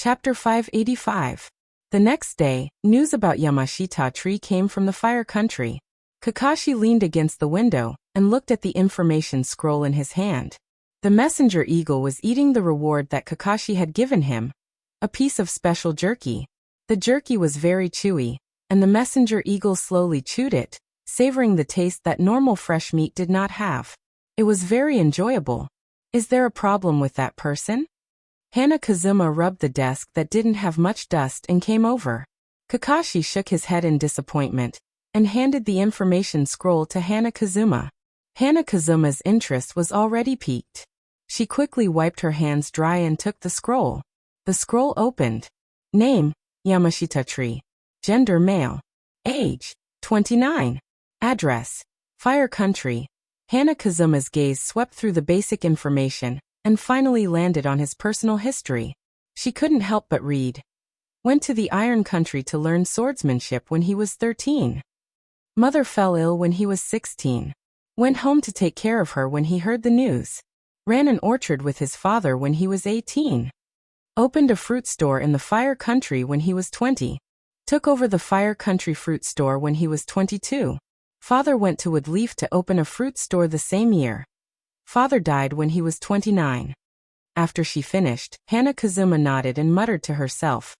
Chapter 585. The next day, news about Yamashita tree came from the fire country. Kakashi leaned against the window and looked at the information scroll in his hand. The messenger eagle was eating the reward that Kakashi had given him, a piece of special jerky. The jerky was very chewy, and the messenger eagle slowly chewed it, savoring the taste that normal fresh meat did not have. It was very enjoyable. Is there a problem with that person? Hana Kazuma rubbed the desk that didn't have much dust and came over. Kakashi shook his head in disappointment and handed the information scroll to Hana Kazuma. Hana Kazuma's interest was already piqued. She quickly wiped her hands dry and took the scroll. The scroll opened. Name, Yamashita tree. Gender male. Age, 29. Address, Fire Country. Hana Kazuma's gaze swept through the basic information and finally landed on his personal history. She couldn't help but read. Went to the Iron Country to learn swordsmanship when he was 13. Mother fell ill when he was 16. Went home to take care of her when he heard the news. Ran an orchard with his father when he was 18. Opened a fruit store in the Fire Country when he was 20. Took over the Fire Country fruit store when he was 22. Father went to Woodleaf to open a fruit store the same year. Father died when he was 29. After she finished, Hana Kazuma nodded and muttered to herself.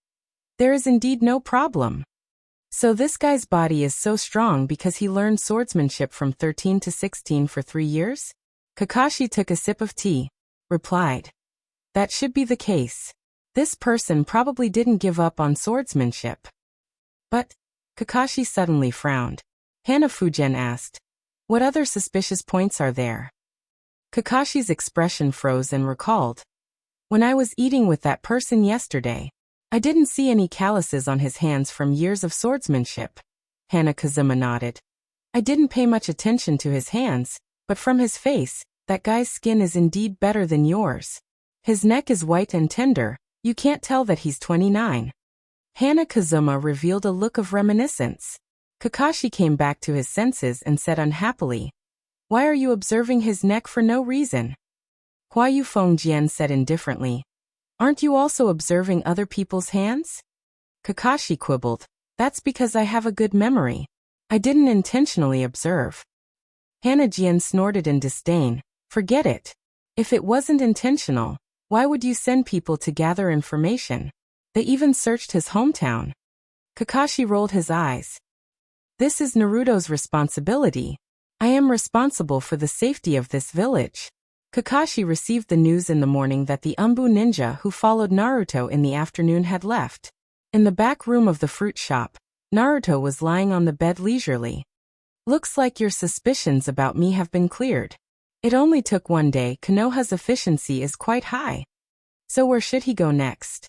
There is indeed no problem. So this guy's body is so strong because he learned swordsmanship from 13 to 16 for 3 years? Kakashi took a sip of tea, replied. That should be the case. This person probably didn't give up on swordsmanship. But, Kakashi suddenly frowned. Hana Fugen asked, what other suspicious points are there? Kakashi's expression froze and recalled. When I was eating with that person yesterday, I didn't see any calluses on his hands from years of swordsmanship. Hana Kazuma nodded. I didn't pay much attention to his hands, but from his face, that guy's skin is indeed better than yours. His neck is white and tender, you can't tell that he's 29. Hana Kazuma revealed a look of reminiscence. Kakashi came back to his senses and said unhappily, why are you observing his neck for no reason? Hua Yufeng Jian said indifferently, aren't you also observing other people's hands? Kakashi quibbled, that's because I have a good memory. I didn't intentionally observe. Hana Jian snorted in disdain, forget it. If it wasn't intentional, why would you send people to gather information? They even searched his hometown. Kakashi rolled his eyes. This is Naruto's responsibility. I am responsible for the safety of this village. Kakashi received the news in the morning that the Umbu ninja who followed Naruto in the afternoon had left. In the back room of the fruit shop, Naruto was lying on the bed leisurely. Looks like your suspicions about me have been cleared. It only took 1 day. Konoha's efficiency is quite high. So where should he go next?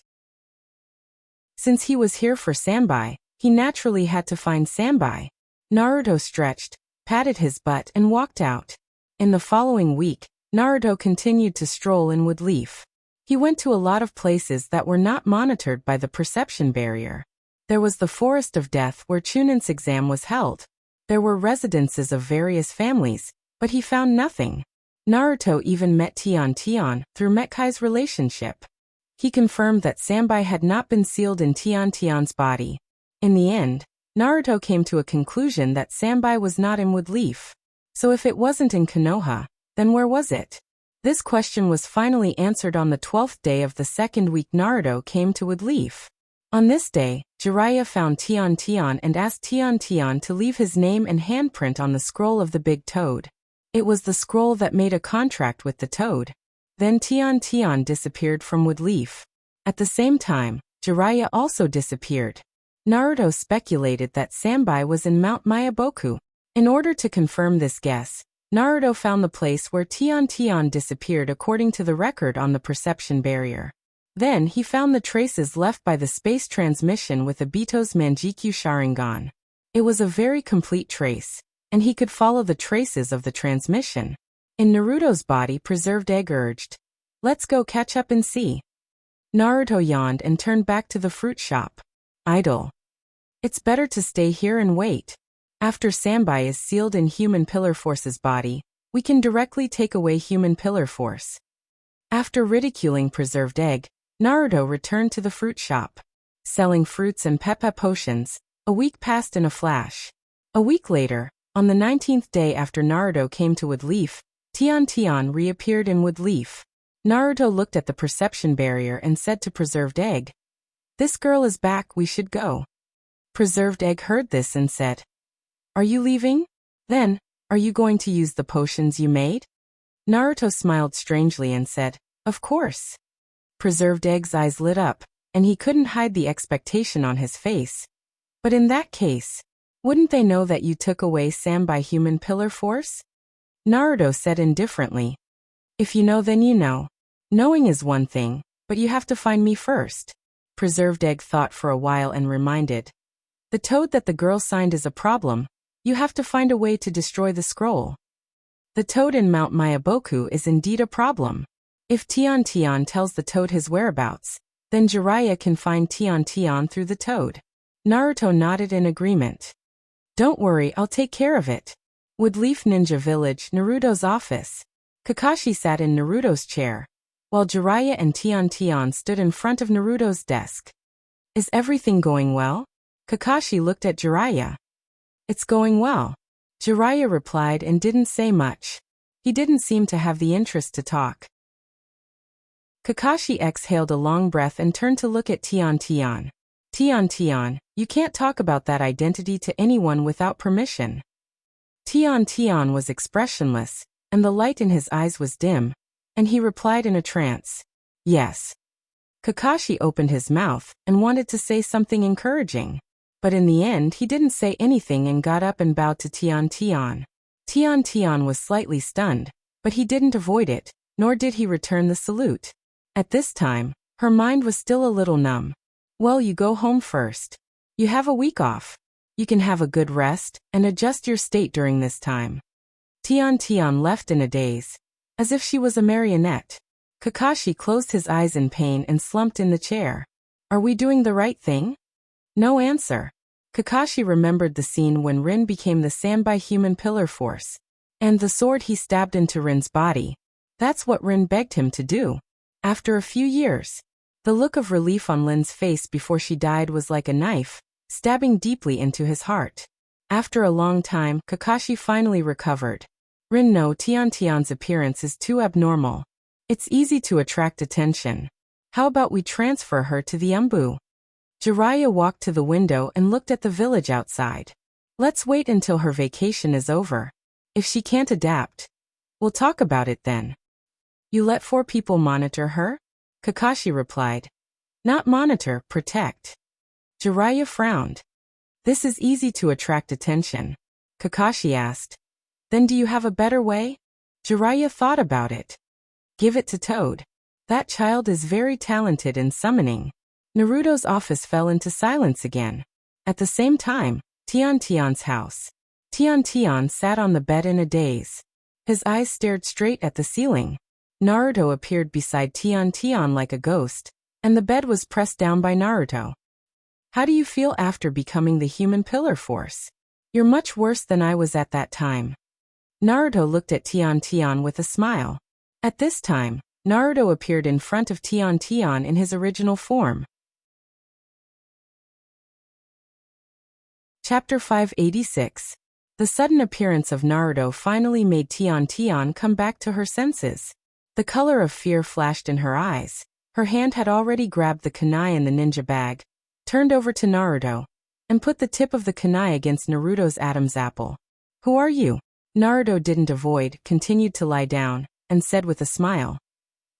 Since he was here for Sanbai, he naturally had to find Sanbai. Naruto stretched, patted his butt and walked out. In the following week, Naruto continued to stroll in Woodleaf. He went to a lot of places that were not monitored by the perception barrier. There was the Forest of Death where Chunon's exam was held. There were residences of various families, but he found nothing. Naruto even met Tian through Metkai's relationship. He confirmed that Sanbai had not been sealed in Tian's body. In the end, Naruto came to a conclusion that Sanbai was not in Woodleaf. So if it wasn't in Konoha, then where was it? This question was finally answered on the 12th day of the second week Naruto came to Woodleaf. On this day, Jiraiya found Tian and asked Tian to leave his name and handprint on the scroll of the big toad. It was the scroll that made a contract with the toad. Then Tian disappeared from Woodleaf. At the same time, Jiraiya also disappeared. Naruto speculated that Sanbai was in Mount Mayaboku. In order to confirm this guess, Naruto found the place where Tian disappeared according to the record on the perception barrier. Then he found the traces left by the space transmission with Obito's Manjikyu Sharingan. It was a very complete trace, and he could follow the traces of the transmission. In Naruto's body preserved egg urged, let's go catch up and see. Naruto yawned and turned back to the fruit shop. Idle. It's better to stay here and wait. After Sanbai is sealed in human pillar force's body, we can directly take away human pillar force. After ridiculing preserved egg, Naruto returned to the fruit shop. Selling fruits and pepe potions, a week passed in a flash. A week later, on the 19th day after Naruto came to Woodleaf, Tian reappeared in Woodleaf. Naruto looked at the perception barrier and said to Preserved Egg, "This girl is back, we should go." Preserved Egg heard this and said, "Are you leaving? Then, are you going to use the potions you made?" Naruto smiled strangely and said, "Of course." Preserved Egg's eyes lit up, and he couldn't hide the expectation on his face. "But in that case, wouldn't they know that you took away Sam by human pillar force?" Naruto said indifferently, "If you know, then you know. Knowing is one thing, but you have to find me first." Preserved Egg thought for a while and reminded, "The toad that the girl signed is a problem. You have to find a way to destroy the scroll." The toad in Mount Mayaboku is indeed a problem. If Tian tells the toad his whereabouts, then Jiraiya can find Tian through the toad. Naruto nodded in agreement. "Don't worry, I'll take care of it." Woodleaf Ninja Village, Naruto's office. Kakashi sat in Naruto's chair, while Jiraiya and Tian stood in front of Naruto's desk. "Is everything going well?" Kakashi looked at Jiraiya. "It's going well." Jiraiya replied and didn't say much. He didn't seem to have the interest to talk. Kakashi exhaled a long breath and turned to look at Tian. Tian, you can't talk about that identity to anyone without permission." Tian was expressionless, and the light in his eyes was dim, and he replied in a trance, "Yes." Kakashi opened his mouth and wanted to say something encouraging, but in the end he didn't say anything and got up and bowed to Tian. Tian was slightly stunned, but he didn't avoid it, nor did he return the salute. At this time, her mind was still a little numb. "Well, you go home first. You have a week off. You can have a good rest and adjust your state during this time." Tian left in a daze, as if she was a marionette. Kakashi closed his eyes in pain and slumped in the chair. "Are we doing the right thing?" No answer. Kakashi remembered the scene when Rin became the Sanbai human pillar force, and the sword he stabbed into Rin's body. That's what Rin begged him to do. After a few years, the look of relief on Lin's face before she died was like a knife, stabbing deeply into his heart. After a long time, Kakashi finally recovered. "Rin, no, Tian's appearance is too abnormal. It's easy to attract attention. How about we transfer her to the Embu?" Jiraiya walked to the window and looked at the village outside. "Let's wait until her vacation is over. If she can't adapt, we'll talk about it then." "You let 4 people monitor her?" Kakashi replied. "Not monitor, protect." Jiraiya frowned. "This is easy to attract attention." Kakashi asked. "Then do you have a better way?" Jiraiya thought about it. "Give it to Toad. That child is very talented in summoning." Naruto's office fell into silence again. At the same time, Tian's house. Tian sat on the bed in a daze. His eyes stared straight at the ceiling. Naruto appeared beside Tian like a ghost, and the bed was pressed down by Naruto. "How do you feel after becoming the human pillar force?" "You're much worse than I was at that time." Naruto looked at Tian with a smile. At this time, Naruto appeared in front of Tian in his original form. Chapter 586. The sudden appearance of Naruto finally made Tian come back to her senses. The color of fear flashed in her eyes. Her hand had already grabbed the kunai in the ninja bag, turned over to Naruto, and put the tip of the kunai against Naruto's Adam's apple. "Who are you?" Naruto didn't avoid, continued to lie down, and said with a smile.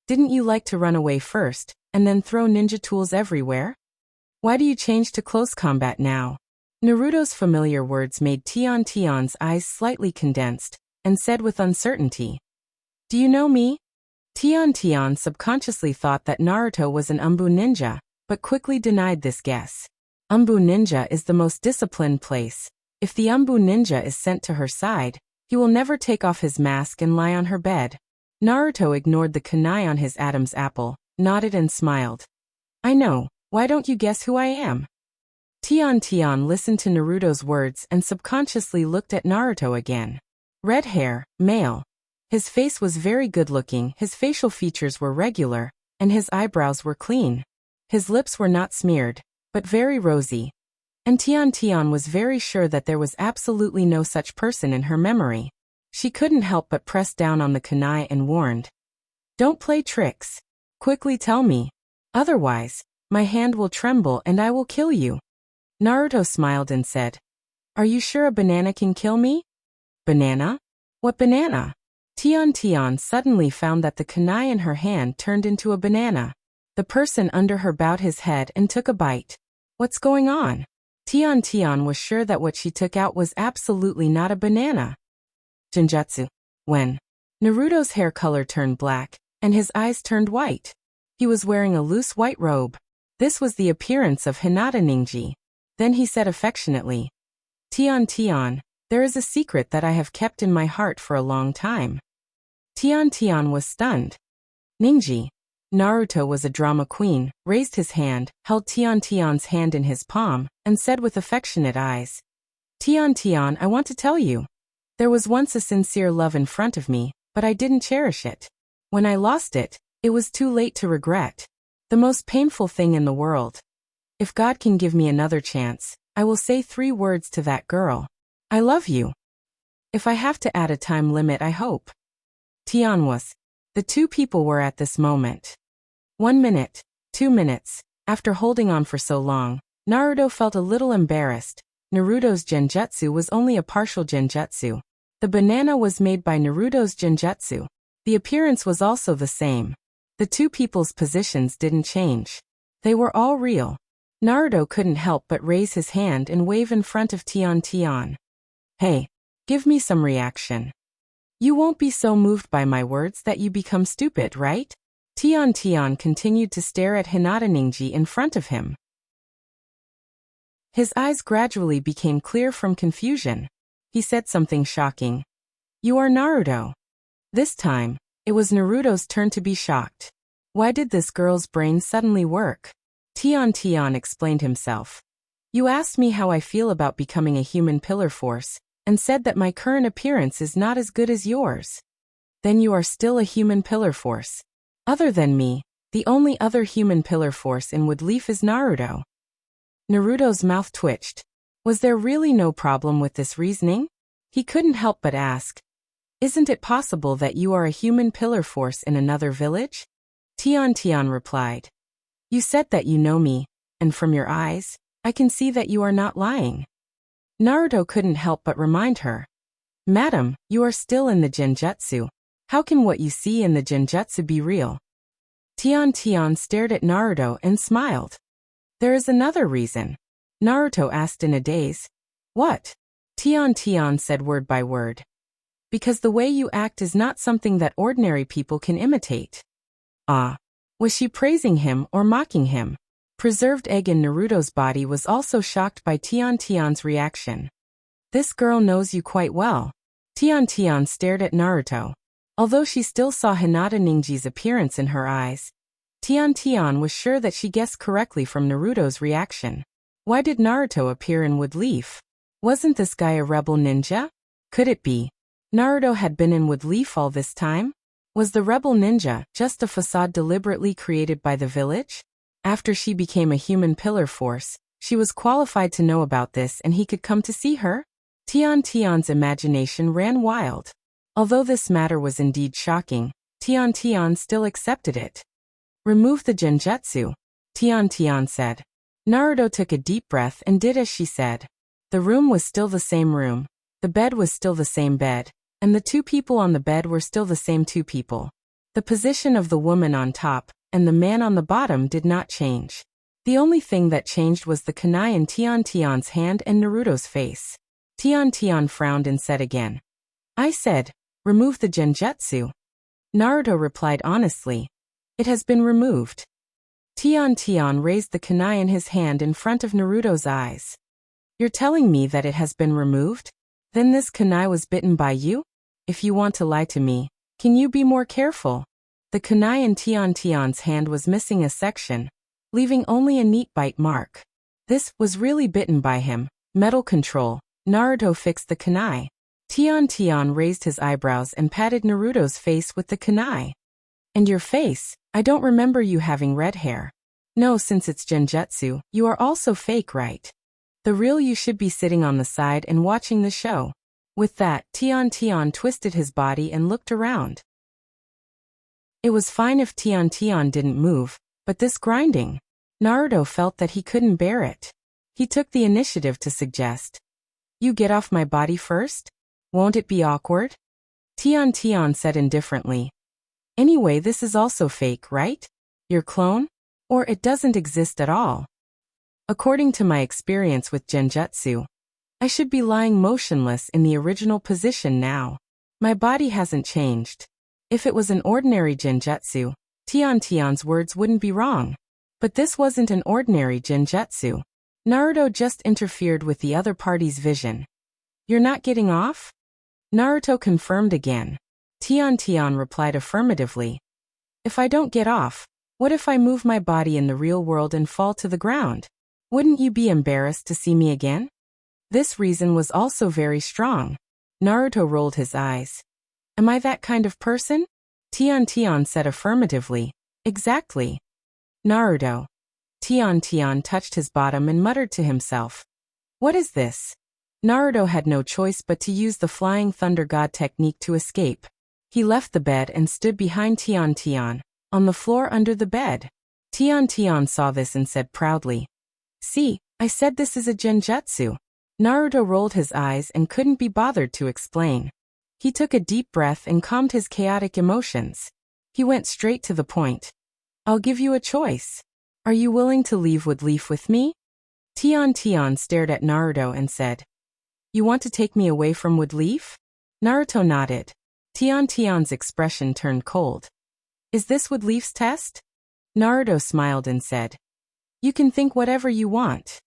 "Didn't you like to run away first, and then throw ninja tools everywhere? Why do you change to close combat now?" Naruto's familiar words made Tian's eyes slightly condensed, and said with uncertainty, "Do you know me?" Tian subconsciously thought that Naruto was an Embu ninja, but quickly denied this guess. Embu ninja is the most disciplined place. If the Embu ninja is sent to her side, he will never take off his mask and lie on her bed. Naruto ignored the kunai on his Adam's apple, nodded and smiled. "I know, why don't you guess who I am?" Tian listened to Naruto's words and subconsciously looked at Naruto again. Red hair, male. His face was very good-looking, his facial features were regular, and his eyebrows were clean. His lips were not smeared, but very rosy. And Tian was very sure that there was absolutely no such person in her memory. She couldn't help but press down on the kunai and warned, "Don't play tricks. Quickly tell me. Otherwise, my hand will tremble and I will kill you." Naruto smiled and said, "Are you sure a banana can kill me?" "Banana? What banana?" Tian suddenly found that the kunai in her hand turned into a banana. The person under her bowed his head and took a bite. "What's going on?" Tian was sure that what she took out was absolutely not a banana. Genjutsu. When Naruto's hair color turned black, and his eyes turned white. He was wearing a loose white robe. This was the appearance of Hinata Ninji. Then he said affectionately, Tian, there is a secret that I have kept in my heart for a long time." Tian was stunned. Ninji. Naruto was a drama queen, raised his hand, held Tian's hand in his palm, and said with affectionate eyes, Tian, I want to tell you. There was once a sincere love in front of me, but I didn't cherish it. When I lost it, it was too late to regret. The most painful thing in the world. If God can give me another chance, I will say 3 words to that girl. I love you. If I have to add a time limit, I hope. Tian was. The two people were at this moment. 1 minute, 2 minutes. After holding on for so long, Naruto felt a little embarrassed. Naruto's genjutsu was only a partial genjutsu. The banana was made by Naruto's genjutsu. The appearance was also the same. The two people's positions didn't change. They were all real. Naruto couldn't help but raise his hand and wave in front of Tian. Hey, give me some reaction. You won't be so moved by my words that you become stupid, right? Tian continued to stare at Hinata Ninji in front of him. His eyes gradually became clear from confusion. He said something shocking. You are Naruto. This time, it was Naruto's turn to be shocked. Why did this girl's brain suddenly work? Tian explained himself. You asked me how I feel about becoming a human pillar force, and said that my current appearance is not as good as yours. Then you are still a human pillar force. Other than me, the only other human pillar force in Woodleaf is Naruto. Naruto's mouth twitched. Was there really no problem with this reasoning? He couldn't help but ask. Isn't it possible that you are a human pillar force in another village? Tian replied. You said that you know me, and from your eyes, I can see that you are not lying. Naruto couldn't help but remind her. Madam, you are still in the genjutsu. How can what you see in the genjutsu be real? Tian stared at Naruto and smiled. There is another reason. Naruto asked in a daze. What? Tian said word by word. Because the way you act is not something that ordinary people can imitate. Ah. Was she praising him or mocking him? Preserved egg in Naruto's body was also shocked by Tian's reaction. This girl knows you quite well. Tian stared at Naruto. Although she still saw Hinata Ninji's appearance in her eyes, Tian was sure that she guessed correctly from Naruto's reaction. Why did Naruto appear in Woodleaf? Wasn't this guy a rebel ninja? Could it be Naruto had been in Woodleaf all this time? Was the rebel ninja just a facade deliberately created by the village? After she became a human pillar force, she was qualified to know about this and he could come to see her? Tian's imagination ran wild. Although this matter was indeed shocking, Tian still accepted it. Remove the genjutsu, Tian said. Naruto took a deep breath and did as she said. The room was still the same room. The bed was still the same bed. And the two people on the bed were still the same two people. The position of the woman on top and the man on the bottom did not change. The only thing that changed was the kunai in Tian's hand and Naruto's face. Tian frowned and said again. I said, remove the genjutsu. Naruto replied honestly. It has been removed. Tian raised the kunai in his hand in front of Naruto's eyes. You're telling me that it has been removed? Then this kunai was bitten by you? If you want to lie to me, can you be more careful? The kunai in Tian's hand was missing a section, leaving only a neat bite mark. This was really bitten by him. Metal control. Naruto fixed the kunai. Tian raised his eyebrows and patted Naruto's face with the kunai. And your face, I don't remember you having red hair. No, since it's genjutsu, you are also fake, right? The real you should be sitting on the side and watching the show. With that, Tian twisted his body and looked around. It was fine if Tian didn't move, but this grinding. Naruto felt that he couldn't bear it. He took the initiative to suggest. You get off my body first? Won't it be awkward? Tian said indifferently. Anyway, this is also fake, right? Your clone? Or it doesn't exist at all. According to my experience with genjutsu, I should be lying motionless in the original position now. My body hasn't changed. If it was an ordinary genjutsu, Tian's words wouldn't be wrong. But this wasn't an ordinary genjutsu. Naruto just interfered with the other party's vision. You're not getting off? Naruto confirmed again. Tian replied affirmatively. If I don't get off, what if I move my body in the real world and fall to the ground? Wouldn't you be embarrassed to see me again? This reason was also very strong. Naruto rolled his eyes. Am I that kind of person? Tian said affirmatively. Exactly. Naruto. Tian touched his bottom and muttered to himself. What is this? Naruto had no choice but to use the flying thunder god technique to escape. He left the bed and stood behind Tian, on the floor under the bed. Tian saw this and said proudly. See, I said this is a genjutsu. Naruto rolled his eyes and couldn't be bothered to explain. He took a deep breath and calmed his chaotic emotions. He went straight to the point. I'll give you a choice. Are you willing to leave Woodleaf with me? Tian stared at Naruto and said. You want to take me away from Woodleaf? Naruto nodded. Tian's expression turned cold. Is this Woodleaf's test? Naruto smiled and said. You can think whatever you want.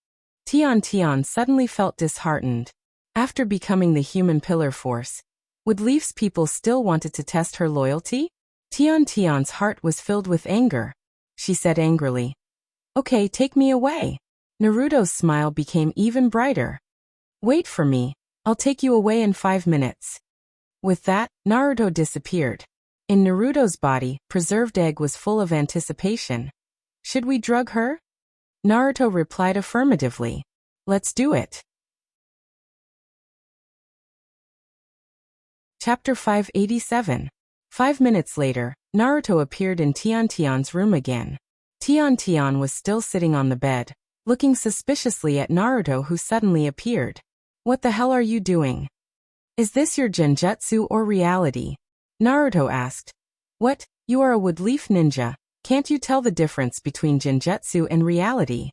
Tian suddenly felt disheartened. After becoming the human pillar force, Woodleaf's people still wanted to test her loyalty? Tian's heart was filled with anger. She said angrily. Okay, take me away. Naruto's smile became even brighter. Wait for me. I'll take you away in 5 minutes. With that, Naruto disappeared. In Naruto's body, preserved egg was full of anticipation. Should we drug her? Naruto replied affirmatively. Let's do it. Chapter 587. 5 minutes later, Naruto appeared in Tian's room again. Tian was still sitting on the bed, looking suspiciously at Naruto, who suddenly appeared. What the hell are you doing? Is this your genjutsu or reality? Naruto asked. What, you are a Woodleaf ninja, can't you tell the difference between genjutsu and reality?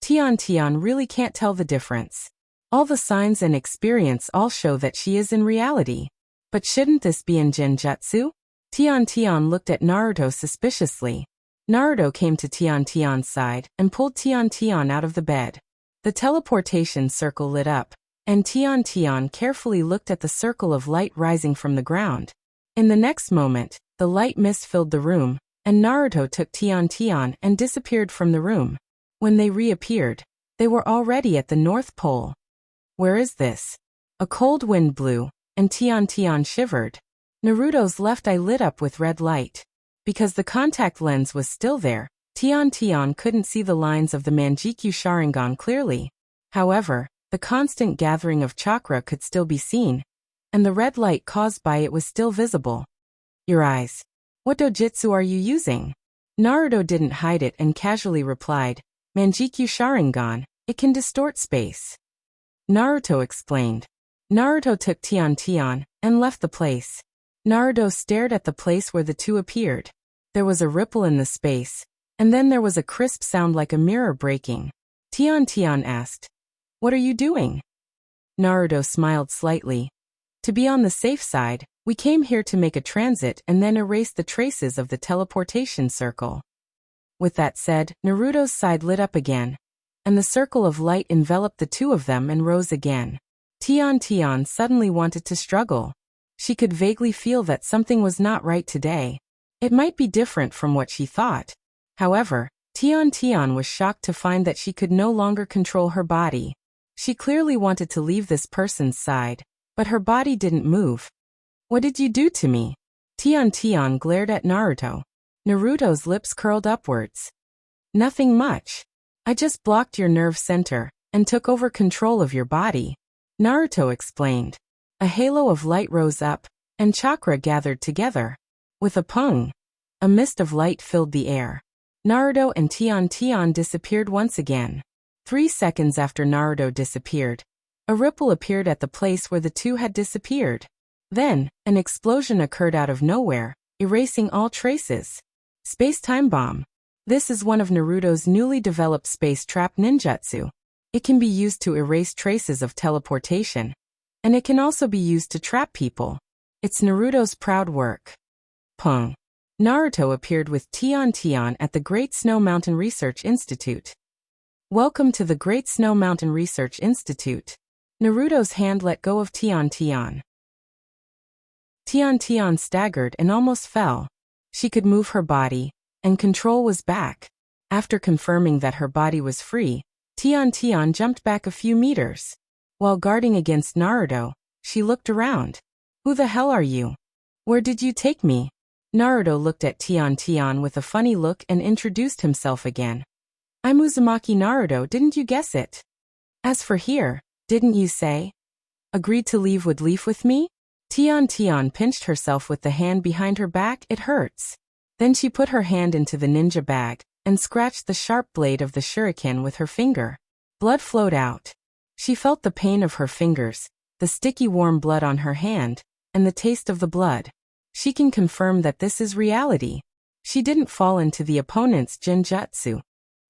Tian really can't tell the difference. All the signs and experience all show that she is in reality. But shouldn't this be in genjutsu? Tian looked at Naruto suspiciously. Naruto came to Tian's side and pulled Tian out of the bed. The teleportation circle lit up, and Tian carefully looked at the circle of light rising from the ground. In the next moment, the light mist filled the room, and Naruto took Tian and disappeared from the room. When they reappeared, they were already at the North Pole. Where is this? A cold wind blew, and Tian shivered. Naruto's left eye lit up with red light. Because the contact lens was still there, Tian couldn't see the lines of the Manjikyu Sharingan clearly. However, the constant gathering of chakra could still be seen, and the red light caused by it was still visible. Your eyes. What dojutsu are you using? Naruto didn't hide it and casually replied, Manjikyu Sharingan, it can distort space. Naruto explained. Naruto took Tian and left the place. Naruto stared at the place where the two appeared. There was a ripple in the space, and then there was a crisp sound like a mirror breaking. Tian asked, What are you doing? Naruto smiled slightly. To be on the safe side, we came here to make a transit and then erase the traces of the teleportation circle. With that said, Naruto's side lit up again, and the circle of light enveloped the two of them and rose again. Tian suddenly wanted to struggle. She could vaguely feel that something was not right today. It might be different from what she thought. However, Tian was shocked to find that she could no longer control her body. She clearly wanted to leave this person's side, but her body didn't move. What did you do to me? Tian glared at Naruto. Naruto's lips curled upwards. Nothing much. I just blocked your nerve center and took over control of your body, Naruto explained. A halo of light rose up, and chakra gathered together. With a pung, a mist of light filled the air. Naruto and Tian disappeared once again. 3 seconds after Naruto disappeared, a ripple appeared at the place where the two had disappeared. Then, an explosion occurred out of nowhere, erasing all traces. Space-time bomb. This is one of Naruto's newly developed space trap ninjutsu. It can be used to erase traces of teleportation. And it can also be used to trap people. It's Naruto's proud work. Pung. Naruto appeared with Tian at the Great Snow Mountain Research Institute. Welcome to the Great Snow Mountain Research Institute. Naruto's hand let go of Tian. Tian staggered and almost fell. She could move her body, and control was back. After confirming that her body was free, Tian jumped back a few meters. While guarding against Naruto, she looked around. Who the hell are you? Where did you take me? Naruto looked at Tian with a funny look and introduced himself again. I'm Uzumaki Naruto, didn't you guess it? As for here, didn't you say? Agreed to leave with me? Tian pinched herself with the hand behind her back, it hurts. Then she put her hand into the ninja bag, and scratched the sharp blade of the shuriken with her finger. Blood flowed out. She felt the pain of her fingers, the sticky warm blood on her hand, and the taste of the blood. She can confirm that this is reality. She didn't fall into the opponent's genjutsu.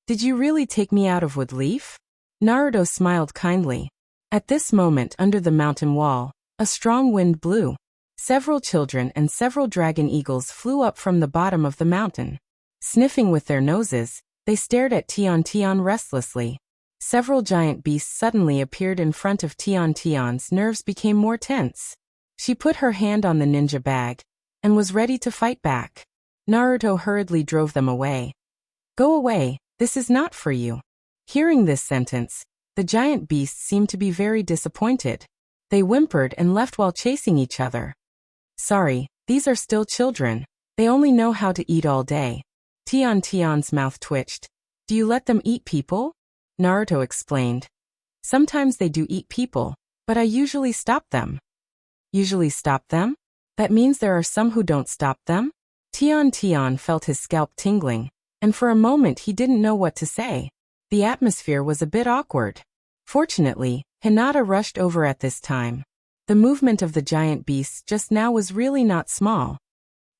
Did you really take me out of Woodleaf? Naruto smiled kindly. At this moment under the mountain wall, a strong wind blew. Several children and several dragon eagles flew up from the bottom of the mountain. Sniffing with their noses, they stared at Tian restlessly. Several giant beasts suddenly appeared in front of Tian's nerves became more tense. She put her hand on the ninja bag, and was ready to fight back. Naruto hurriedly drove them away. Go away, this is not for you. Hearing this sentence, the giant beasts seemed to be very disappointed. They whimpered and left while chasing each other. Sorry, these are still children. They only know how to eat all day. Tian's mouth twitched. Do you let them eat people? Naruto explained. Sometimes they do eat people, but I usually stop them. Usually stop them? That means there are some who don't stop them? Tian felt his scalp tingling, and for a moment he didn't know what to say. The atmosphere was a bit awkward. Fortunately, Hinata rushed over at this time. The movement of the giant beasts just now was really not small.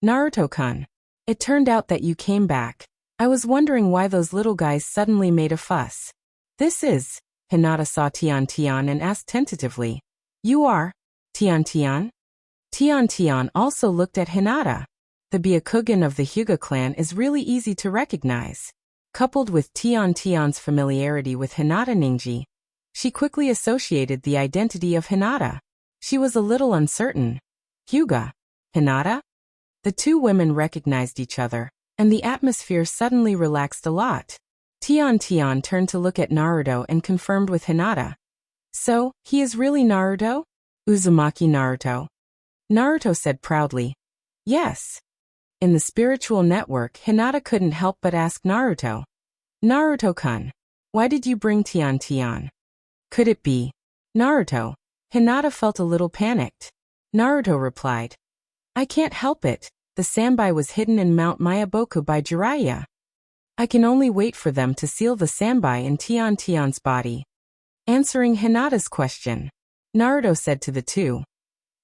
Naruto-kun. It turned out that you came back. I was wondering why those little guys suddenly made a fuss. This is... Hinata saw Tian and asked tentatively. You are... Tian? Tian also looked at Hinata. The Byakugan of the Hyuga clan is really easy to recognize. Coupled with Tian's familiarity with Hinata Ningji, she quickly associated the identity of Hinata. She was a little uncertain. Hyuga? Hinata? The two women recognized each other, and the atmosphere suddenly relaxed a lot. Tian turned to look at Naruto and confirmed with Hinata. So, he is really Naruto? Uzumaki Naruto. Naruto said proudly. Yes. In the spiritual network, Hinata couldn't help but ask Naruto. Naruto-kun, why did you bring Tian? Could it be? Naruto. Hinata felt a little panicked. Naruto replied. I can't help it. The sambai was hidden in Mount Mayaboku by Jiraiya. I can only wait for them to seal the sambai in Tian's body. Answering Hinata's question, Naruto said to the two.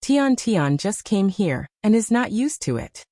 Tian just came here, and is not used to it.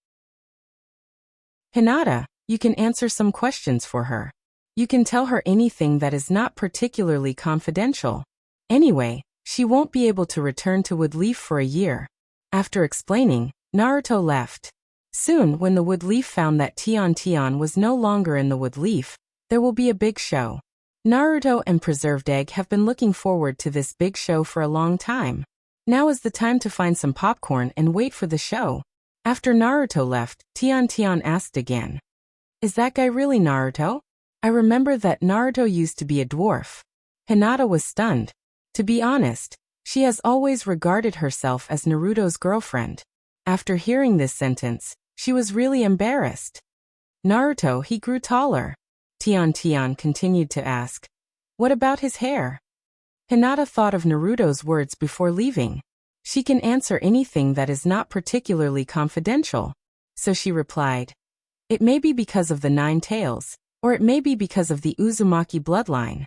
Hinata, you can answer some questions for her. You can tell her anything that is not particularly confidential. Anyway, she won't be able to return to Woodleaf for a year. After explaining, Naruto left. Soon, when the Woodleaf found that Tian was no longer in the Woodleaf, there will be a big show. Naruto and Preserved Egg have been looking forward to this big show for a long time. Now is the time to find some popcorn and wait for the show. After Naruto left, Tian asked again. Is that guy really Naruto? I remember that Naruto used to be a dwarf. Hinata was stunned. To be honest, she has always regarded herself as Naruto's girlfriend. After hearing this sentence, she was really embarrassed. Naruto, he grew taller. Tian continued to ask. What about his hair? Hinata thought of Naruto's words before leaving. She can answer anything that is not particularly confidential. So she replied. It may be because of the 9 tails, or it may be because of the Uzumaki bloodline.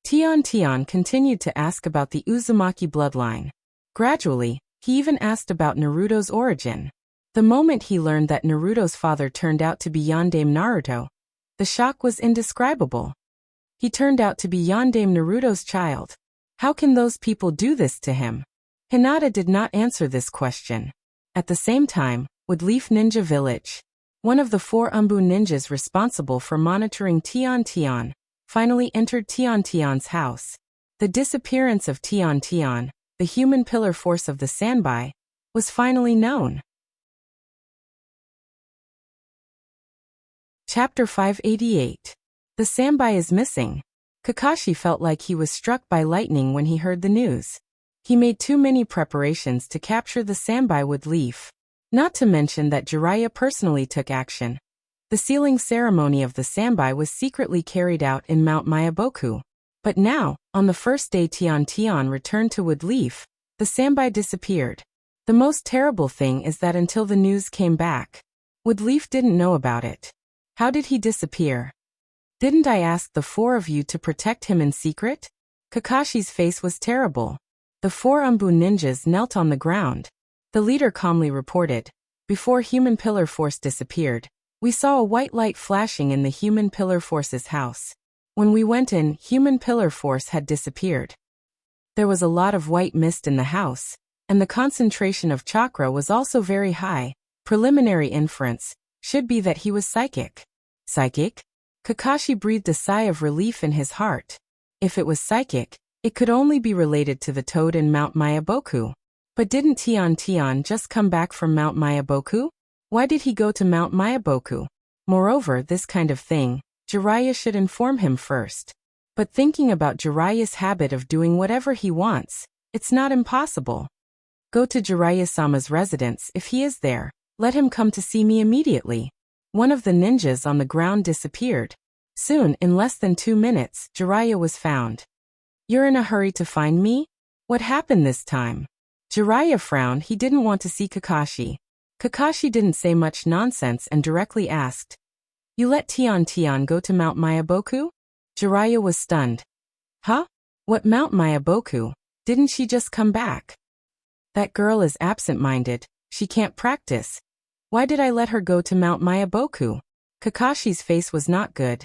Tian continued to ask about the Uzumaki bloodline. Gradually, he even asked about Naruto's origin. The moment he learned that Naruto's father turned out to be Yondaime Naruto, the shock was indescribable. He turned out to be Yondaime Naruto's child. How can those people do this to him? Hinata did not answer this question. At the same time, Woodleaf Ninja Village. One of the 4 Umbu ninjas responsible for monitoring Tian finally entered Tian's house. The disappearance of Tian, the human pillar force of the Sanbai, was finally known. Chapter 588. The Sanbai is missing. Kakashi felt like he was struck by lightning when he heard the news. He made too many preparations to capture the Sanbai Woodleaf. Not to mention that Jiraiya personally took action. The sealing ceremony of the Sanbai was secretly carried out in Mount Mayaboku. But now, on the first day Tian returned to Woodleaf, the Sanbai disappeared. The most terrible thing is that until the news came back, Woodleaf didn't know about it. How did he disappear? Didn't I ask the 4 of you to protect him in secret? Kakashi's face was terrible. The 4 Umbu ninjas knelt on the ground. The leader calmly reported. Before Human Pillar Force disappeared, we saw a white light flashing in the Human Pillar Force's house. When we went in, Human Pillar Force had disappeared. There was a lot of white mist in the house, and the concentration of chakra was also very high. Preliminary inference should be that he was psychic. Psychic? Kakashi breathed a sigh of relief in his heart. If it was psychic, it could only be related to the toad in Mount Mayaboku. But didn't Tian just come back from Mount Mayaboku? Why did he go to Mount Mayaboku? Moreover, this kind of thing, Jiraiya should inform him first. But thinking about Jiraiya's habit of doing whatever he wants, it's not impossible. Go to Jiraiya-sama's residence if he is there. Let him come to see me immediately. One of the ninjas on the ground disappeared. Soon, in less than 2 minutes, Jiraiya was found. You're in a hurry to find me? What happened this time? Jiraiya frowned. He didn't want to see Kakashi. Kakashi didn't say much nonsense and directly asked. You let Tian go to Mount Mayaboku? Jiraiya was stunned. Huh? What Mount Mayaboku? Didn't she just come back? That girl is absent-minded. She can't practice. Why did I let her go to Mount Mayaboku? Kakashi's face was not good.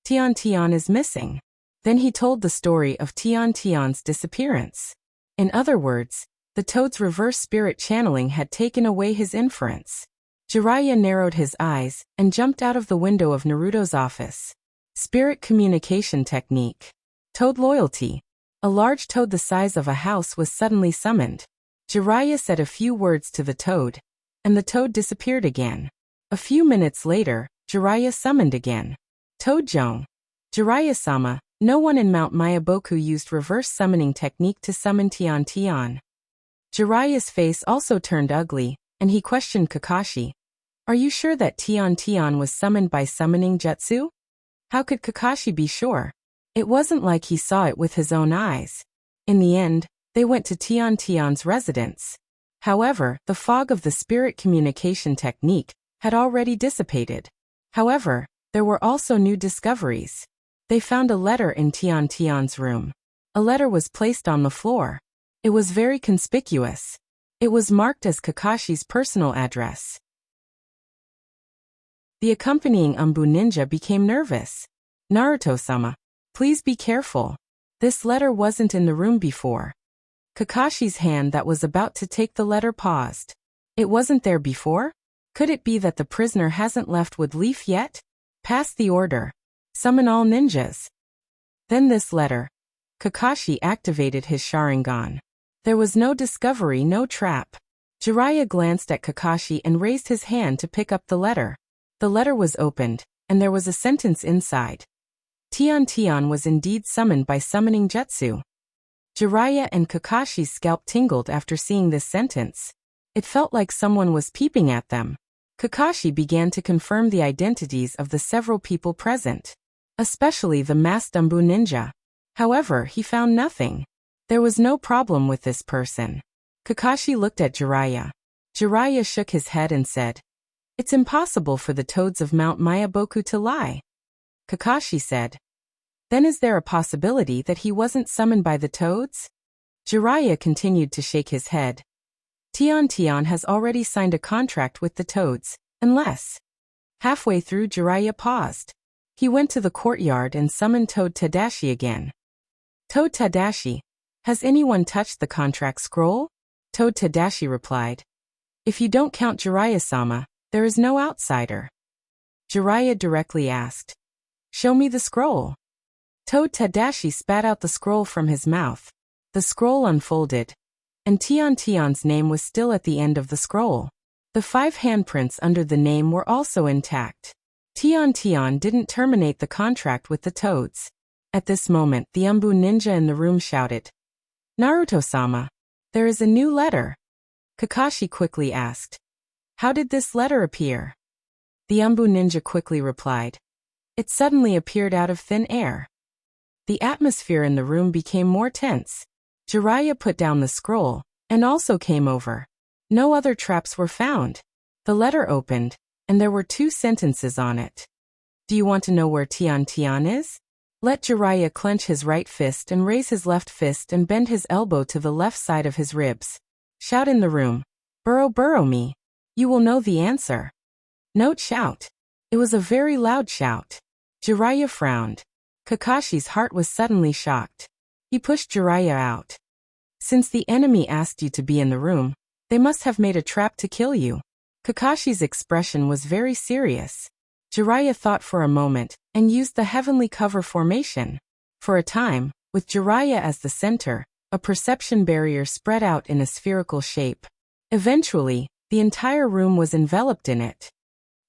Tian is missing. Then he told the story of Tian's disappearance. In other words, the toad's reverse spirit channeling had taken away his inference. Jiraiya narrowed his eyes and jumped out of the window of Naruto's office. Spirit communication technique. Toad loyalty. A large toad the size of a house was suddenly summoned. Jiraiya said a few words to the toad, and the toad disappeared again. A few minutes later, Jiraiya summoned again. Toadjong. Jiraiya-sama, no one in Mount Mayaboku used reverse summoning technique to summon Tian. Jiraiya's face also turned ugly, and he questioned Kakashi. Are you sure that Tian was summoned by summoning jutsu? How could Kakashi be sure? It wasn't like he saw it with his own eyes. In the end, they went to Tian's residence. However, the fog of the spirit communication technique had already dissipated. However, there were also new discoveries. They found a letter in Tian's room. A letter was placed on the floor. It was very conspicuous. It was marked as Kakashi's personal address. The accompanying Umbu ninja became nervous. Naruto-sama, please be careful. This letter wasn't in the room before. Kakashi's hand that was about to take the letter paused. It wasn't there before? Could it be that the prisoner hasn't left Woodleaf yet? Pass the order. Summon all ninjas. Then this letter. Kakashi activated his Sharingan. There was no discovery, no trap. Jiraiya glanced at Kakashi and raised his hand to pick up the letter. The letter was opened, and there was a sentence inside. Tian was indeed summoned by summoning jutsu. Jiraiya and Kakashi's scalp tingled after seeing this sentence. It felt like someone was peeping at them. Kakashi began to confirm the identities of the several people present, especially the masked Umbu ninja. However, he found nothing. There was no problem with this person. Kakashi looked at Jiraiya. Jiraiya shook his head and said, "It's impossible for the toads of Mount Mayaboku to lie." Kakashi said, "Then is there a possibility that he wasn't summoned by the toads?" Jiraiya continued to shake his head. Tian has already signed a contract with the toads, unless... Halfway through, Jiraiya paused. He went to the courtyard and summoned Toad Tadashi again. "Toad Tadashi, has anyone touched the contract scroll?" Toad Tadashi replied, "If you don't count Jiraiya-sama, there is no outsider." Jiraiya directly asked, "Show me the scroll." Toad Tadashi spat out the scroll from his mouth. The scroll unfolded, and Tian's name was still at the end of the scroll. The 5 handprints under the name were also intact. Tian didn't terminate the contract with the toads. At this moment, the Umbu ninja in the room shouted, "Naruto-sama, there is a new letter." Kakashi quickly asked, "How did this letter appear?" The Umbu ninja quickly replied, "It suddenly appeared out of thin air." The atmosphere in the room became more tense. Jiraiya put down the scroll, and also came over. No other traps were found. The letter opened, and there were 2 sentences on it. "Do you want to know where Tian is? Let Jiraiya clench his right fist and raise his left fist and bend his elbow to the left side of his ribs. Shout in the room, 'Burrow me.' You will know the answer." Note: shout. It was a very loud shout. Jiraiya frowned. Kakashi's heart was suddenly shocked. He pushed Jiraiya out. "Since the enemy asked you to be in the room, they must have made a trap to kill you." Kakashi's expression was very serious. Jiraiya thought for a moment, and used the heavenly cover formation. For a time, with Jiraiya as the center, a perception barrier spread out in a spherical shape. Eventually, the entire room was enveloped in it.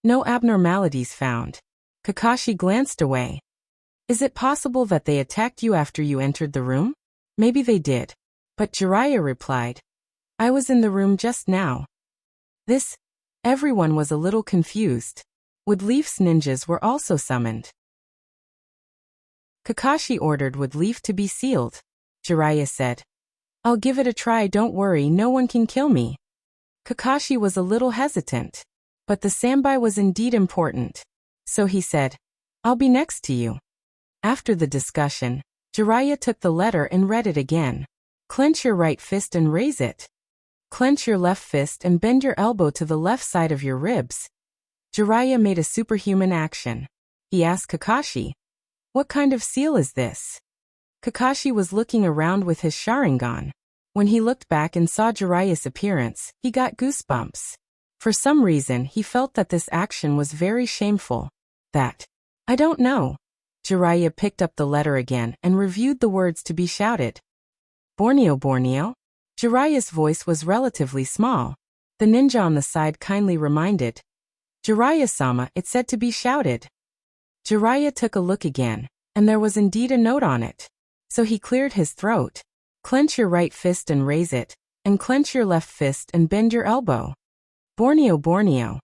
No abnormalities found. Kakashi glanced away. "Is it possible that they attacked you after you entered the room?" "Maybe they did." But Jiraiya replied, "I was in the room just now." Everyone was a little confused. Wood Leaf's ninjas were also summoned. Kakashi ordered Wood Leaf to be sealed. Jiraiya said, "I'll give it a try, don't worry, no one can kill me." Kakashi was a little hesitant. But the Sanbai was indeed important. So he said, "I'll be next to you." After the discussion, Jiraiya took the letter and read it again. "Clench your right fist and raise it. Clench your left fist and bend your elbow to the left side of your ribs." Jiraiya made a superhuman action. He asked Kakashi, "What kind of seal is this?" Kakashi was looking around with his Sharingan. When he looked back and saw Jiraiya's appearance, he got goosebumps. For some reason, he felt that this action was very shameful. I don't know." Jiraiya picked up the letter again and reviewed the words to be shouted. Borneo. Jiraiya's voice was relatively small. The ninja on the side kindly reminded, "Jiraiya-sama, it said to be shouted." Jiraiya took a look again, and there was indeed a note on it. So he cleared his throat. "Clench your right fist and raise it, and clench your left fist and bend your elbow. Borneo.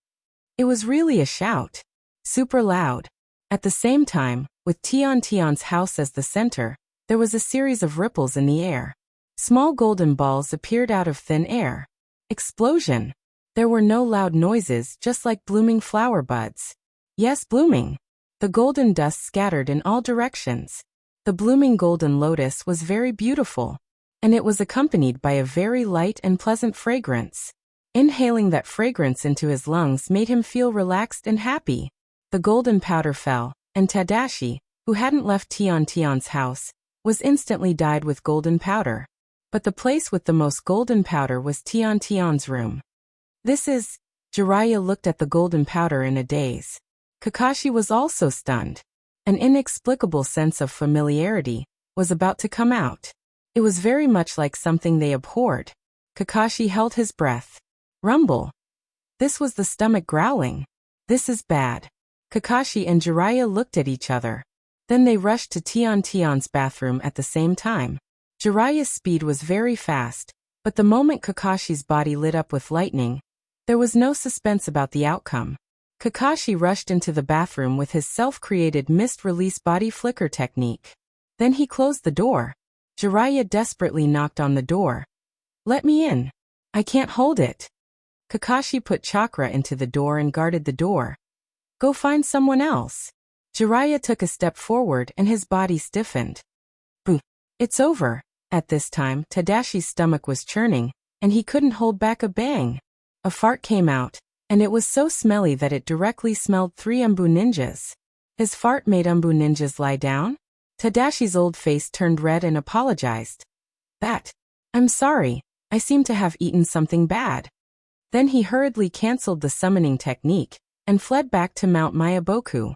It was really a shout. Super loud. At the same time, with Tian's house as the center, there was a series of ripples in the air. Small golden balls appeared out of thin air. Explosion. There were no loud noises, just like blooming flower buds. Yes, blooming. The golden dust scattered in all directions. The blooming golden lotus was very beautiful, and it was accompanied by a very light and pleasant fragrance. Inhaling that fragrance into his lungs made him feel relaxed and happy. The golden powder fell, and Tadashi, who hadn't left Tian's house, was instantly dyed with golden powder. But the place with the most golden powder was Tian's room. Jiraiya looked at the golden powder in a daze. Kakashi was also stunned. An inexplicable sense of familiarity was about to come out. It was very much like something they abhorred. Kakashi held his breath. Rumble. This was the stomach growling. This is bad. Kakashi and Jiraiya looked at each other. Then they rushed to Tian's bathroom at the same time. Jiraiya's speed was very fast, but the moment Kakashi's body lit up with lightning, There was no suspense about the outcome. Kakashi rushed into the bathroom with his self-created mist-release body flicker technique. Then he closed the door. Jiraiya desperately knocked on the door. "Let me in. I can't hold it." Kakashi put chakra into the door and guarded the door. "Go find someone else." Jiraiya took a step forward and his body stiffened. Boo! It's over. At this time, Tadashi's stomach was churning, and he couldn't hold back a bang. A fart came out, and it was so smelly that it directly smelled 3 Umbu ninjas. His fart made Umbu ninjas lie down? Tadashi's old face turned red and apologized. I'm sorry, I seem to have eaten something bad." Then he hurriedly cancelled the summoning technique, and fled back to Mount Mayaboku.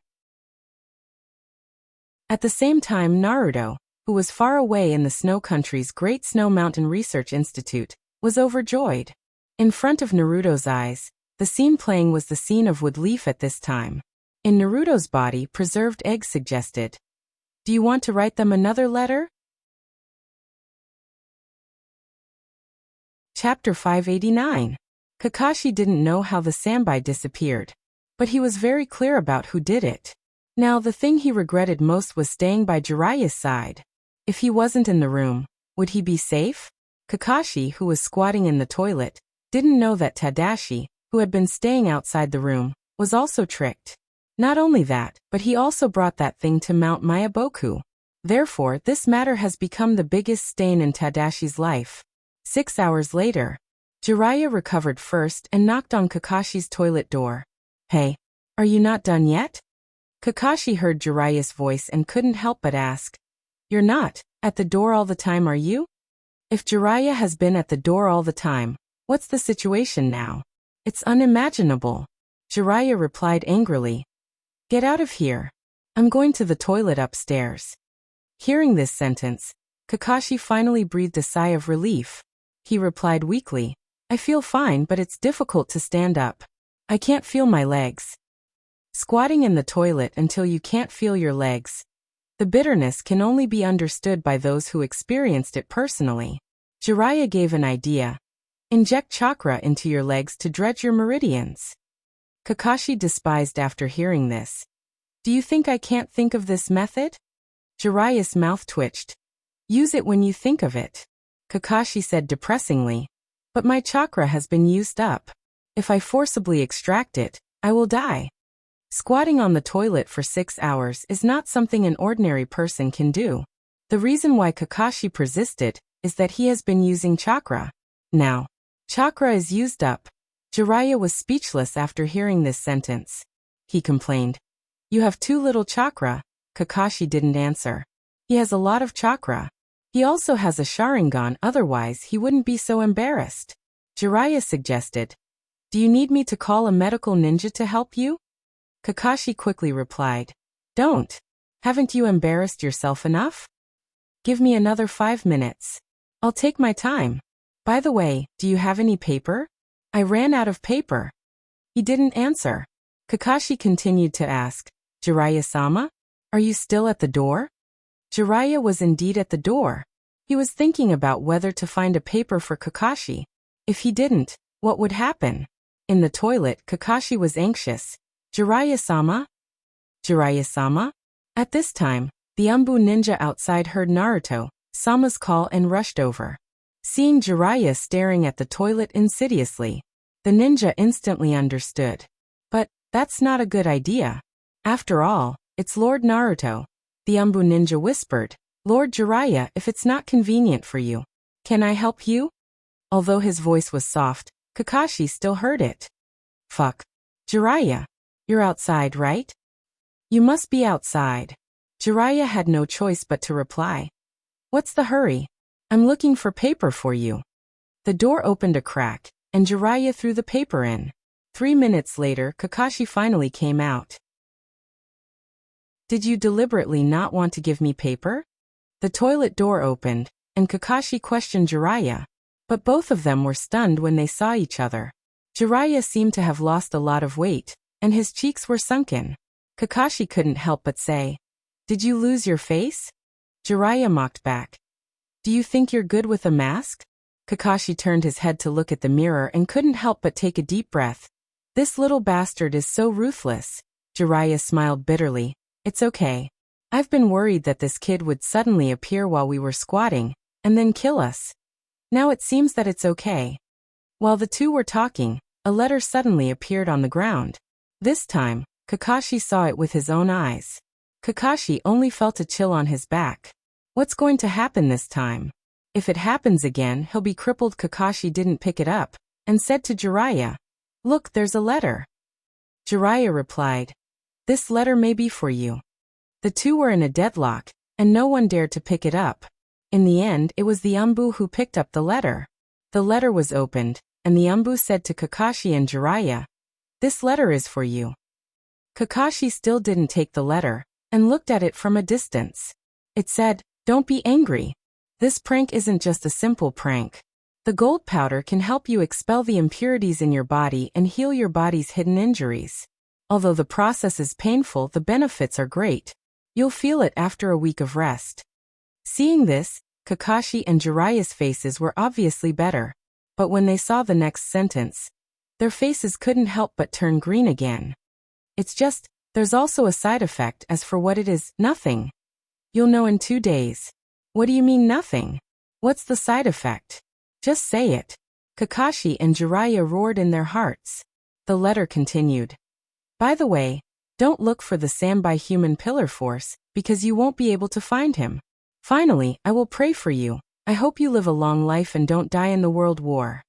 At the same time, Naruto, who was far away in the Snow Country's Great Snow Mountain Research Institute, was overjoyed. In front of Naruto's eyes, the scene playing was the scene of Wood Leaf at this time. In Naruto's body, preserved eggs suggested, "Do you want to write them another letter?" Chapter 589. Kakashi didn't know how the Sanbai disappeared, but he was very clear about who did it. Now the thing he regretted most was staying by Jiraiya's side. If he wasn't in the room, would he be safe? Kakashi, who was squatting in the toilet, didn't know that Tadashi, who had been staying outside the room, was also tricked. Not only that, but he also brought that thing to Mount Mayaboku. Therefore, this matter has become the biggest stain in Tadashi's life. 6 hours later, Jiraiya recovered first and knocked on Kakashi's toilet door. "Hey, are you not done yet?" Kakashi heard Jiraiya's voice and couldn't help but ask, "You're not at the door all the time, are you?" If Jiraiya has been at the door all the time, what's the situation now? It's unimaginable. Jiraiya replied angrily, "Get out of here. I'm going to the toilet upstairs." Hearing this sentence, Kakashi finally breathed a sigh of relief. He replied weakly, "I feel fine, but it's difficult to stand up. I can't feel my legs." Squatting in the toilet until you can't feel your legs. The bitterness can only be understood by those who experienced it personally. Jiraiya gave an idea. Inject chakra into your legs to dredge your meridians. Kakashi despised after hearing this. "Do you think I can't think of this method?" Jiraiya's mouth twitched. "Use it when you think of it." Kakashi said depressingly, "But my chakra has been used up. If I forcibly extract it, I will die." Squatting on the toilet for 6 hours is not something an ordinary person can do. The reason why Kakashi persisted is that he has been using chakra. Now, chakra is used up. Jiraiya was speechless after hearing this sentence. He complained, "You have too little chakra." Kakashi didn't answer. "He has a lot of chakra. He also has a Sharingan, otherwise he wouldn't be so embarrassed." Jiraiya suggested, "Do you need me to call a medical ninja to help you?" Kakashi quickly replied, "Don't. Haven't you embarrassed yourself enough? Give me another 5 minutes. I'll take my time. By the way, do you have any paper? I ran out of paper." He didn't answer. Kakashi continued to ask, "Jiraiya-sama? Are you still at the door?" Jiraiya was indeed at the door. He was thinking about whether to find a paper for Kakashi. If he didn't, what would happen? In the toilet, Kakashi was anxious. "Jiraiya-sama? Jiraiya-sama?" At this time, the Umbu ninja outside heard Naruto-sama's call and rushed over. Seeing Jiraiya staring at the toilet insidiously, the ninja instantly understood. But that's not a good idea. After all, it's Lord Naruto. The Umbu ninja whispered, "Lord Jiraiya, if it's not convenient for you, can I help you?" Although his voice was soft, Kakashi still heard it. "Fuck. Jiraiya, you're outside, right?" "You must be outside." Jiraiya had no choice but to reply. "What's the hurry? I'm looking for paper for you." The door opened a crack, and Jiraiya threw the paper in. 3 minutes later, Kakashi finally came out. "Did you deliberately not want to give me paper?" The toilet door opened, and Kakashi questioned Jiraiya. But both of them were stunned when they saw each other. Jiraiya seemed to have lost a lot of weight, and his cheeks were sunken. Kakashi couldn't help but say, "Did you lose your face?" Jiraiya mocked back. "Do you think you're good with a mask?" Kakashi turned his head to look at the mirror and couldn't help but take a deep breath. This little bastard is so ruthless. Jiraiya smiled bitterly. It's okay. I've been worried that this kid would suddenly appear while we were squatting, and then kill us. Now it seems that it's okay. While the two were talking, a letter suddenly appeared on the ground. This time, Kakashi saw it with his own eyes. Kakashi only felt a chill on his back. What's going to happen this time? If it happens again, he'll be crippled. Kakashi didn't pick it up, and said to Jiraiya, "Look, there's a letter." Jiraiya replied, "This letter may be for you." The two were in a deadlock, and no one dared to pick it up. In the end, it was the Umbu who picked up the letter. The letter was opened, and the Umbu said to Kakashi and Jiraiya, "This letter is for you." Kakashi still didn't take the letter, and looked at it from a distance. It said, "Don't be angry. This prank isn't just a simple prank. The gold powder can help you expel the impurities in your body and heal your body's hidden injuries. Although the process is painful, the benefits are great. You'll feel it after a week of rest." Seeing this, Kakashi and Jiraiya's faces were obviously better. But when they saw the next sentence, their faces couldn't help but turn green again. "It's just, there's also a side effect. As for what it is, nothing. You'll know in 2 days." "What do you mean nothing? What's the side effect? Just say it." Kakashi and Jiraiya roared in their hearts. The letter continued. "By the way, don't look for the Sambai human pillar force, because you won't be able to find him. Finally, I will pray for you. I hope you live a long life and don't die in the world war.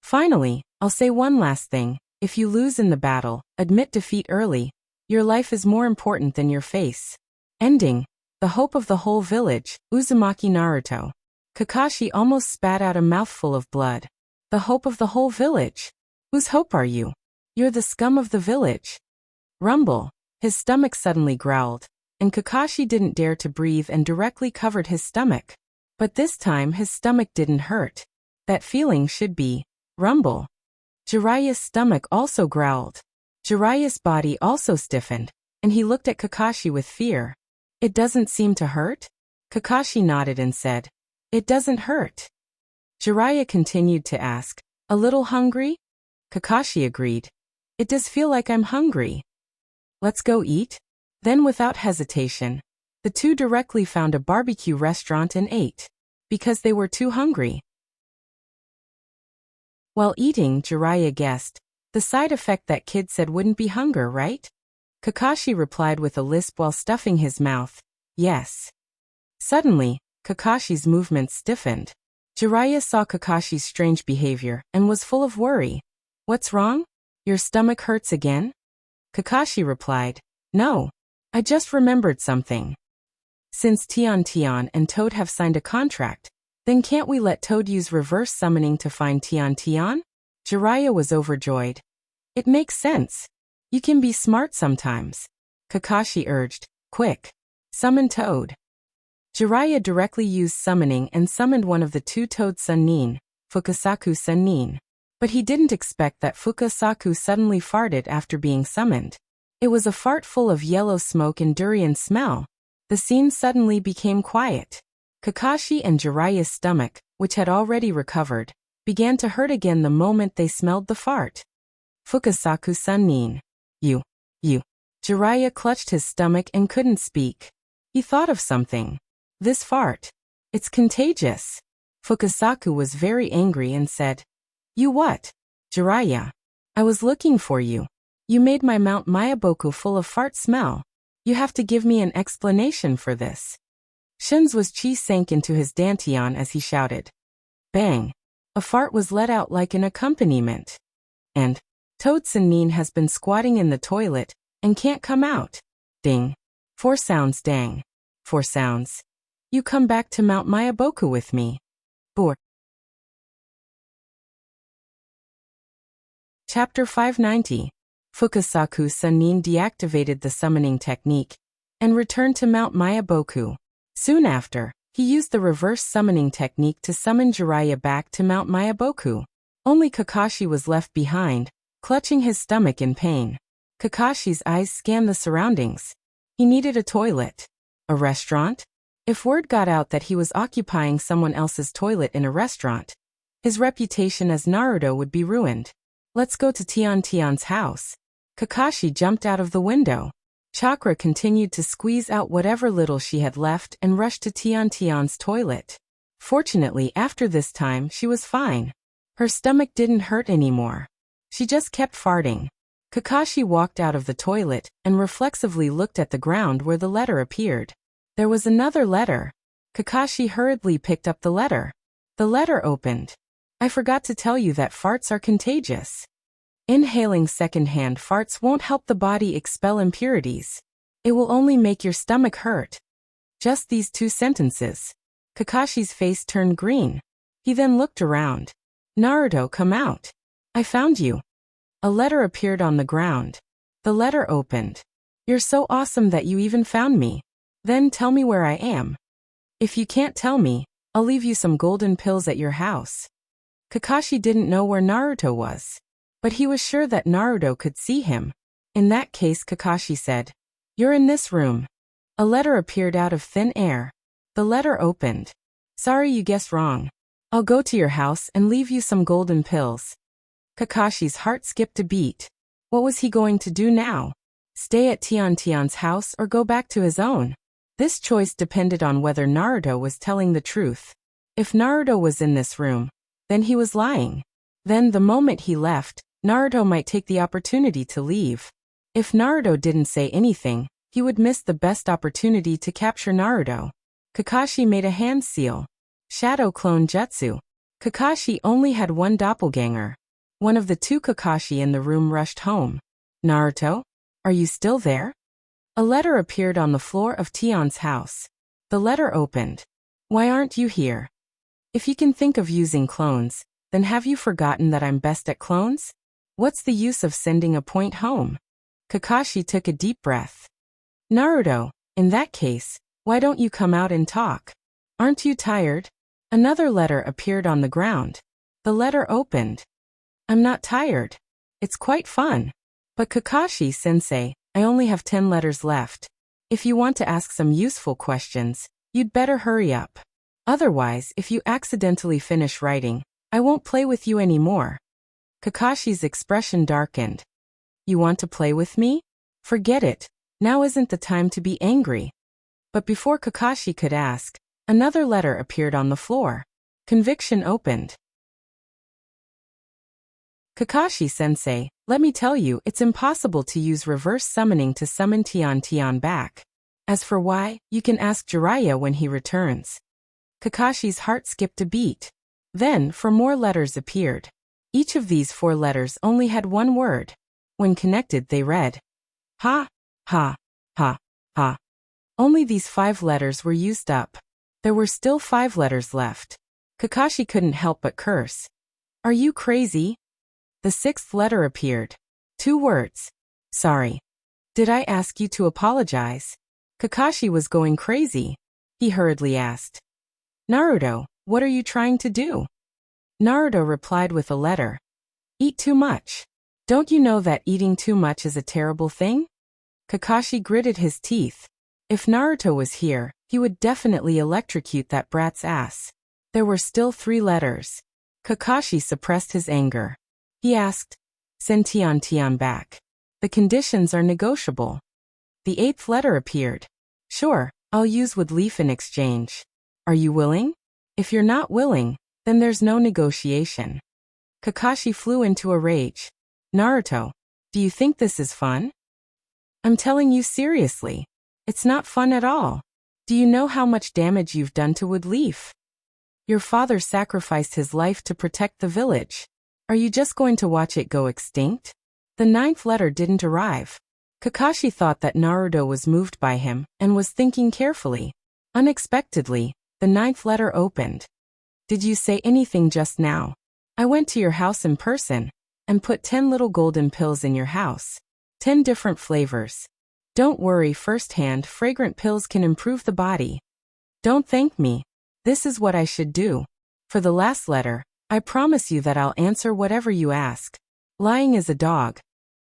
Finally, I'll say one last thing. If you lose in the battle, admit defeat early. Your life is more important than your face." Ending. The hope of the whole village, Uzumaki Naruto. Kakashi almost spat out a mouthful of blood. The hope of the whole village? Whose hope are you? You're the scum of the village. Rumble. His stomach suddenly growled, and Kakashi didn't dare to breathe and directly covered his stomach. But this time his stomach didn't hurt. That feeling should be rumble. Jiraiya's stomach also growled. Jiraiya's body also stiffened, and he looked at Kakashi with fear. "It doesn't seem to hurt?" Kakashi nodded and said, "It doesn't hurt." Jiraiya continued to ask, "A little hungry?" Kakashi agreed. "It does feel like I'm hungry. Let's go eat?" Then without hesitation, the two directly found a barbecue restaurant and ate, because they were too hungry. While eating, Jiraiya guessed, "The side effect that kid said wouldn't be hunger, right?" Kakashi replied with a lisp while stuffing his mouth, "Yes." Suddenly, Kakashi's movements stiffened. Jiraiya saw Kakashi's strange behavior and was full of worry. "What's wrong? Your stomach hurts again?" Kakashi replied, "No. I just remembered something. Since Tian and Toad have signed a contract, then can't we let Toad use reverse summoning to find Tian? Jiraiya was overjoyed. "It makes sense. You can be smart sometimes." Kakashi urged, "Quick, summon Toad." Jiraiya directly used summoning and summoned one of the two Toad Sannin, Fukasaku Sannin. But he didn't expect that Fukasaku suddenly farted after being summoned. It was a fart full of yellow smoke and durian smell. The scene suddenly became quiet. Kakashi and Jiraiya's stomach, which had already recovered, began to hurt again the moment they smelled the fart. Fukasaku Sannin. You. Jiraiya clutched his stomach and couldn't speak. He thought of something. "This fart. It's contagious." Fukasaku was very angry and said, "You what?" "Jiraiya. I was looking for you. You made my Mount Mayaboku full of fart smell. You have to give me an explanation for this." Shinzu's chi sank into his dantian as he shouted. Bang! A fart was let out like an accompaniment. And Toad Sannin has been squatting in the toilet and can't come out. Ding. 4 sounds dang. 4 sounds. You come back to Mount Mayaboku with me. Boor. Chapter 590. Fukasaku Sannin deactivated the summoning technique and returned to Mount Mayaboku. Soon after, he used the reverse summoning technique to summon Jiraiya back to Mount Mayaboku. Only Kakashi was left behind, clutching his stomach in pain. Kakashi's eyes scanned the surroundings. He needed a toilet. A restaurant? If word got out that he was occupying someone else's toilet in a restaurant, His reputation as Naruto would be ruined. Let's go to Tian's house. Kakashi jumped out of the window. Chakra continued to squeeze out whatever little she had left and rushed to Tian's toilet. Fortunately, after this time, she was fine. Her stomach didn't hurt anymore. She just kept farting. Kakashi walked out of the toilet and reflexively looked at the ground where the letter appeared. There was another letter. Kakashi hurriedly picked up the letter. The letter opened. I forgot to tell you that farts are contagious. Inhaling secondhand farts won't help the body expel impurities. It will only make your stomach hurt. Just these 2 sentences. Kakashi's face turned green. He then looked around. Naruto, come out. I found you. A letter appeared on the ground. The letter opened. You're so awesome that you even found me. Then tell me where I am. If you can't tell me, I'll leave you some golden pills at your house. Kakashi didn't know where Naruto was, but he was sure that Naruto could see him. In that case, Kakashi said, You're in this room. A letter appeared out of thin air. The letter opened. Sorry, you guessed wrong. I'll go to your house and leave you some golden pills. Kakashi's heart skipped a beat. What was he going to do now? Stay at Tian's house or go back to his own? This choice depended on whether Naruto was telling the truth. If Naruto was in this room, then he was lying. Then the moment he left, Naruto might take the opportunity to leave. If Naruto didn't say anything, he would miss the best opportunity to capture Naruto. Kakashi made a hand seal. Shadow clone jutsu. Kakashi only had one doppelganger. One of the 2 Kakashi in the room rushed home. Naruto? Are you still there? A letter appeared on the floor of Tion's house. The letter opened. Why aren't you here? If you can think of using clones, then have you forgotten that I'm best at clones? What's the use of sending a point home? Kakashi took a deep breath. Naruto, in that case, why don't you come out and talk? Aren't you tired? Another letter appeared on the ground. The letter opened. I'm not tired. It's quite fun. But Kakashi-sensei, I only have 10 letters left. If you want to ask some useful questions, you'd better hurry up. Otherwise, if you accidentally finish writing, I won't play with you anymore. Kakashi's expression darkened. You want to play with me? Forget it. Now isn't the time to be angry. But before Kakashi could ask, another letter appeared on the floor. Conviction opened. Kakashi-sensei, let me tell you, it's impossible to use reverse summoning to summon Tian back. As for why, you can ask Jiraiya when he returns. Kakashi's heart skipped a beat. Then, 4 more letters appeared. Each of these 4 letters only had one word. When connected, they read, Ha, ha, ha, ha. Only these 5 letters were used up. There were still 5 letters left. Kakashi couldn't help but curse. Are you crazy? The 6th letter appeared. 2 words. Sorry. Did I ask you to apologize? Kakashi was going crazy. He hurriedly asked. Naruto, what are you trying to do? Naruto replied with a letter. Eat too much. Don't you know that eating too much is a terrible thing? Kakashi gritted his teeth. If Naruto was here, he would definitely electrocute that brat's ass. There were still 3 letters. Kakashi suppressed his anger. He asked, Send Tian back. The conditions are negotiable. The 8th letter appeared. Sure, I'll use wood leaf in exchange. Are you willing? If you're not willing, then there's no negotiation. Kakashi flew into a rage. Naruto, do you think this is fun? I'm telling you seriously. It's not fun at all. Do you know how much damage you've done to wood leaf? Your father sacrificed his life to protect the village. Are you just going to watch it go extinct? The 9th letter didn't arrive. Kakashi thought that Naruto was moved by him and was thinking carefully. Unexpectedly, the 9th letter opened. Did you say anything just now? I went to your house in person and put 10 little golden pills in your house. 10 different flavors. Don't worry, firsthand, fragrant pills can improve the body. Don't thank me. This is what I should do. For the last letter, I promise you that I'll answer whatever you ask. Lying is a dog.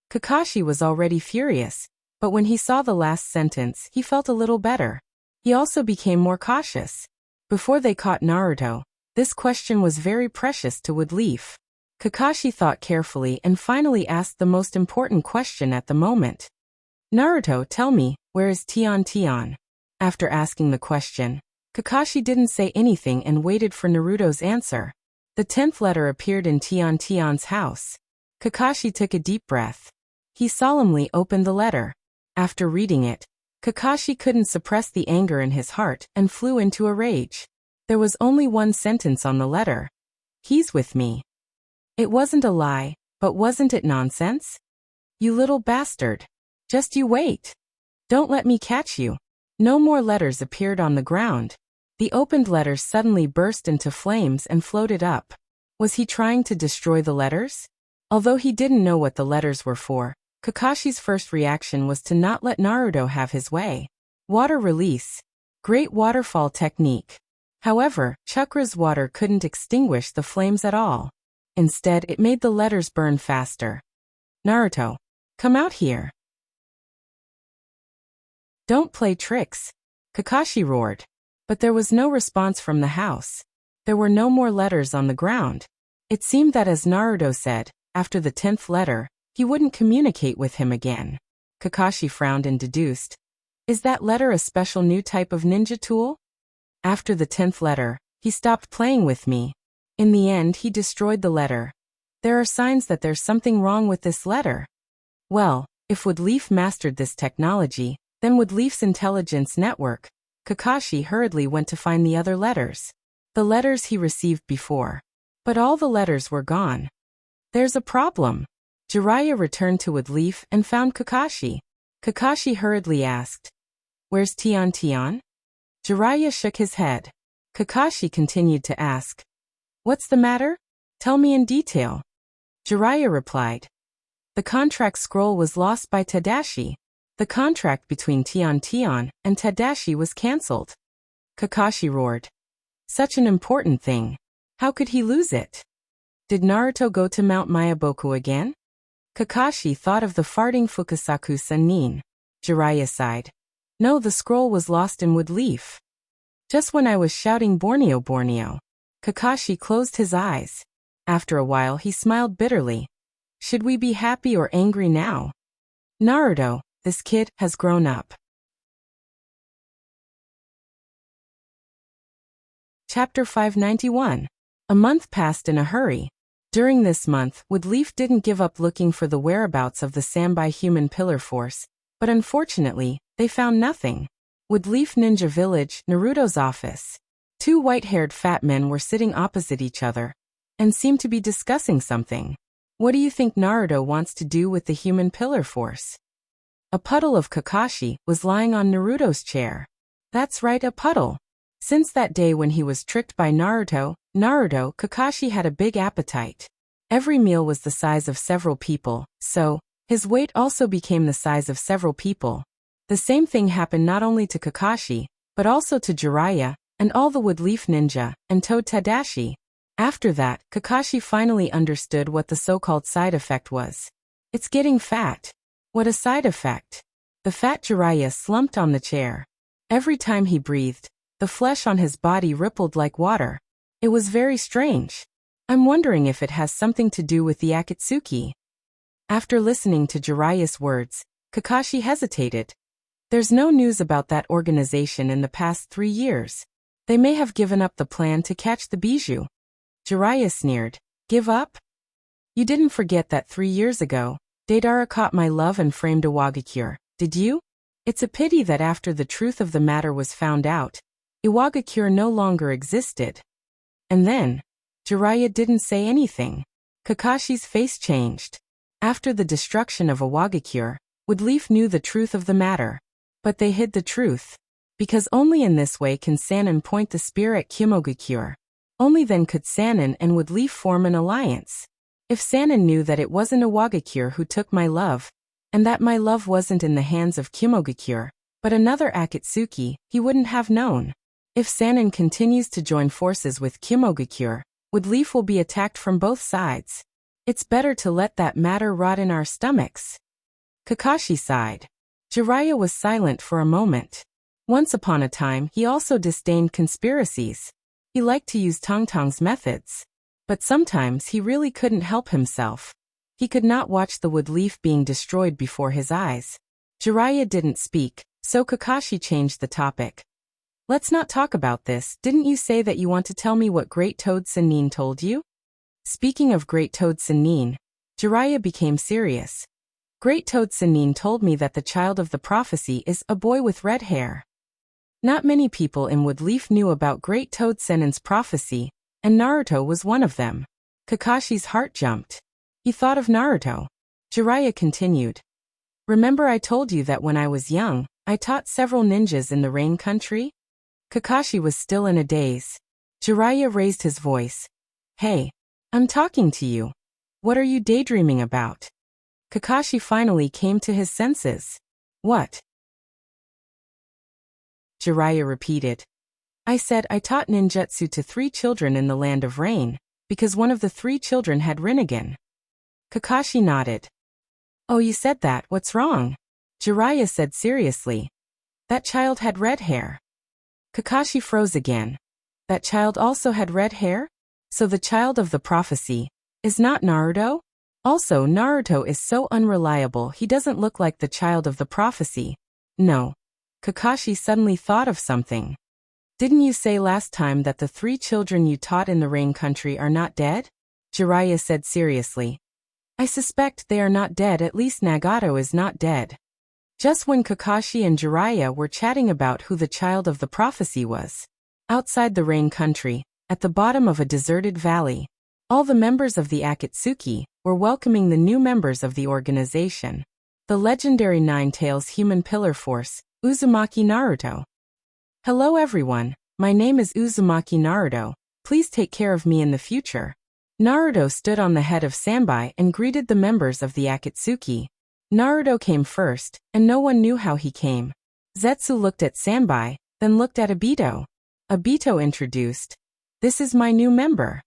Kakashi was already furious, but when he saw the last sentence, he felt a little better. He also became more cautious. Before they caught Naruto, This question was very precious to Woodleaf. Kakashi thought carefully and finally asked the most important question at the moment. Naruto, tell me, where is Tion Tion? After asking the question, Kakashi didn't say anything and waited for Naruto's answer. The 10th letter appeared in Tion Tion's house. Kakashi took a deep breath. He solemnly opened the letter. After reading it, Kakashi couldn't suppress the anger in his heart and flew into a rage. There was only one sentence on the letter. He's with me. It wasn't a lie, but wasn't it nonsense? You little bastard. Just you wait. Don't let me catch you. No more letters appeared on the ground. The opened letters suddenly burst into flames and floated up. Was he trying to destroy the letters? Although he didn't know what the letters were for, Kakashi's first reaction was to not let Naruto have his way. Water release. Great waterfall technique. However, Chakra's water couldn't extinguish the flames at all. Instead, it made the letters burn faster. Naruto, come out here. Don't play tricks, Kakashi roared. But there was no response from the house. There were no more letters on the ground. It seemed that, as Naruto said, after the 10th letter, he wouldn't communicate with him again. Kakashi frowned and deduced. Is that letter a special new type of ninja tool? After the 10th letter, he stopped playing with me. In the end, he destroyed the letter. There are signs that there's something wrong with this letter. Well, if Woodleaf mastered this technology, then Woodleaf's intelligence network. Kakashi hurriedly went to find the other letters. The letters he received before. But all the letters were gone. There's a problem. Jiraiya returned to Woodleaf and found Kakashi. Kakashi hurriedly asked, Where's Tion Tion? Jiraiya shook his head. Kakashi continued to ask, What's the matter? Tell me in detail. Jiraiya replied, The contract scroll was lost by Tadashi. The contract between Tion Tion and Tadashi was cancelled. Kakashi roared. Such an important thing. How could he lose it? Did Naruto go to Mount Myaboku again? Kakashi thought of the farting Fukasaku Sennin. Jiraiya sighed. No, the scroll was lost in Woodleaf. Just when I was shouting Borneo Borneo. Kakashi closed his eyes. After a while he smiled bitterly. Should we be happy or angry now? Naruto, this kid, has grown up. Chapter 591. A month passed in a hurry. During this month, Woodleaf didn't give up looking for the whereabouts of the Sambai human pillar force, but unfortunately, they found nothing. Woodleaf Ninja Village, Naruto's office. Two white-haired fat men were sitting opposite each other and seemed to be discussing something. What do you think Naruto wants to do with the human pillar force? A puddle of Kakashi was lying on Naruto's chair. That's right, a puddle. Since that day when he was tricked by Naruto, Kakashi had a big appetite. Every meal was the size of several people, so his weight also became the size of several people. The same thing happened not only to Kakashi, but also to Jiraiya, and all the Woodleaf Ninja, and Toad Tadashi. After that, Kakashi finally understood what the so-called side effect was. It's getting fat. What a side effect. The fat Jiraiya slumped on the chair. Every time he breathed, the flesh on his body rippled like water. It was very strange. I'm wondering if it has something to do with the Akatsuki. After listening to Jiraiya's words, Kakashi hesitated. There's no news about that organization in the past 3 years. They may have given up the plan to catch the bijou. Jiraiya sneered. Give up? You didn't forget that 3 years ago, Deidara caught my love and framed a Iwagakure, did you? It's a pity that after the truth of the matter was found out, Iwagakure no longer existed. And then, Jiraiya didn't say anything. Kakashi's face changed. After the destruction of Iwagakure, Woodleaf knew the truth of the matter. But they hid the truth. Because only in this way can Sannin point the spear at Kimogakure. Only then could Sannin and Woodleaf form an alliance. If Sannin knew that it wasn't Iwagakure who took my love, and that my love wasn't in the hands of Kimogakure, but another Akatsuki, he wouldn't have known. If Sannin continues to join forces with Kimogakure, Woodleaf will be attacked from both sides. It's better to let that matter rot in our stomachs. Kakashi sighed. Jiraiya was silent for a moment. Once upon a time, he also disdained conspiracies. He liked to use Tongtong's methods. But sometimes he really couldn't help himself. He could not watch the wood leaf being destroyed before his eyes. Jiraiya didn't speak, so Kakashi changed the topic. Let's not talk about this. Didn't you say that you want to tell me what Great Toad Sannin told you? Speaking of Great Toad Sannin, Jiraiya became serious. Great Toad Sannin told me that the child of the prophecy is a boy with red hair. Not many people in Woodleaf knew about Great Toad Sannin's prophecy, and Naruto was one of them. Kakashi's heart jumped. He thought of Naruto. Jiraiya continued. Remember I told you that when I was young, I taught several ninjas in the Rain Country? Kakashi was still in a daze. Jiraiya raised his voice. Hey, I'm talking to you. What are you daydreaming about? Kakashi finally came to his senses. What? Jiraiya repeated. I said I taught ninjutsu to 3 children in the Land of Rain, because one of the 3 children had Rinnegan. Kakashi nodded. Oh, you said that, what's wrong? Jiraiya said seriously. That child had red hair. Kakashi froze again. That child also had red hair? So the child of the prophecy is not Naruto? Also, Naruto is so unreliable, he doesn't look like the child of the prophecy. No. Kakashi suddenly thought of something. Didn't you say last time that the 3 children you taught in the Rain Country are not dead? Jiraiya said seriously. I suspect they are not dead, at least Nagato is not dead. Just when Kakashi and Jiraiya were chatting about who the child of the prophecy was. Outside the Rain Country, at the bottom of a deserted valley, all the members of the Akatsuki were welcoming the new members of the organization. The legendary Nine-Tails Human Pillar Force, Uzumaki Naruto. Hello everyone, my name is Uzumaki Naruto, please take care of me in the future. Naruto stood on the head of Sanbai and greeted the members of the Akatsuki. Naruto came first, and no one knew how he came. Zetsu looked at Sanbai, then looked at Obito. Obito introduced. This is my new member.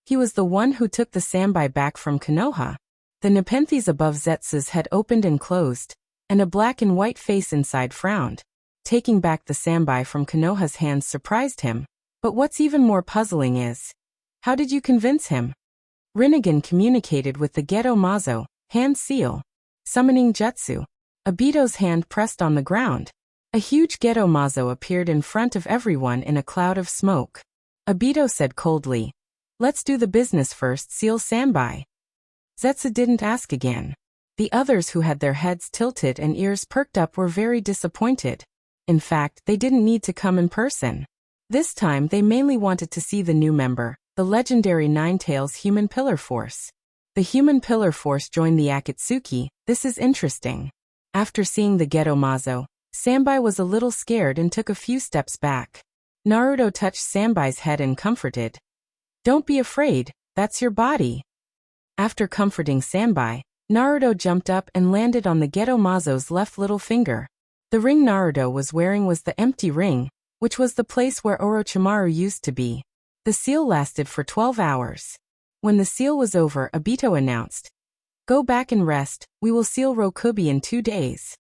He was the one who took the Sanbai back from Konoha. The nepenthes above Zetsu's head opened and closed, and a black and white face inside frowned. Taking back the Sanbai from Konoha's hands surprised him. But what's even more puzzling is, how did you convince him? Rinnegan communicated with the Geto Mazo, hand seal. Summoning jutsu. Obito's hand pressed on the ground. A huge Geto Mazo appeared in front of everyone in a cloud of smoke. Obito said coldly, let's do the business first, seal Sanbai. Zetsu didn't ask again. The others who had their heads tilted and ears perked up were very disappointed. In fact, they didn't need to come in person. This time they mainly wanted to see the new member, the legendary Nine-Tails Human Pillar Force. The Human Pillar Force joined the Akatsuki. This is interesting. After seeing the Geto Mazo, Sanbai was a little scared and took a few steps back. Naruto touched Sanbai's head and comforted. Don't be afraid, that's your body. After comforting Sanbai, Naruto jumped up and landed on the Geto Mazo's left little finger. The ring Naruto was wearing was the empty ring, which was the place where Orochimaru used to be. The seal lasted for 12 hours. When the seal was over, Obito announced, go back and rest, we will seal Rokubi in 2 days.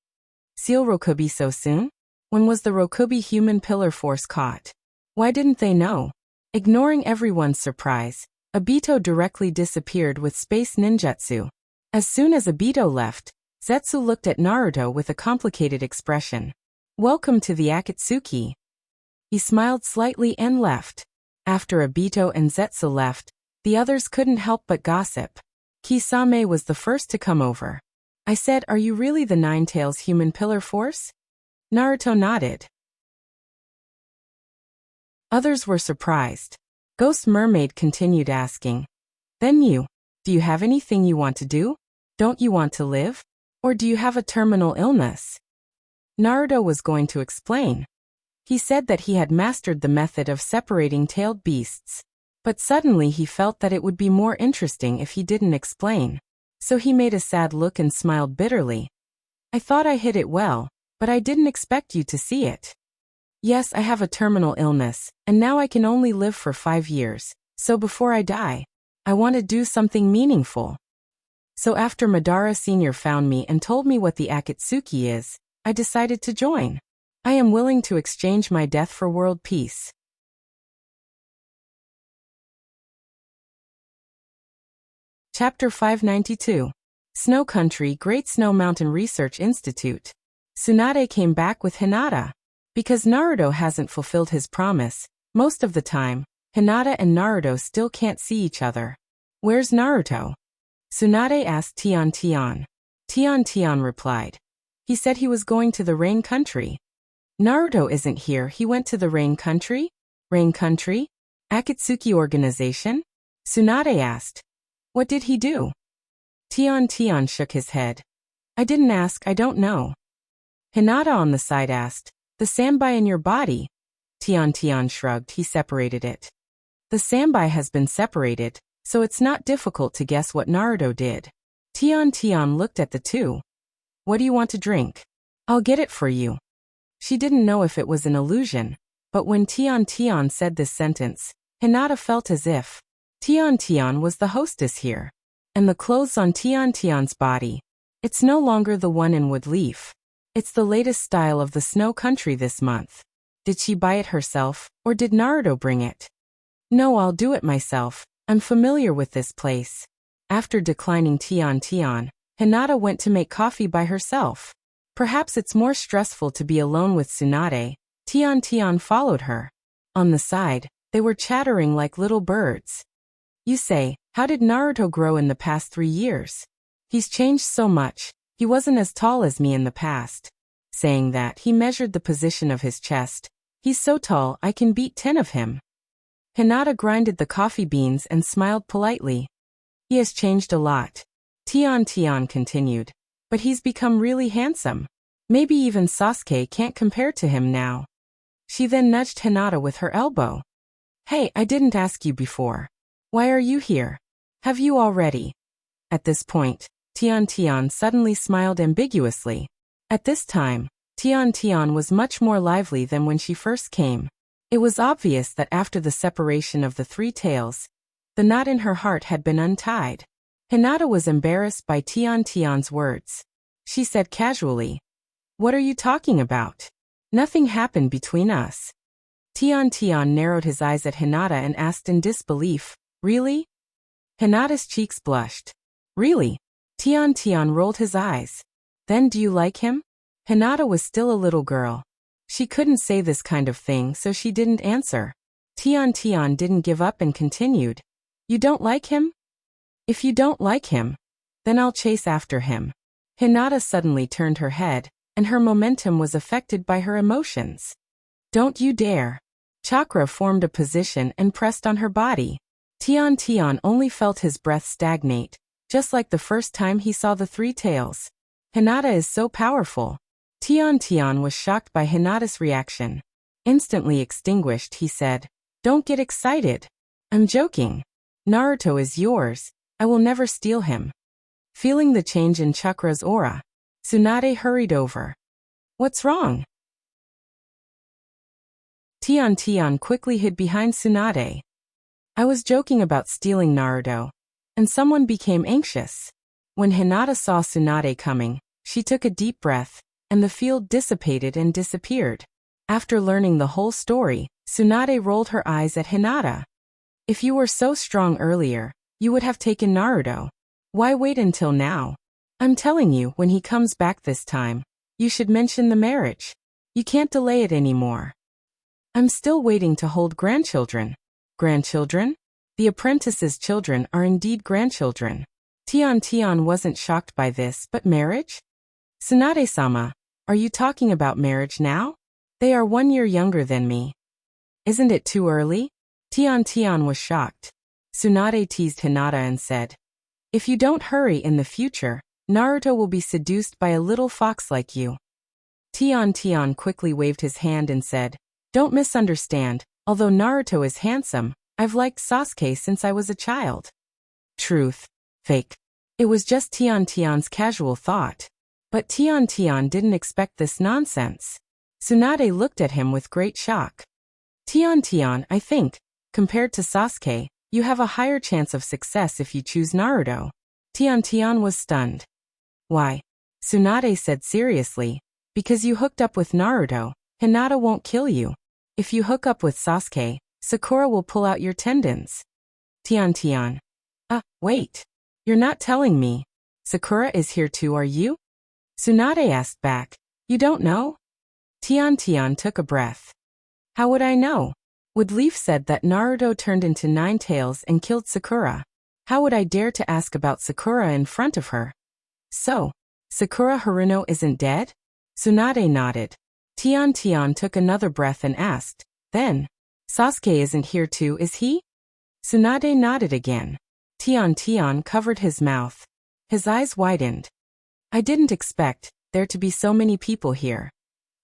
Seal Rokubi so soon? When was the Rokubi Human Pillar Force caught? Why didn't they know? Ignoring everyone's surprise, Obito directly disappeared with space ninjutsu. As soon as Obito left, Zetsu looked at Naruto with a complicated expression. Welcome to the Akatsuki. He smiled slightly and left. After Obito and Zetsu left, the others couldn't help but gossip. Kisame was the first to come over. I said, are you really the Nine-Tails Human Pillar Force? Naruto nodded. Others were surprised. Ghost Mermaid continued asking, then do you have anything you want to do? Don't you want to live? Or do you have a terminal illness? Naruto was going to explain. He said that he had mastered the method of separating tailed beasts. But suddenly he felt that it would be more interesting if he didn't explain. So he made a sad look and smiled bitterly. I thought I hid it well, but I didn't expect you to see it. Yes, I have a terminal illness, and now I can only live for 5 years, so before I die, I want to do something meaningful. So after Madara Sr. found me and told me what the Akatsuki is, I decided to join. I am willing to exchange my death for world peace. Chapter 592. Snow Country Great Snow Mountain Research Institute. Tsunade came back with Hinata. Because Naruto hasn't fulfilled his promise, most of the time, Hinata and Naruto still can't see each other. Where's Naruto? Tsunade asked Tian Tian. Tian Tian replied. He said he was going to the Rain Country. Naruto isn't here, he went to the Rain Country? Rain Country? Akatsuki Organization? Tsunade asked. What did he do? Tian Tian shook his head. I didn't ask, I don't know. Hinata on the side asked. The sambai in your body? Tian Tian shrugged, he separated it. The sambai has been separated, so it's not difficult to guess what Naruto did. Tian Tian looked at the two. What do you want to drink? I'll get it for you. She didn't know if it was an illusion, but when Tian Tian said this sentence, Hinata felt as if Tian Tian was the hostess here. And the clothes on Tian Tian's body. It's no longer the one in wood leaf. It's the latest style of the Snow Country this month. Did she buy it herself, or did Naruto bring it? No, I'll do it myself. I'm familiar with this place. After declining Tian Tian, Hinata went to make coffee by herself. Perhaps it's more stressful to be alone with Tsunade. Tian Tian followed her. On the side, they were chattering like little birds. You say, how did Naruto grow in the past 3 years? He's changed so much. He wasn't as tall as me in the past. Saying that, he measured the position of his chest. He's so tall, I can beat 10 of him. Hinata grinded the coffee beans and smiled politely. He has changed a lot. Tian Tian continued. But he's become really handsome. Maybe even Sasuke can't compare to him now. She then nudged Hinata with her elbow. Hey, I didn't ask you before. Why are you here? Have you already? At this point, Tian Tian suddenly smiled ambiguously. At this time, Tian Tian was much more lively than when she first came. It was obvious that after the separation of the 3 tails, the knot in her heart had been untied. Hinata was embarrassed by Tian Tian's words. She said casually, What are you talking about? Nothing happened between us. Tian Tian narrowed his eyes at Hinata and asked in disbelief, Really? Hinata's cheeks blushed. Really? Tian Tian rolled his eyes. Then do you like him? Hinata was still a little girl. She couldn't say this kind of thing, so she didn't answer. Tian Tian didn't give up and continued. You don't like him? If you don't like him, then I'll chase after him. Hinata suddenly turned her head, and her momentum was affected by her emotions. Don't you dare. Chakra formed a position and pressed on her body. Tian Tian only felt his breath stagnate, just like the first time he saw the 3 tails. Hinata is so powerful. Tian Tian was shocked by Hinata's reaction. Instantly extinguished, he said, Don't get excited. I'm joking. Naruto is yours. I will never steal him. Feeling the change in Chakra's aura, Tsunade hurried over. What's wrong? Tian Tian quickly hid behind Tsunade. I was joking about stealing Naruto, and someone became anxious. When Hinata saw Tsunade coming, she took a deep breath, and the field dissipated and disappeared. After learning the whole story, Tsunade rolled her eyes at Hinata. If you were so strong earlier, you would have taken Naruto. Why wait until now? I'm telling you, when he comes back this time, you should mention the marriage. You can't delay it anymore. I'm still waiting to hold grandchildren. Grandchildren? The apprentice's children are indeed grandchildren. Tian Tian wasn't shocked by this, but marriage? Tsunade-sama, are you talking about marriage now? They are 1 year younger than me. Isn't it too early? Tian Tian was shocked. Tsunade teased Hinata and said, If you don't hurry in the future, Naruto will be seduced by a little fox like you. Tian Tian quickly waved his hand and said, Don't misunderstand, although Naruto is handsome, I've liked Sasuke since I was a child. Truth. Fake. It was just Tian Tian's casual thought. But Tian Tian didn't expect this nonsense. Tsunade looked at him with great shock. Tian Tian, I think, compared to Sasuke, you have a higher chance of success if you choose Naruto. Tian Tian was stunned. Why? Tsunade said seriously, because you hooked up with Naruto, Hinata won't kill you. If you hook up with Sasuke, Sakura will pull out your tendons. Tian Tian. Wait. You're not telling me. Sakura is here too, are you? Tsunade asked back. You don't know? Tian took a breath. How would I know? Would Leaf said that Naruto turned into 9 tails and killed Sakura. How would I dare to ask about Sakura in front of her? So, Sakura Haruno isn't dead? Tsunade nodded. Tian took another breath and asked, then, Sasuke isn't here too, is he? Tsunade nodded again. Tian covered his mouth. His eyes widened. I didn't expect there to be so many people here.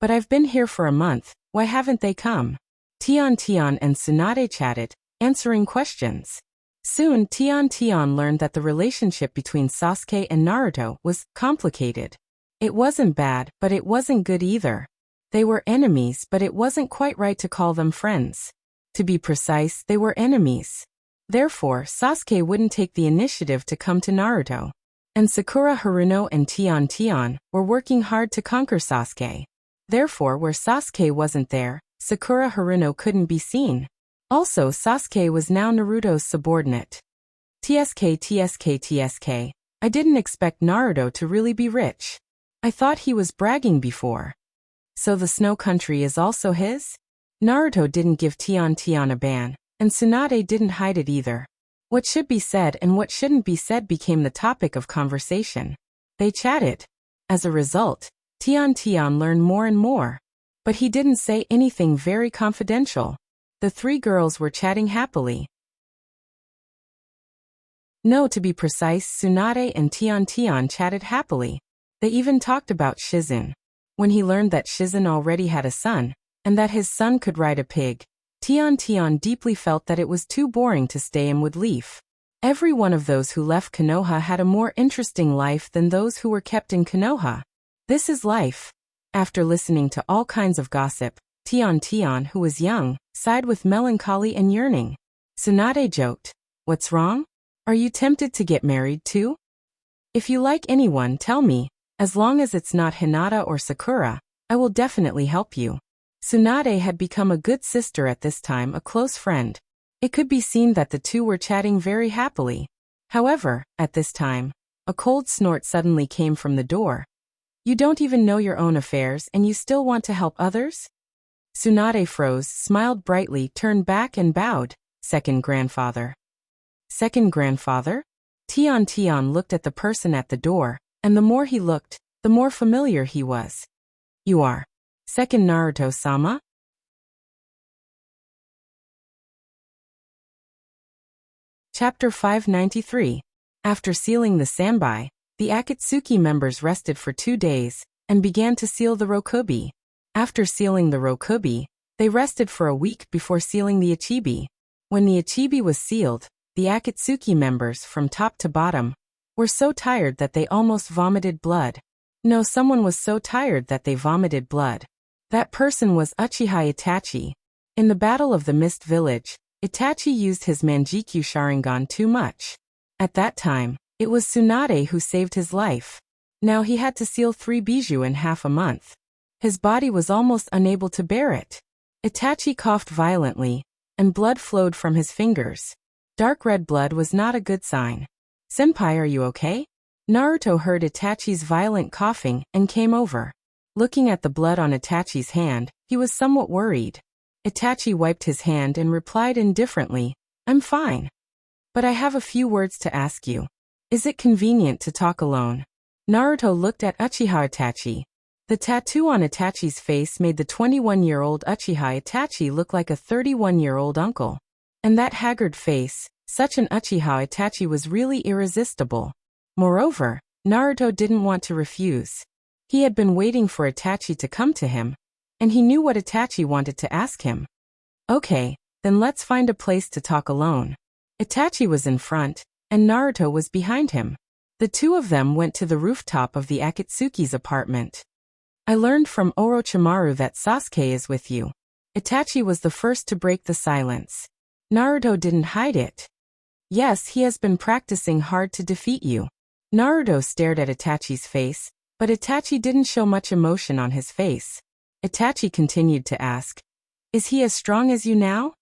But I've been here for a month, why haven't they come? Tian and Tsunade chatted, answering questions. Soon Tian learned that the relationship between Sasuke and Naruto was complicated. It wasn't bad, but it wasn't good either. They were enemies, but it wasn't quite right to call them friends. To be precise, they were enemies. Therefore, Sasuke wouldn't take the initiative to come to Naruto. And Sakura Haruno and Tian were working hard to conquer Sasuke. Therefore, where Sasuke wasn't there, Sakura Haruno couldn't be seen. Also, Sasuke was now Naruto's subordinate. TSK. I didn't expect Naruto to really be rich. I thought he was bragging before. So the Snow Country is also his? Naruto didn't give Tian a ban, and Tsunade didn't hide it either. What should be said and what shouldn't be said became the topic of conversation. They chatted. As a result, Tian learned more and more. But he didn't say anything very confidential. The 3 girls were chatting happily. No, to be precise, Tsunade and Tian chatted happily. They even talked about Shizen. When he learned that Shizen already had a son, and that his son could ride a pig, Tian deeply felt that it was too boring to stay in with Leaf. Every one of those who left Konoha had a more interesting life than those who were kept in Konoha. This is life. After listening to all kinds of gossip, Tian, who was young, sighed with melancholy and yearning. Tsunade joked, "What's wrong? Are you tempted to get married too? If you like anyone, tell me. As long as it's not Hinata or Sakura, I will definitely help you." Tsunade had become a good sister at this time, a close friend. It could be seen that the two were chatting very happily. However, at this time, a cold snort suddenly came from the door. You don't even know your own affairs and you still want to help others? Tsunade froze, smiled brightly, turned back and bowed. Second grandfather. Second grandfather? Tian looked at the person at the door, and the more he looked, the more familiar he was. You are second Naruto-sama? Chapter 593. After sealing the Sanbai, the Akatsuki members rested for 2 days, and began to seal the Rokubi. After sealing the Rokubi, they rested for a week before sealing the Ichibi. When the Ichibi was sealed, the Akatsuki members, from top to bottom, were so tired that they almost vomited blood. No, someone was so tired that they vomited blood. That person was Uchiha Itachi. In the Battle of the Mist Village, Itachi used his Manjikyu Sharingan too much. At that time, it was Tsunade who saved his life. Now he had to seal 3 bijou in half a month. His body was almost unable to bear it. Itachi coughed violently, and blood flowed from his fingers. Dark red blood was not a good sign. Senpai, are you okay? Naruto heard Itachi's violent coughing and came over. Looking at the blood on Itachi's hand, he was somewhat worried. Itachi wiped his hand and replied indifferently, I'm fine. But I have a few words to ask you. Is it convenient to talk alone? Naruto looked at Uchiha Itachi. The tattoo on Itachi's face made the 21-year-old Uchiha Itachi look like a 31-year-old uncle. And that haggard face, such an Uchiha Itachi was really irresistible. Moreover, Naruto didn't want to refuse. He had been waiting for Itachi to come to him, and he knew what Itachi wanted to ask him. Okay, then let's find a place to talk alone. Itachi was in front, and Naruto was behind him. The two of them went to the rooftop of the Akatsuki's apartment. I learned from Orochimaru that Sasuke is with you. Itachi was the first to break the silence. Naruto didn't hide it. Yes, he has been practicing hard to defeat you. Naruto stared at Itachi's face, but Itachi didn't show much emotion on his face. Itachi continued to ask, Is he as strong as you now?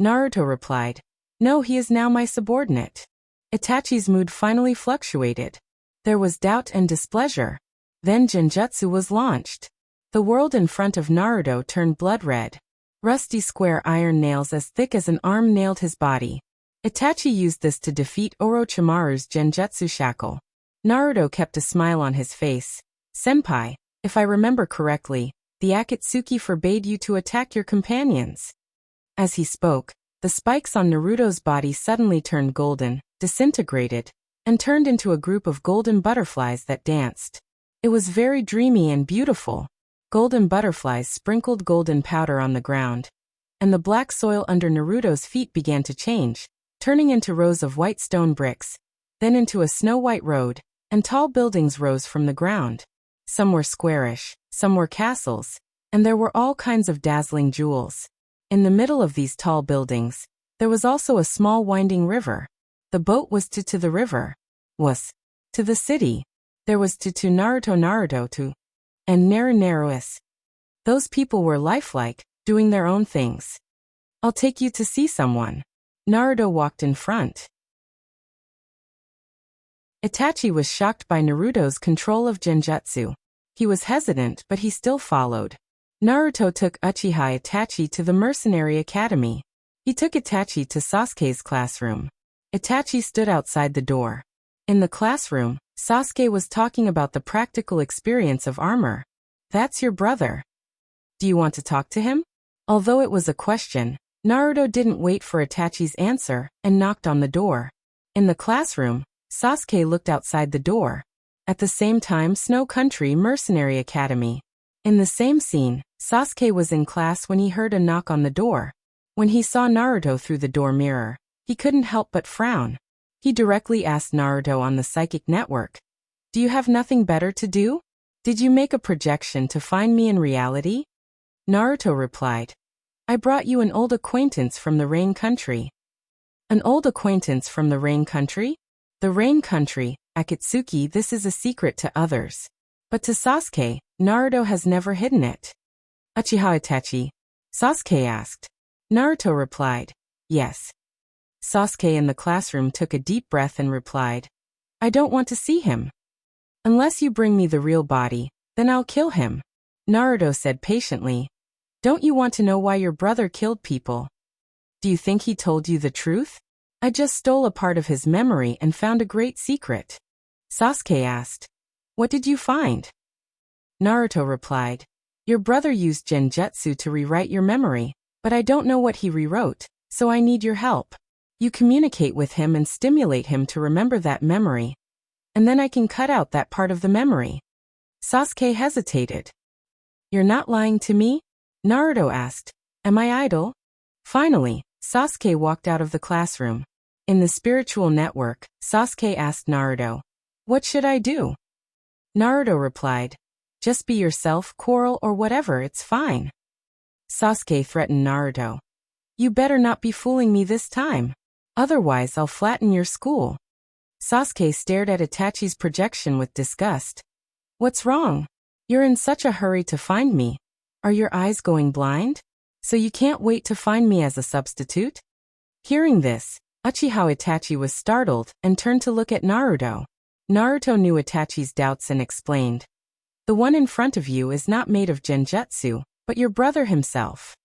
Naruto replied, No, he is now my subordinate. Itachi's mood finally fluctuated. There was doubt and displeasure. Then Genjutsu was launched. The world in front of Naruto turned blood red. Rusty square iron nails as thick as an arm nailed his body. Itachi used this to defeat Orochimaru's Genjutsu shackle. Naruto kept a smile on his face. "Senpai, if I remember correctly, the Akatsuki forbade you to attack your companions." As he spoke, the spikes on Naruto's body suddenly turned golden, disintegrated, and turned into a group of golden butterflies that danced. It was very dreamy and beautiful. Golden butterflies sprinkled golden powder on the ground, and the black soil under Naruto's feet began to change, turning into rows of white stone bricks, then into a snow-white road, and tall buildings rose from the ground. Some were squarish, some were castles, and there were all kinds of dazzling jewels. In the middle of these tall buildings, there was also a small winding river. The boat was to the river. Was to the city. There was to Naruto to, and Naru. Those people were lifelike, doing their own things. "I'll take you to see someone." Naruto walked in front. Itachi was shocked by Naruto's control of Genjutsu. He was hesitant, but he still followed. Naruto took Uchiha Itachi to the mercenary academy. He took Itachi to Sasuke's classroom. Itachi stood outside the door. In the classroom, Sasuke was talking about the practical experience of armor. "That's your brother. Do you want to talk to him?" Although it was a question, Naruto didn't wait for Itachi's answer and knocked on the door. In the classroom, Sasuke looked outside the door. At the same time, Snow Country Mercenary Academy. In the same scene, Sasuke was in class when he heard a knock on the door. When he saw Naruto through the door mirror, he couldn't help but frown. He directly asked Naruto on the psychic network, "Do you have nothing better to do? Did you make a projection to find me in reality?" Naruto replied, "I brought you an old acquaintance from the Rain Country." "An old acquaintance from the Rain Country?" The Rain Country, Akatsuki. This is a secret to others. But to Sasuke, Naruto has never hidden it. "Uchiha Itachi?" Sasuke asked. Naruto replied, "Yes." Sasuke in the classroom took a deep breath and replied, "I don't want to see him. Unless you bring me the real body, then I'll kill him." Naruto said patiently, "Don't you want to know why your brother killed people? Do you think he told you the truth? I just stole a part of his memory and found a great secret." Sasuke asked, "What did you find?" Naruto replied, "Your brother used Genjutsu to rewrite your memory, but I don't know what he rewrote, so I need your help. You communicate with him and stimulate him to remember that memory, and then I can cut out that part of the memory." Sasuke hesitated. "You're not lying to me?" Naruto asked, "Am I idle?" Finally, Sasuke walked out of the classroom. In the spiritual network, Sasuke asked Naruto, "What should I do?" Naruto replied, "Just be yourself, quarrel or whatever, it's fine." Sasuke threatened Naruto, "You better not be fooling me this time. Otherwise I'll flatten your school." Sasuke stared at Itachi's projection with disgust. "What's wrong? You're in such a hurry to find me. Are your eyes going blind? So you can't wait to find me as a substitute?" Hearing this, Uchiha Itachi was startled and turned to look at Naruto. Naruto knew Itachi's doubts and explained, "The one in front of you is not made of Genjutsu, but your brother himself.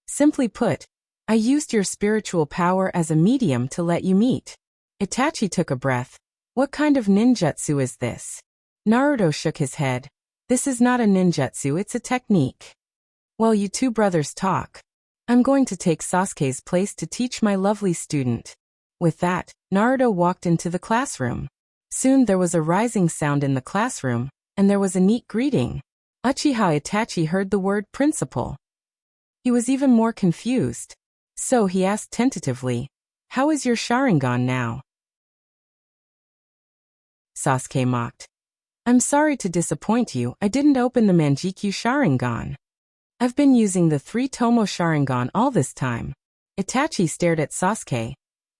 Simply put, I used your spiritual power as a medium to let you meet." Itachi took a breath. "What kind of ninjutsu is this?" Naruto shook his head. "This is not a ninjutsu, it's a technique." "Well, you two brothers talk. I'm going to take Sasuke's place to teach my lovely student." With that, Naruto walked into the classroom. Soon there was a rising sound in the classroom, and there was a neat greeting. Uchiha Itachi heard the word principal. He was even more confused. So he asked tentatively, "How is your Sharingan now?" Sasuke mocked, "I'm sorry to disappoint you, I didn't open the Manjikyu Sharingan. I've been using the 3 Tomo Sharingan all this time." Itachi stared at Sasuke.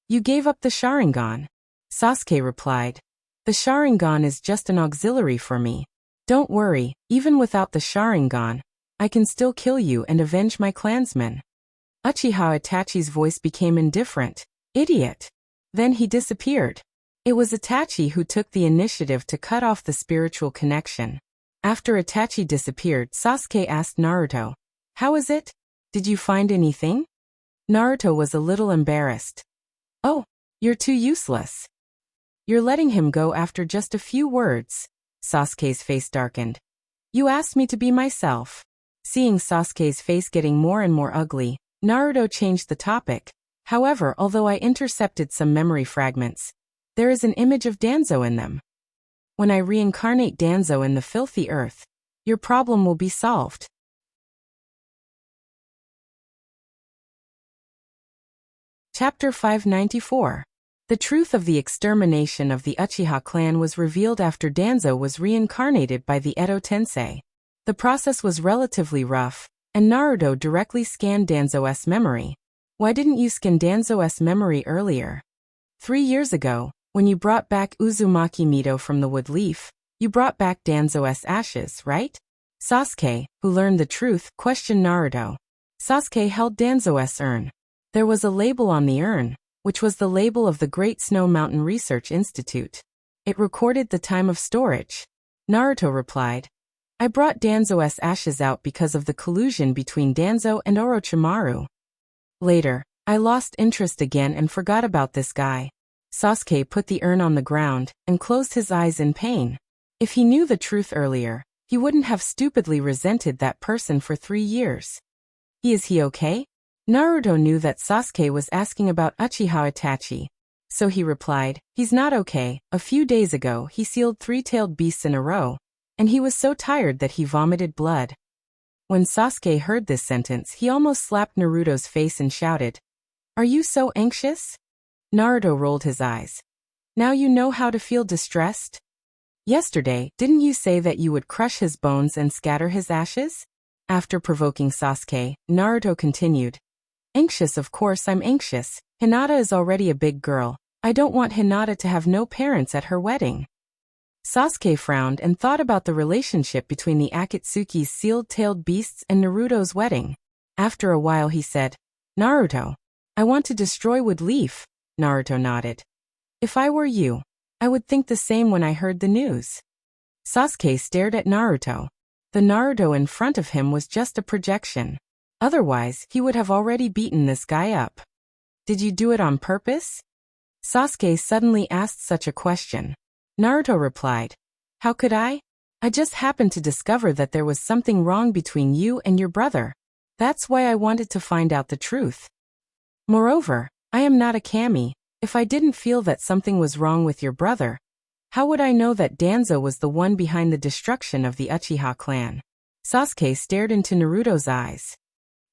"You gave up the Sharingan?" Sasuke replied, "The Sharingan is just an auxiliary for me. Don't worry, even without the Sharingan, I can still kill you and avenge my clansmen." Uchiha Itachi's voice became indifferent. "Idiot." Then he disappeared. It was Itachi who took the initiative to cut off the spiritual connection. After Itachi disappeared, Sasuke asked Naruto, "How is it? Did you find anything?" Naruto was a little embarrassed. "Oh, you're too useless. You're letting him go after just a few words." Sasuke's face darkened. "You asked me to be myself." Seeing Sasuke's face getting more and more ugly, Naruto changed the topic. "However, although I intercepted some memory fragments, there is an image of Danzo in them. When I reincarnate Danzo in the filthy earth, your problem will be solved." Chapter 594. The truth of the extermination of the Uchiha clan was revealed after Danzo was reincarnated by the Edo Tensei. The process was relatively rough, and Naruto directly scanned Danzo's memory. "Why didn't you scan Danzo's memory earlier? 3 years ago, when you brought back Uzumaki Mito from the wood leaf, you brought back Danzo's ashes, right?" Sasuke, who learned the truth, questioned Naruto. Sasuke held Danzo's urn. There was a label on the urn, which was the label of the Great Snow Mountain Research Institute. It recorded the time of storage. Naruto replied, "I brought Danzo's ashes out because of the collusion between Danzo and Orochimaru. Later, I lost interest again and forgot about this guy." Sasuke put the urn on the ground and closed his eyes in pain. If he knew the truth earlier, he wouldn't have stupidly resented that person for 3 years. Is he okay? Naruto knew that Sasuke was asking about Uchiha Itachi, so he replied, "He's not okay. A few days ago he sealed 3-tailed beasts in a row, and he was so tired that he vomited blood." When Sasuke heard this sentence, he almost slapped Naruto's face and shouted, "Are you so anxious?" Naruto rolled his eyes. "Now you know how to feel distressed? Yesterday, didn't you say that you would crush his bones and scatter his ashes?" After provoking Sasuke, Naruto continued, "Anxious, of course I'm anxious. Hinata is already a big girl. I don't want Hinata to have no parents at her wedding." Sasuke frowned and thought about the relationship between the Akatsuki's sealed-tailed beasts and Naruto's wedding. After a while he said, "Naruto, I want to destroy Wood Leaf." Naruto nodded. "If I were you, I would think the same when I heard the news." Sasuke stared at Naruto. The Naruto in front of him was just a projection. Otherwise, he would have already beaten this guy up. "Did you do it on purpose?" Sasuke suddenly asked such a question. Naruto replied, "How could I? I just happened to discover that there was something wrong between you and your brother. That's why I wanted to find out the truth. Moreover, I am not a kami. If I didn't feel that something was wrong with your brother, how would I know that Danzo was the one behind the destruction of the Uchiha clan?" Sasuke stared into Naruto's eyes.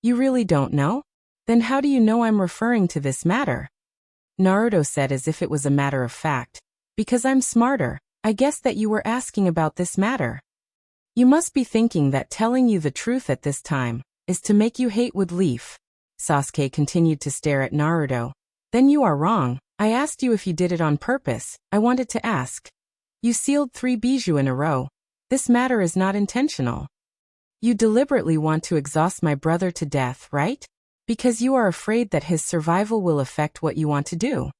"You really don't know? Then how do you know I'm referring to this matter?" Naruto said as if it was a matter of fact, "Because I'm smarter, I guess that you were asking about this matter. You must be thinking that telling you the truth at this time is to make you hate Wood Leaf." Sasuke continued to stare at Naruto. "Then you are wrong. I asked you if you did it on purpose. I wanted to ask. You sealed 3 bijou in a row. This matter is not intentional. You deliberately want to exhaust my brother to death, right? Because you are afraid that his survival will affect what you want to do."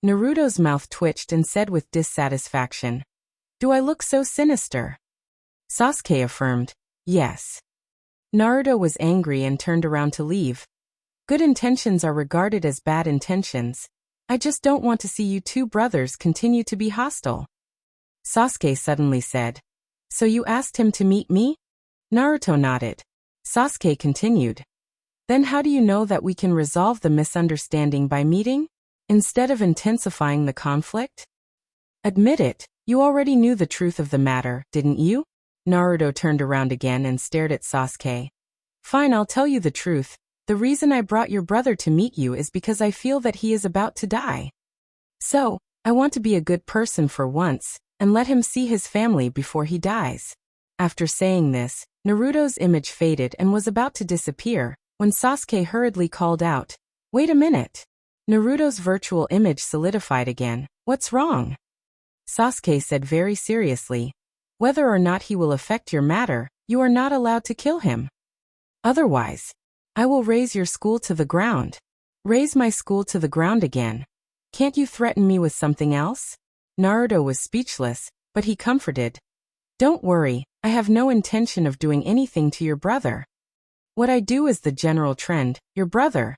Naruto's mouth twitched and said with dissatisfaction, "Do I look so sinister?" Sasuke affirmed, "Yes." Naruto was angry and turned around to leave. "Good intentions are regarded as bad intentions. I just don't want to see you two brothers continue to be hostile." Sasuke suddenly said, "So you asked him to meet me?" Naruto nodded. Sasuke continued, "Then how do you know that we can resolve the misunderstanding by meeting, instead of intensifying the conflict? Admit it, you already knew the truth of the matter, didn't you?" Naruto turned around again and stared at Sasuke. "Fine, I'll tell you the truth. The reason I brought your brother to meet you is because I feel that he is about to die. So, I want to be a good person for once, and let him see his family before he dies." After saying this, Naruto's image faded and was about to disappear, when Sasuke hurriedly called out, "Wait a minute." Naruto's virtual image solidified again. "What's wrong?" Sasuke said very seriously, "Whether or not he will affect your matter, you are not allowed to kill him. Otherwise, I will raze your school to the ground." Raise my school to the ground again. Can't you threaten me with something else? Naruto was speechless, but he comforted. Don't worry, I have no intention of doing anything to your brother. What I do is the general trend, your brother.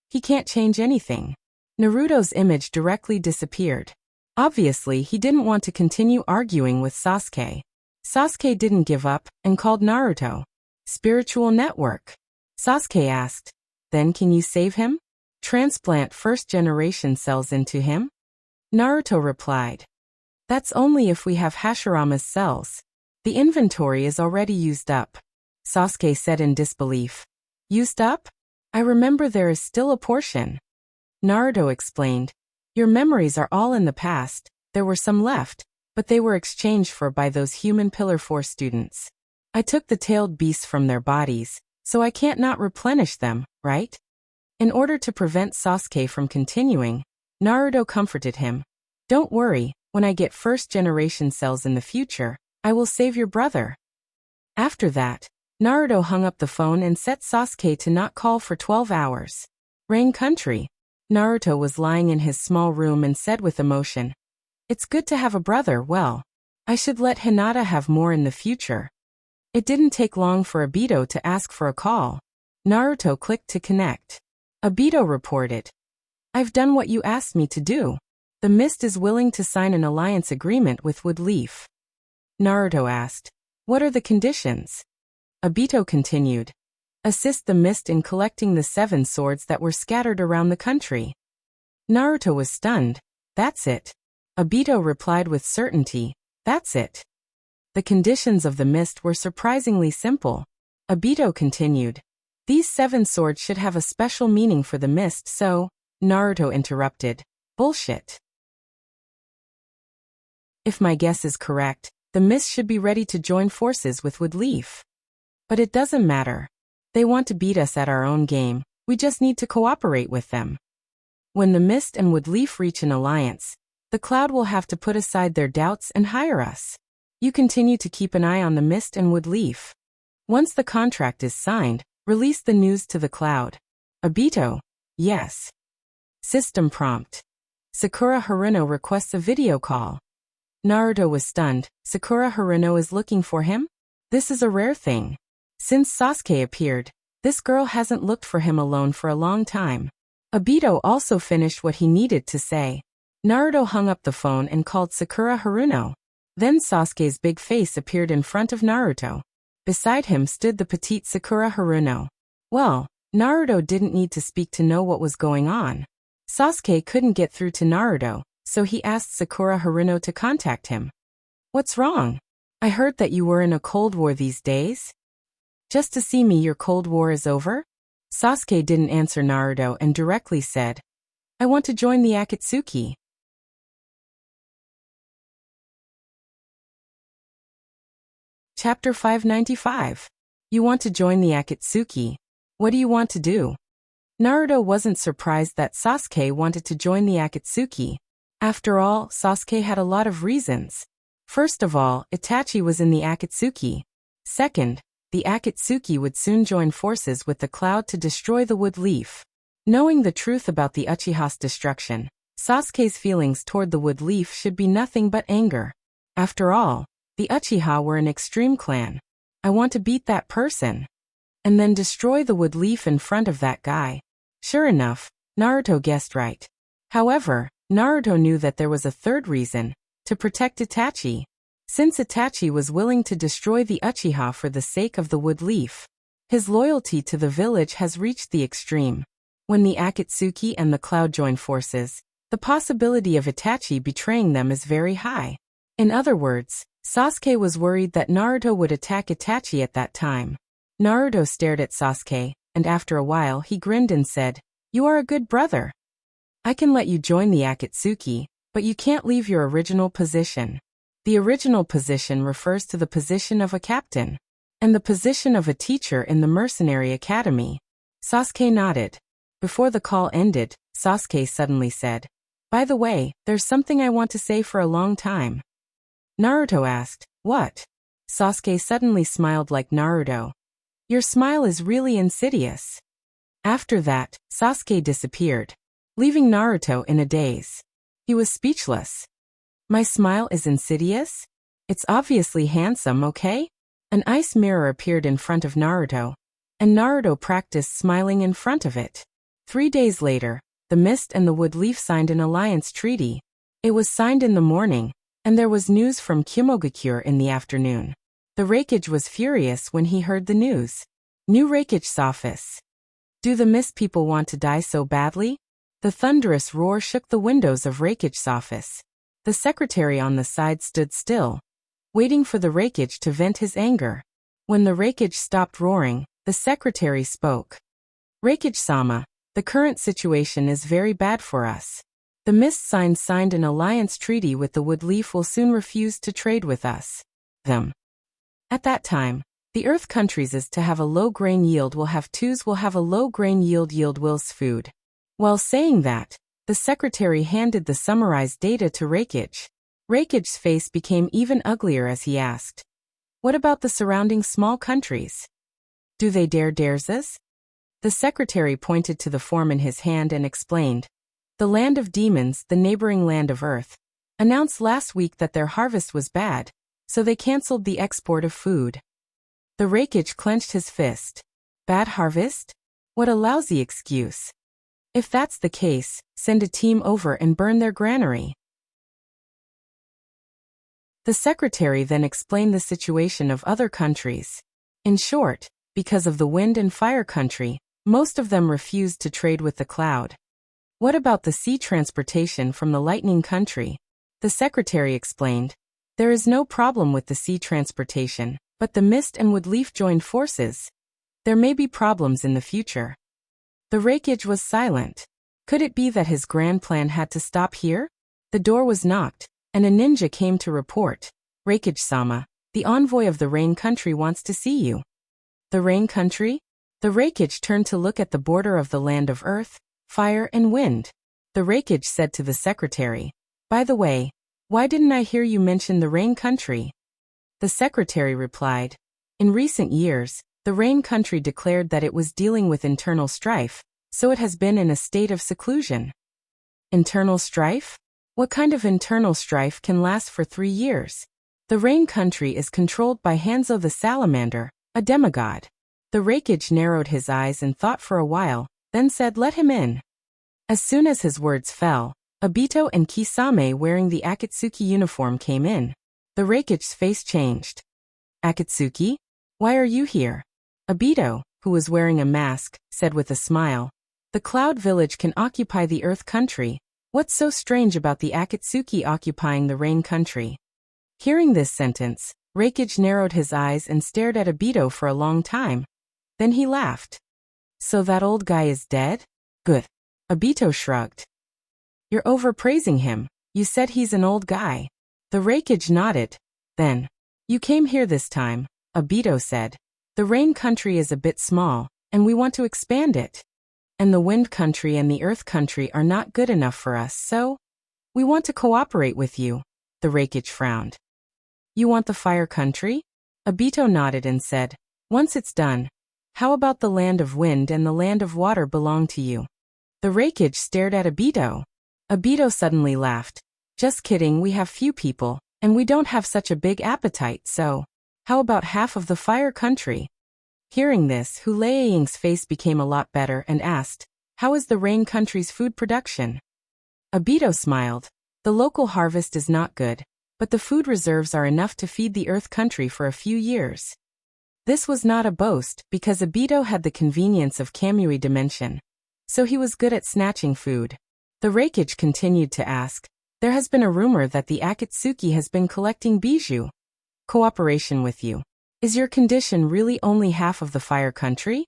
He can't change anything. Naruto's image directly disappeared. Obviously, he didn't want to continue arguing with Sasuke. Sasuke didn't give up and called Naruto. Spiritual network. Sasuke asked, then can you save him? Transplant first-generation cells into him? Naruto replied, that's only if we have Hashirama's cells. The inventory is already used up. Sasuke said in disbelief. Used up? I remember there is still a portion. Naruto explained, your memories are all in the past, there were some left, but they were exchanged for by those human Pillar 4 students. I took the tailed beasts from their bodies, so I can't not replenish them, right? In order to prevent Sasuke from continuing, Naruto comforted him. Don't worry, when I get first-generation cells in the future, I will save your brother. After that, Naruto hung up the phone and set Sasuke to not call for 12 hours. Rain Country. Naruto was lying in his small room and said with emotion, it's good to have a brother, well, I should let Hinata have more in the future. It didn't take long for Obito to ask for a call. Naruto clicked to connect. Obito reported, I've done what you asked me to do. The Mist is willing to sign an alliance agreement with Woodleaf. Naruto asked, what are the conditions? Obito continued, assist the Mist in collecting the 7 swords that were scattered around the country. Naruto was stunned. That's it. Obito replied with certainty, that's it. The conditions of the Mist were surprisingly simple. Obito continued, these 7 swords should have a special meaning for the Mist, so, Naruto interrupted, bullshit. If my guess is correct, the Mist should be ready to join forces with Woodleaf. But it doesn't matter. They want to beat us at our own game, we just need to cooperate with them. When the Mist and Woodleaf reach an alliance, the Cloud will have to put aside their doubts and hire us. You continue to keep an eye on the Mist and Woodleaf. Once the contract is signed, release the news to the Cloud. Obito, yes. System prompt. Sakura Haruno requests a video call. Naruto was stunned. Sakura Haruno is looking for him? This is a rare thing. Since Sasuke appeared, this girl hasn't looked for him alone for a long time. Obito also finished what he needed to say. Naruto hung up the phone and called Sakura Haruno. Then Sasuke's big face appeared in front of Naruto. Beside him stood the petite Sakura Haruno. Well, Naruto didn't need to speak to know what was going on. Sasuke couldn't get through to Naruto, so he asked Sakura Haruno to contact him. What's wrong? I heard that you were in a Cold War these days. Just to see me your Cold War is over? Sasuke didn't answer Naruto and directly said, I want to join the Akatsuki. Chapter 595. You want to join the Akatsuki. What do you want to do? Naruto wasn't surprised that Sasuke wanted to join the Akatsuki. After all, Sasuke had a lot of reasons. First of all, Itachi was in the Akatsuki. Second, the Akatsuki would soon join forces with the Cloud to destroy the Woodleaf. Knowing the truth about the Uchiha's destruction, Sasuke's feelings toward the Woodleaf should be nothing but anger. After all, the Uchiha were an extreme clan. I want to beat that person. And then destroy the Woodleaf in front of that guy. Sure enough, Naruto guessed right. However, Naruto knew that there was a third reason, to protect Itachi. Since Itachi was willing to destroy the Uchiha for the sake of the Woodleaf, his loyalty to the village has reached the extreme. When the Akatsuki and the Cloud join forces, the possibility of Itachi betraying them is very high. In other words, Sasuke was worried that Naruto would attack Itachi at that time. Naruto stared at Sasuke, and after a while he grinned and said, You are a good brother. I can let you join the Akatsuki, but you can't leave your original position. The original position refers to the position of a captain, and the position of a teacher in the mercenary academy. Sasuke nodded. Before the call ended, Sasuke suddenly said, By the way, there's something I want to say for a long time. Naruto asked, What? Sasuke suddenly smiled like Naruto. Your smile is really insidious. After that, Sasuke disappeared, leaving Naruto in a daze. He was speechless. My smile is insidious? It's obviously handsome, okay? An ice mirror appeared in front of Naruto, and Naruto practiced smiling in front of it. 3 days later, the Mist and the Wood Leaf signed an alliance treaty. It was signed in the morning, and there was news from Kimogakure in the afternoon. The Raikage was furious when he heard the news. New Raikage office. Do the Mist people want to die so badly? The thunderous roar shook the windows of Raikage's office. The secretary on the side stood still, waiting for the Raikage to vent his anger. When the Raikage stopped roaring, the secretary spoke. Raikage-sama, the current situation is very bad for us. The Mist signed an alliance treaty with the Wood Leaf will soon refuse to trade with us. At that time, the Earth countries is to have a low grain yield will have a low grain yield wills food. While saying that, the secretary handed the summarized data to Raikage. Raikage's face became even uglier as he asked, what about the surrounding small countries? Do they dare this? The secretary pointed to the form in his hand and explained. The land of demons, the neighboring land of Earth, announced last week that their harvest was bad, so they cancelled the export of food. The Raikage clenched his fist. Bad harvest? What a lousy excuse. If that's the case, send a team over and burn their granary. The secretary then explained the situation of other countries. In short, because of the wind and fire country, most of them refused to trade with the cloud. What about the sea transportation from the lightning country? The secretary explained. There is no problem with the sea transportation, but the Mist and Wood Leaf joined forces. There may be problems in the future. The Raikage was silent. Could it be that his grand plan had to stop here? The door was knocked, and a ninja came to report. Raikage-sama, the envoy of the Rain Country wants to see you. The Rain Country? The Raikage turned to look at the border of the land of earth, fire and wind. The Raikage said to the secretary, by the way, why didn't I hear you mention the Rain Country? The secretary replied, in recent years, the Rain Country declared that it was dealing with internal strife, so it has been in a state of seclusion. Internal strife? What kind of internal strife can last for 3 years? The Rain Country is controlled by Hanzo the Salamander, a demigod. The Raikage narrowed his eyes and thought for a while, then said let him in. As soon as his words fell, Obito and Kisame wearing the Akatsuki uniform came in. The Raikage's face changed. Akatsuki? Why are you here? Obito, who was wearing a mask, said with a smile. The Cloud Village can occupy the Earth Country. What's so strange about the Akatsuki occupying the Rain Country? Hearing this sentence, Raikage narrowed his eyes and stared at Obito for a long time. Then he laughed. So that old guy is dead? Good. Obito shrugged. You're overpraising him. You said he's an old guy. The Raikage nodded. Then, you came here this time, Obito said. The Rain Country is a bit small, and we want to expand it. And the Wind Country and the Earth Country are not good enough for us, so we want to cooperate with you. The Raikage frowned. You want the Fire Country? Obito nodded and said, once it's done, how about the land of wind and the land of water belong to you? The Raikage stared at Obito. Obito suddenly laughed. Just kidding, we have few people, and we don't have such a big appetite, so how about half of the Fire Country? Hearing this, Hu Lieying's face became a lot better and asked, how is the Rain Country's food production? Obito smiled. The local harvest is not good, but the food reserves are enough to feed the Earth Country for a few years. This was not a boast, because Obito had the convenience of Kamui Dimension, so he was good at snatching food. The Raikage continued to ask, there has been a rumor that the Akatsuki has been collecting bijou. Cooperation with you. Is your condition really only half of the Fire Country?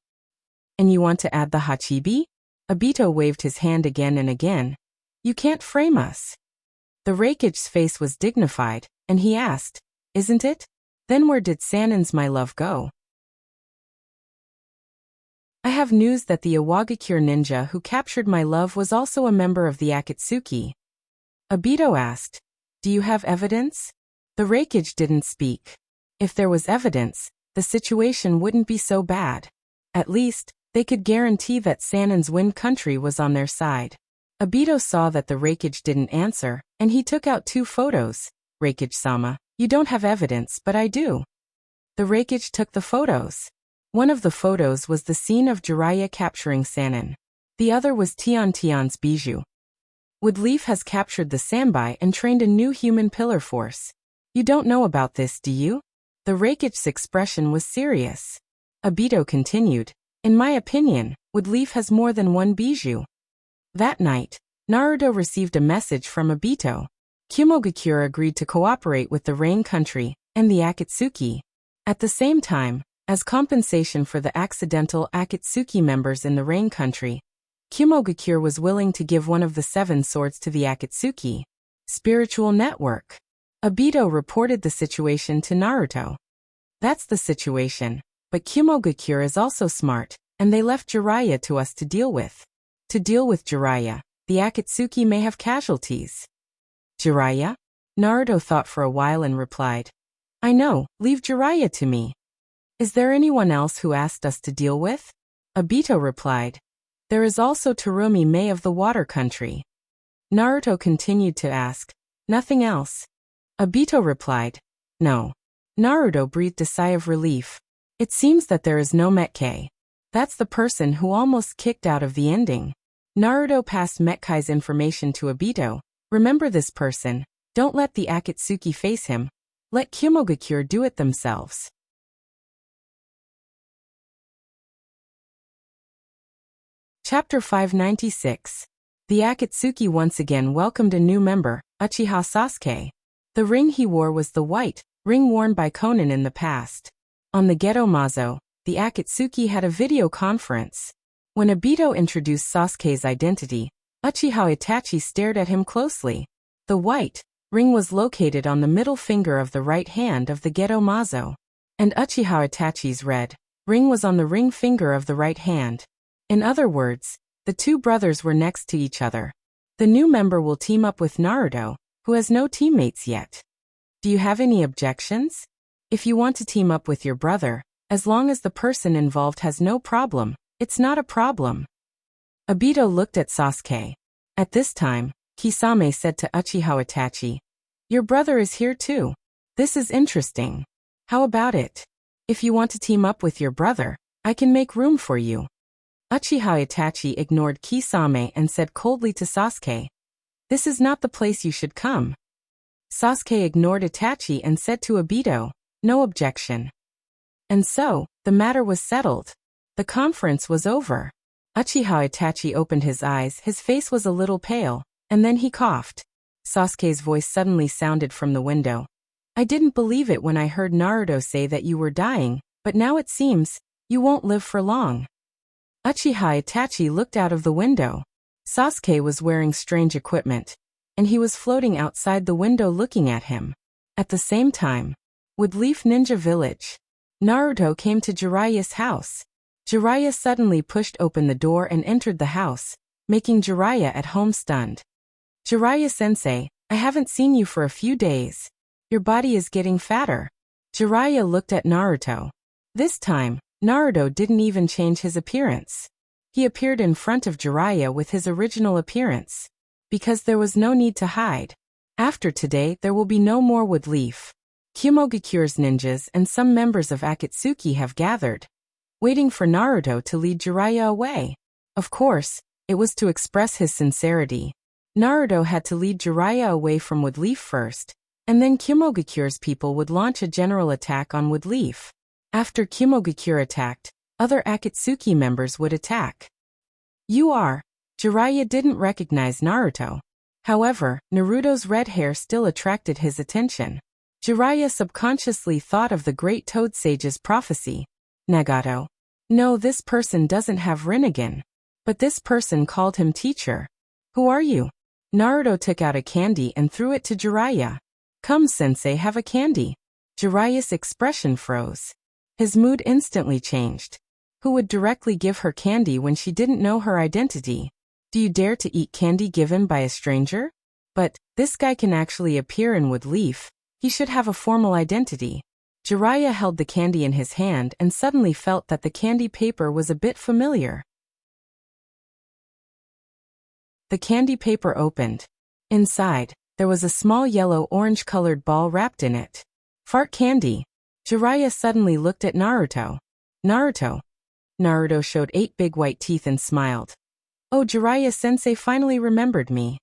And you want to add the Hachibi? Obito waved his hand again and again. You can't frame us. The Raikage's face was dignified, and he asked, isn't it? Then where did Sanon's my love go? I have news that the Iwagakure ninja who captured my love was also a member of the Akatsuki. Obito asked, do you have evidence? The Raikage didn't speak. If there was evidence, the situation wouldn't be so bad. At least, They could guarantee that Sanon's Wind Country was on their side. Obito saw that the Reikage didn't answer, and he took out 2 photos. Reikage-sama, you don't have evidence, but I do. The Reikage took the photos. One of the photos was the scene of Jiraiya capturing Sanon. The other was Tion's bijou. Woodleaf has captured the Sanbai and trained a new human pillar force. You don't know about this, do you? The Reikage's expression was serious. Obito continued, in my opinion, Woodleaf has more than one bijou. That night, Naruto received a message from Obito. Kumogakure agreed to cooperate with the Rain Country and the Akatsuki. At the same time, as compensation for the accidental Akatsuki members in the Rain Country, Kumogakure was willing to give one of the 7 swords to the Akatsuki. Spiritual network. Obito reported the situation to Naruto. That's the situation, but Kumogakure is also smart, and they left Jiraiya to us to deal with. To deal with Jiraiya, the Akatsuki may have casualties. Jiraiya? Naruto thought for a while and replied, I know, leave Jiraiya to me. Is there anyone else who asked us to deal with? Obito replied, there is also Terumi Mei of the Water Country. Naruto continued to ask, nothing else? Obito replied, no. Naruto breathed a sigh of relief. It seems that there is no Metkei. That's the person who almost kicked out of the ending. Naruto passed Metkai's information to Obito. Remember this person, don't let the Akatsuki face him. Let Kumogakure do it themselves. Chapter 596. The Akatsuki once again welcomed a new member, Uchiha Sasuke. The ring he wore was the white ring worn by Konan in the past. On the Geto Mazo, the Akatsuki had a video conference. When Obito introduced Sasuke's identity, Uchiha Itachi stared at him closely. The white ring was located on the middle finger of the right hand of the Geto Mazo, and Uchiha Itachi's red ring was on the ring finger of the right hand. In other words, the 2 brothers were next to each other. The new member will team up with Naruto, who has no teammates yet. Do you have any objections? If you want to team up with your brother, as long as the person involved has no problem, it's not a problem. Obito looked at Sasuke. At this time, Kisame said to Uchiha Itachi, your brother is here too. This is interesting. How about it? If you want to team up with your brother, I can make room for you. Uchiha Itachi ignored Kisame and said coldly to Sasuke, this is not the place you should come. Sasuke ignored Itachi and said to Obito, no objection. And so, the matter was settled. The conference was over. Uchiha Itachi opened his eyes, his face was a little pale, and then he coughed. Sasuke's voice suddenly sounded from the window. I didn't believe it when I heard Naruto say that you were dying, but now it seems, you won't live for long. Uchiha Itachi looked out of the window. Sasuke was wearing strange equipment, and he was floating outside the window looking at him. At the same time, Woodleaf Ninja Village. Naruto came to Jiraiya's house. Jiraiya suddenly pushed open the door and entered the house, making Jiraiya at home stunned. Jiraiya-sensei, I haven't seen you for a few days. Your body is getting fatter. Jiraiya looked at Naruto. This time, Naruto didn't even change his appearance. He appeared in front of Jiraiya with his original appearance. Because there was no need to hide. After today there will be no more Woodleaf. Kumogakure's ninjas and some members of Akatsuki have gathered, waiting for Naruto to lead Jiraiya away. Of course, it was to express his sincerity. Naruto had to lead Jiraiya away from Woodleaf first, and then Kumogakure's people would launch a general attack on Woodleaf. After Kumogakure attacked, other Akatsuki members would attack. Jiraiya didn't recognize Naruto. However, Naruto's red hair still attracted his attention. Jiraiya subconsciously thought of the great Toad Sage's prophecy. Nagato. No, this person doesn't have Rinnegan. But this person called him teacher. Who are you? Naruto took out a candy and threw it to Jiraiya. Come sensei, have a candy. Jiraiya's expression froze. His mood instantly changed. Who would directly give her candy when she didn't know her identity? Do you dare to eat candy given by a stranger? But, this guy can actually appear in Woodleaf. He should have a formal identity. Jiraiya held the candy in his hand and suddenly felt that the candy paper was a bit familiar. The candy paper opened. Inside, there was a small yellow-orange-colored ball wrapped in it. Fart candy. Jiraiya suddenly looked at Naruto. Naruto. Naruto showed 8 big white teeth and smiled. Oh, Jiraiya-sensei finally remembered me.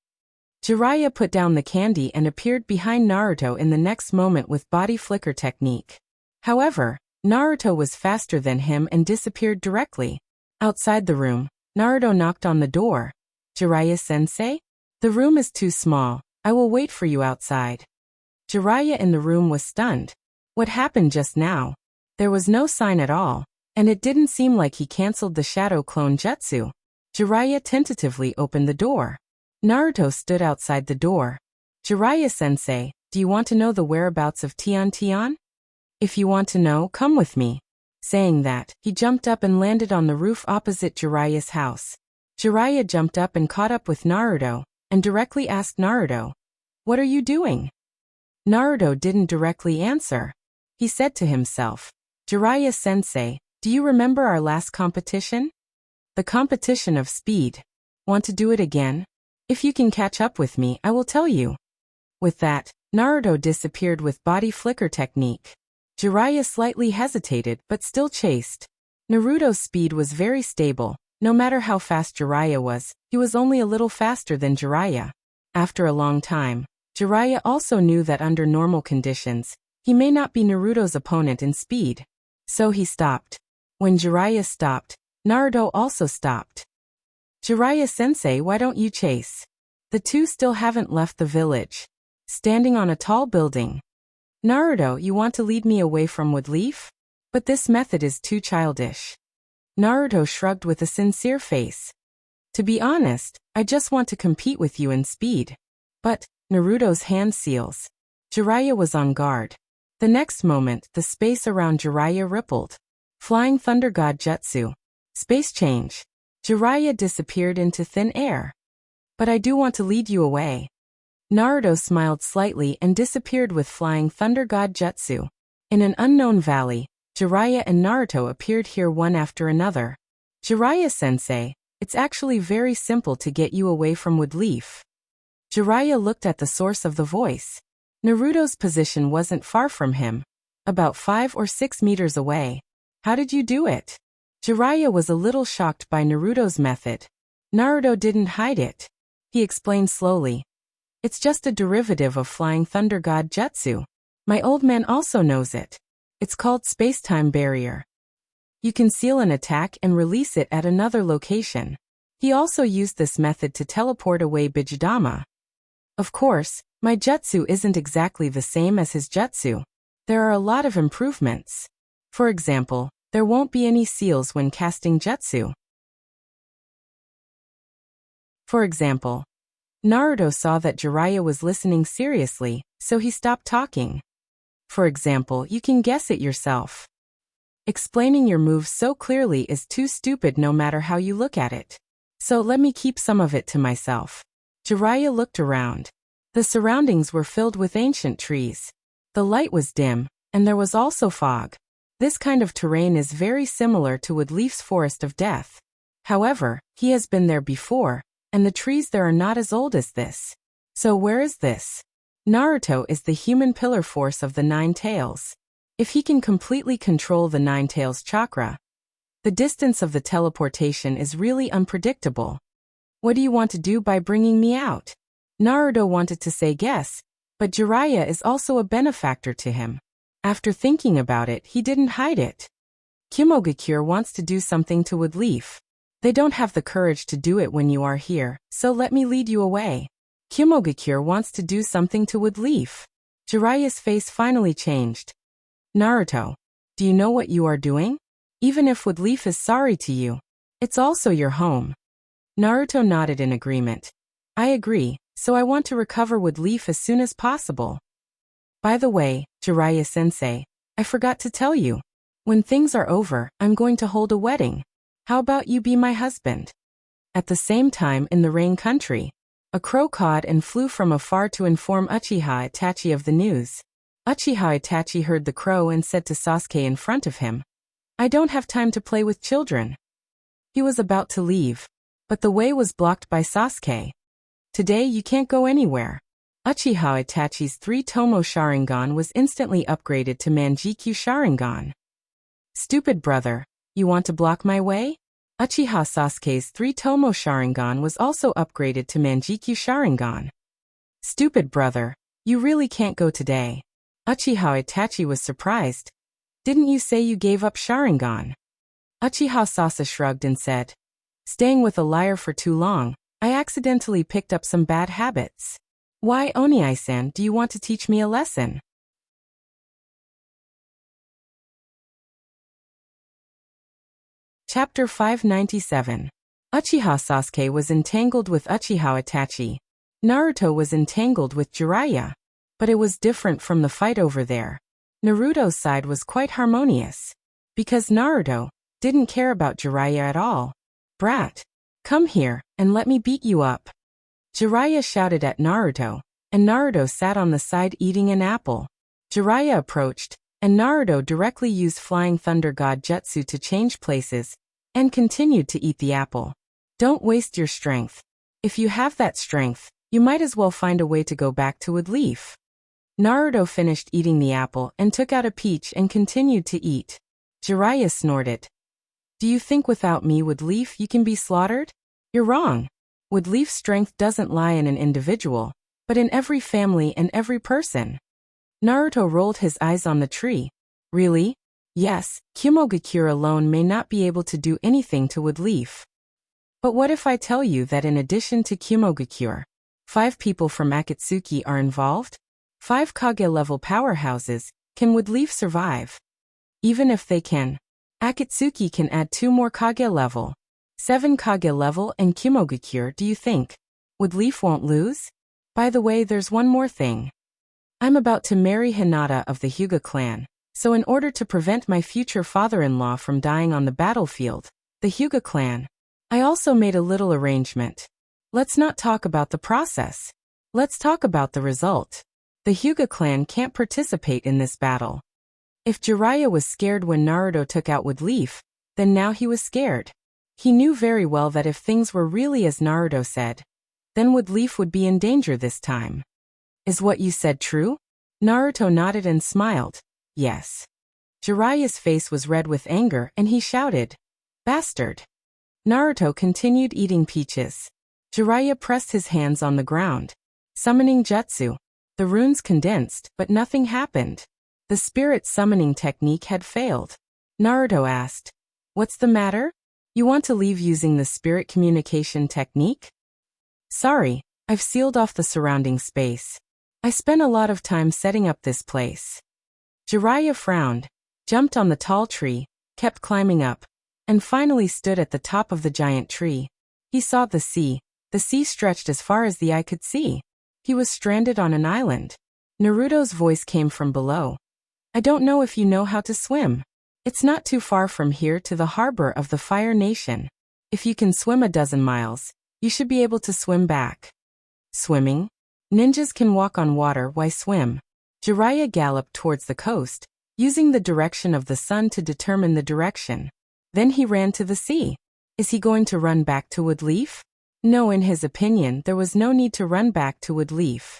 Jiraiya put down the candy and appeared behind Naruto in the next moment with body flicker technique. However, Naruto was faster than him and disappeared directly. Outside the room, Naruto knocked on the door. Jiraiya-sensei? The room is too small. I will wait for you outside. Jiraiya in the room was stunned. What happened just now? There was no sign at all, and it didn't seem like he cancelled the shadow clone jutsu. Jiraiya tentatively opened the door. Naruto stood outside the door. Jiraiya-sensei, do you want to know the whereabouts of Tian Tian? If you want to know, come with me. Saying that, he jumped up and landed on the roof opposite Jiraiya's house. Jiraiya jumped up and caught up with Naruto, and directly asked Naruto, "What are you doing?" Naruto didn't directly answer. He said to himself, Jiraiya-sensei, do you remember our last competition? The competition of speed. Want to do it again? If you can catch up with me, I will tell you. With that, Naruto disappeared with body flicker technique. Jiraiya slightly hesitated but still chased. Naruto's speed was very stable. No matter how fast Jiraiya was, he was only a little faster than Jiraiya. After a long time, Jiraiya also knew that under normal conditions, he may not be Naruto's opponent in speed. So he stopped. When Jiraiya stopped, Naruto also stopped. Jiraiya-sensei, why don't you chase? The two still haven't left the village. Standing on a tall building. Naruto, you want to lead me away from Woodleaf? But this method is too childish. Naruto shrugged with a sincere face. To be honest, I just want to compete with you in speed. But, Naruto's hand seals. Jiraiya was on guard. The next moment, the space around Jiraiya rippled. Flying Thunder God Jutsu. Space change. Jiraiya disappeared into thin air. But I do want to lead you away. Naruto smiled slightly and disappeared with Flying Thunder God Jutsu. In an unknown valley, Jiraiya and Naruto appeared here one after another. Jiraiya-sensei, it's actually very simple to get you away from Woodleaf. Jiraiya looked at the source of the voice. Naruto's position wasn't far from him. About 5 or 6 meters away. How did you do it? Jiraiya was a little shocked by Naruto's method. Naruto didn't hide it. He explained slowly. It's just a derivative of Flying Thunder God Jutsu. My old man also knows it. It's called space-time barrier. You can seal an attack and release it at another location. He also used this method to teleport away Bijidama. Of course, my jutsu isn't exactly the same as his jutsu. There are a lot of improvements. For example, there won't be any seals when casting jutsu. For example, Naruto saw that Jiraiya was listening seriously, so he stopped talking. For example, you can guess it yourself. Explaining your moves so clearly is too stupid no matter how you look at it. So let me keep some of it to myself. Jiraiya looked around. The surroundings were filled with ancient trees. The light was dim, and there was also fog. This kind of terrain is very similar to Woodleaf's Forest of Death. However, he has been there before, and the trees there are not as old as this. So where is this? Naruto is the human pillar force of the Nine Tails. If he can completely control the Nine Tails chakra, the distance of the teleportation is really unpredictable. What do you want to do by bringing me out? Naruto wanted to say guess, but Jiraiya is also a benefactor to him. After thinking about it, he didn't hide it. Kimogakure wants to do something to Woodleaf. They don't have the courage to do it when you are here, so let me lead you away. Kimogakure wants to do something to Woodleaf. Jiraiya's face finally changed. Naruto, do you know what you are doing? Even if Woodleaf is sorry to you, it's also your home. Naruto nodded in agreement. I agree, so I want to recover Woodleaf as soon as possible. By the way, Jiraiya-sensei, I forgot to tell you. When things are over, I'm going to hold a wedding. How about you be my husband? At the same time in the Rain Country, a crow cawed and flew from afar to inform Uchiha Itachi of the news. Uchiha Itachi heard the crow and said to Sasuke in front of him, "I don't have time to play with children." He was about to leave, but the way was blocked by Sasuke. "Today you can't go anywhere." Uchiha Itachi's 3-Tomo Sharingan was instantly upgraded to Manjikyu Sharingan. "Stupid brother, you want to block my way?" Uchiha Sasuke's 3-Tomo Sharingan was also upgraded to Manjikyu Sharingan. "Stupid brother, you really can't go today." Uchiha Itachi was surprised. "Didn't you say you gave up Sharingan?" Uchiha Sasa shrugged and said, "Staying with a liar for too long, I accidentally picked up some bad habits. Why, Oni-san, do you want to teach me a lesson?" Chapter 597. Uchiha Sasuke was entangled with Uchiha Itachi. Naruto was entangled with Jiraiya. But it was different from the fight over there. Naruto's side was quite harmonious. Because Naruto didn't care about Jiraiya at all. "Brat, come here, and let me beat you up." Jiraiya shouted at Naruto, and Naruto sat on the side eating an apple. Jiraiya approached, and Naruto directly used Flying Thunder God Jutsu to change places, and continued to eat the apple. "Don't waste your strength. If you have that strength, you might as well find a way to go back to Woodleaf." Naruto finished eating the apple and took out a peach and continued to eat. Jiraiya snorted. "Do you think without me, Woodleaf, you can be slaughtered? You're wrong. Woodleaf's strength doesn't lie in an individual, but in every family and every person." Naruto rolled his eyes on the tree. "Really? Yes, Kumogakure alone may not be able to do anything to Woodleaf. But what if I tell you that in addition to Kumogakure, 5 people from Akatsuki are involved? 5 Kage-level powerhouses. Can Woodleaf survive? Even if they can, Akatsuki can add 2 more Kage-level. 7 Kage-level and Kumogakure. Do you think Woodleaf won't lose? By the way, there's one more thing. I'm about to marry Hinata of the Hyuga clan, so in order to prevent my future father-in-law from dying on the battlefield, the Hyuga clan, I also made a little arrangement. Let's not talk about the process. Let's talk about the result. The Hyuga clan can't participate in this battle." If Jiraiya was scared when Naruto took out Woodleaf, then now he was scared. He knew very well that if things were really as Naruto said, then Woodleaf would be in danger this time. "Is what you said true?" Naruto nodded and smiled. "Yes." Jiraiya's face was red with anger and he shouted, "Bastard!" Naruto continued eating peaches. Jiraiya pressed his hands on the ground. Summoning jutsu. The runes condensed, but nothing happened. The spirit summoning technique had failed. Naruto asked, "What's the matter? You want to leave using the spirit communication technique?" "Sorry, I've sealed off the surrounding space. I spent a lot of time setting up this place." Jiraiya frowned, jumped on the tall tree, kept climbing up, and finally stood at the top of the giant tree. He saw the sea. The sea stretched as far as the eye could see. He was stranded on an island. Naruto's voice came from below. "I don't know if you know how to swim. It's not too far from here to the harbor of the Fire Nation. If you can swim a dozen miles, you should be able to swim back." "Swimming? Ninjas can walk on water, why swim?" Jiraiya galloped towards the coast, using the direction of the sun to determine the direction. Then he ran to the sea. Is he going to run back to Woodleaf? No, in his opinion, there was no need to run back to Woodleaf.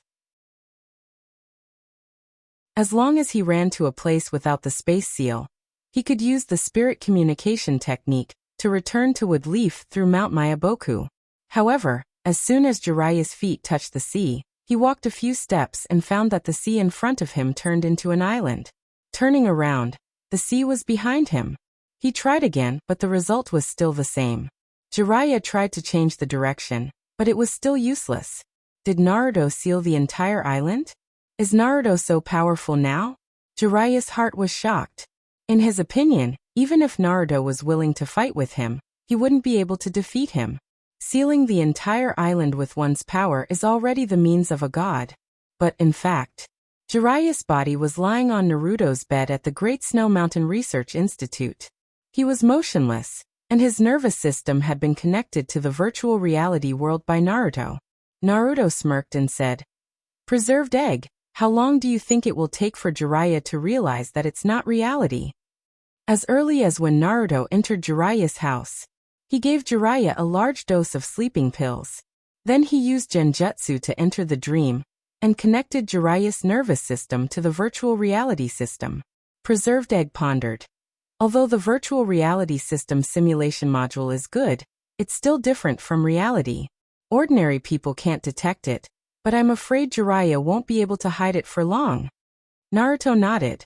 As long as he ran to a place without the space seal, he could use the spirit communication technique to return to Woodleaf through Mount Mayaboku. However, as soon as Jiraiya's feet touched the sea, he walked a few steps and found that the sea in front of him turned into an island. Turning around, the sea was behind him. He tried again, but the result was still the same. Jiraiya tried to change the direction, but it was still useless. Did Naruto seal the entire island? Is Naruto so powerful now? Jiraiya's heart was shocked. In his opinion, even if Naruto was willing to fight with him, he wouldn't be able to defeat him. Sealing the entire island with one's power is already the means of a god. But in fact, Jiraiya's body was lying on Naruto's bed at the Great Snow Mountain Research Institute. He was motionless, and his nervous system had been connected to the virtual reality world by Naruto. Naruto smirked and said, "Preserved egg, How long do you think it will take for Jiraiya to realize that it's not reality? As early as when Naruto entered Jiraiya's house, he gave Jiraiya a large dose of sleeping pills. Then he used Genjutsu to enter the dream and connected Jiraiya's nervous system to the virtual reality system. Preserved Egg pondered. Although the virtual reality system simulation module is good, it's still different from reality. Ordinary people can't detect it, but I'm afraid Jiraiya won't be able to hide it for long. Naruto nodded.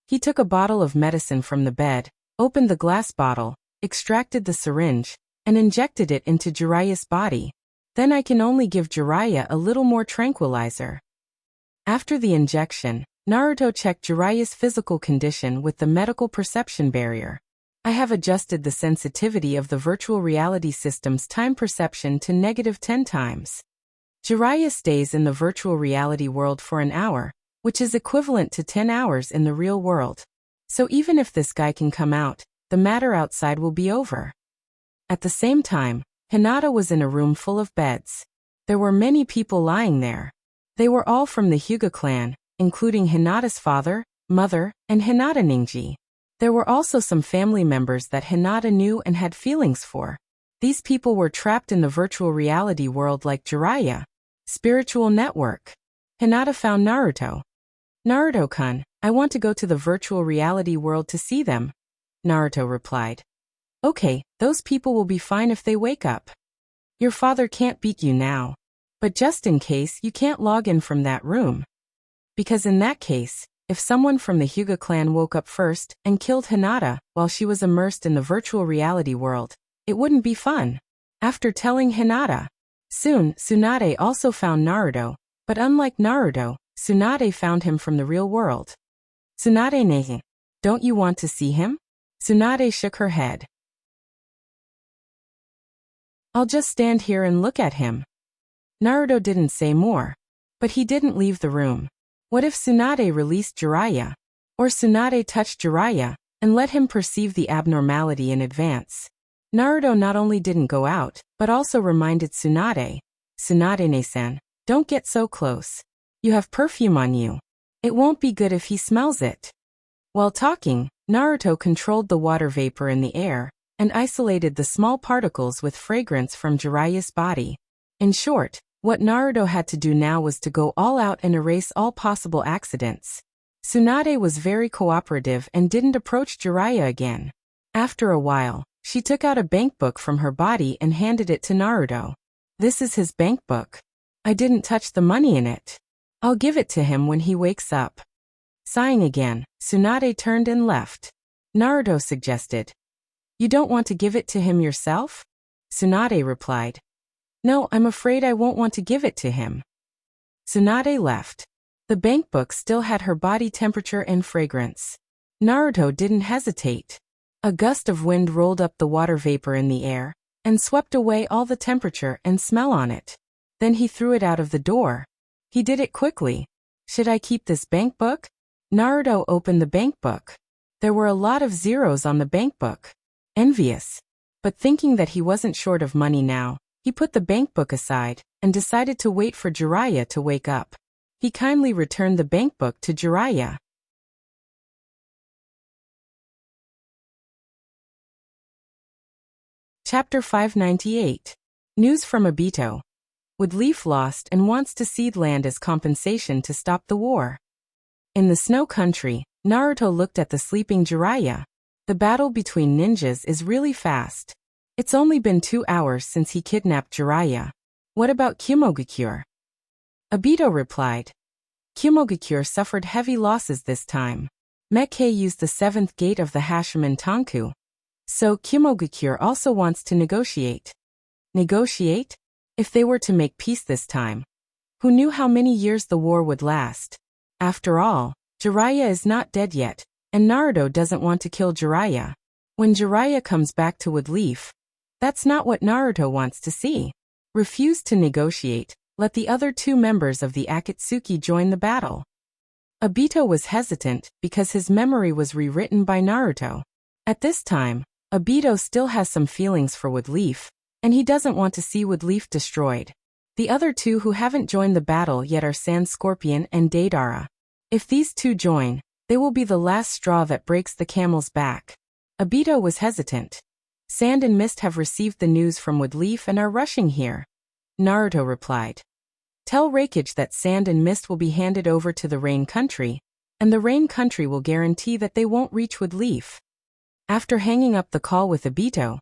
He took a bottle of medicine from the bed, opened the glass bottle, extracted the syringe, and injected it into Jiraiya's body. Then I can only give Jiraiya a little more tranquilizer. After the injection, Naruto checked Jiraiya's physical condition with the medical perception barrier. I have adjusted the sensitivity of the virtual reality system's time perception to -10 times. Jiraiya stays in the virtual reality world for an hour, which is equivalent to 10 hours in the real world. So even if this guy can come out, the matter outside will be over. At the same time, Hinata was in a room full of beds. There were many people lying there. They were all from the Hyuga clan, including Hinata's father, mother, and Hinata Ningji. There were also some family members that Hinata knew and had feelings for. These people were trapped in the virtual reality world like Jiraiya. Spiritual network. Hinata found Naruto. Naruto-kun, I want to go to the virtual reality world to see them. Naruto replied. Okay, those people will be fine if they wake up. Your father can't beat you now. But just in case, you can't log in from that room. Because in that case, if someone from the Hyuga clan woke up first and killed Hinata while she was immersed in the virtual reality world, it wouldn't be fun. After telling Hinata, soon Tsunade also found Naruto, but unlike Naruto, Tsunade found him from the real world. Tsunade-ne, don't you want to see him? Tsunade shook her head. I'll just stand here and look at him. Naruto didn't say more. But he didn't leave the room. What if Tsunade released Jiraiya? Or Tsunade touched Jiraiya and let him perceive the abnormality in advance? Naruto not only didn't go out, but also reminded Tsunade, Tsunade-ne-san, don't get so close. You have perfume on you. It won't be good if he smells it. While talking, Naruto controlled the water vapor in the air and isolated the small particles with fragrance from Jiraiya's body. In short, what Naruto had to do now was to go all out and erase all possible accidents. Tsunade was very cooperative and didn't approach Jiraiya again. After a while, she took out a bank book from her body and handed it to Naruto. This is his bank book. I didn't touch the money in it. I'll give it to him when he wakes up. Sighing again, Tsunade turned and left. Naruto suggested. You don't want to give it to him yourself? Tsunade replied. No, I'm afraid I won't want to give it to him. Tsunade left. The bank book still had her body temperature and fragrance. Naruto didn't hesitate. A gust of wind rolled up the water vapor in the air and swept away all the temperature and smell on it. Then he threw it out of the door. He did it quickly. Should I keep this bank book? Naruto opened the bank book. There were a lot of zeros on the bank book. Envious. But thinking that he wasn't short of money now, he put the bank book aside and decided to wait for Jiraiya to wake up. He kindly returned the bank book to Jiraiya. Chapter 598. News from Obito. Woodleaf lost and wants to cede land as compensation to stop the war. In the snow country, Naruto looked at the sleeping Jiraiya. The battle between ninjas is really fast. It's only been 2 hours since he kidnapped Jiraiya. What about Kumogakure? Obito replied. Kumogakure suffered heavy losses this time. Mekkei used the 7th gate of the Hashiman Tanku. So Kumogakure also wants to negotiate. Negotiate? If they were to make peace this time. Who knew how many years the war would last? After all, Jiraiya is not dead yet, and Naruto doesn't want to kill Jiraiya. When Jiraiya comes back to Woodleaf, that's not what Naruto wants to see. Refuse to negotiate, let the other 2 members of the Akatsuki join the battle. Obito was hesitant because his memory was rewritten by Naruto. At this time, Obito still has some feelings for Woodleaf, and he doesn't want to see Woodleaf destroyed. The other two who haven't joined the battle yet are Sand Scorpion and Deidara. If these two join, they will be the last straw that breaks the camel's back. Obito was hesitant. Sand and Mist have received the news from Woodleaf and are rushing here. Naruto replied. Tell Raikage that Sand and Mist will be handed over to the Rain Country, and the Rain Country will guarantee that they won't reach Woodleaf. After hanging up the call with Obito,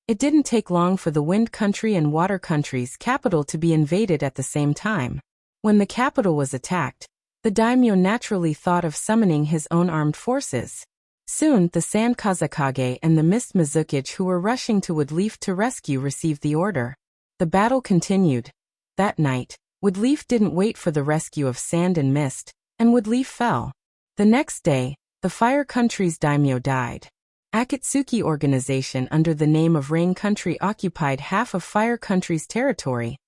it didn't take long for the Wind Country and Water Country's capital to be invaded at the same time. When the capital was attacked, the daimyo naturally thought of summoning his own armed forces. Soon, the Sand Kazekage and the Mist Mizukage who were rushing to Woodleaf to rescue received the order. The battle continued. That night, Woodleaf didn't wait for the rescue of Sand and Mist, and Woodleaf fell. The next day, the Fire Country's daimyo died. Akatsuki organization under the name of Rain Country occupied half of Fire Country's territory,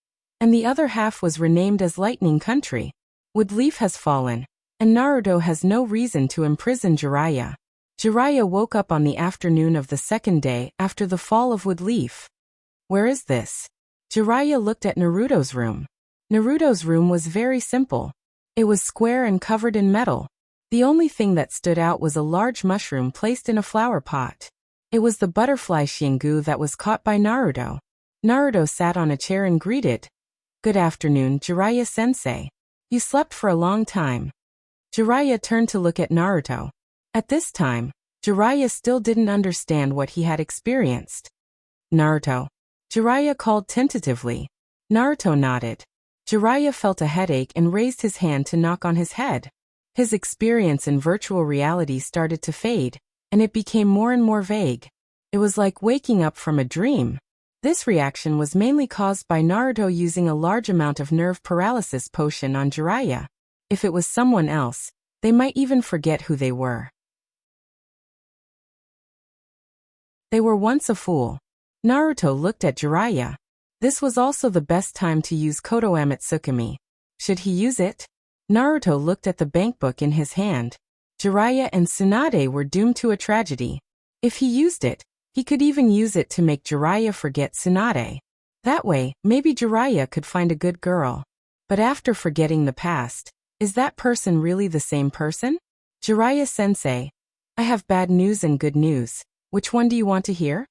and the other half was renamed as Lightning Country. Woodleaf has fallen, and Naruto has no reason to imprison Jiraiya. Jiraiya woke up on the afternoon of the second day after the fall of Woodleaf. Where is this? Jiraiya looked at Naruto's room. Naruto's room was very simple. It was square and covered in metal. The only thing that stood out was a large mushroom placed in a flower pot. It was the butterfly Shingu that was caught by Naruto. Naruto sat on a chair and greeted. Good afternoon, Jiraiya-sensei. You slept for a long time. Jiraiya turned to look at Naruto. At this time, Jiraiya still didn't understand what he had experienced. Naruto. Jiraiya called tentatively. Naruto nodded. Jiraiya felt a headache and raised his hand to knock on his head. His experience in virtual reality started to fade, and it became more and more vague. It was like waking up from a dream. This reaction was mainly caused by Naruto using a large amount of nerve paralysis potion on Jiraiya. If it was someone else, they might even forget who they were. They were once a fool. Naruto looked at Jiraiya. This was also the best time to use Koto Amatsukami. Should he use it? Naruto looked at the bankbook in his hand. Jiraiya and Tsunade were doomed to a tragedy. If he used it, he could even use it to make Jiraiya forget Tsunade. That way, maybe Jiraiya could find a good girl. But after forgetting the past, is that person really the same person? Jiraiya-sensei, I have bad news and good news. Which one do you want to hear?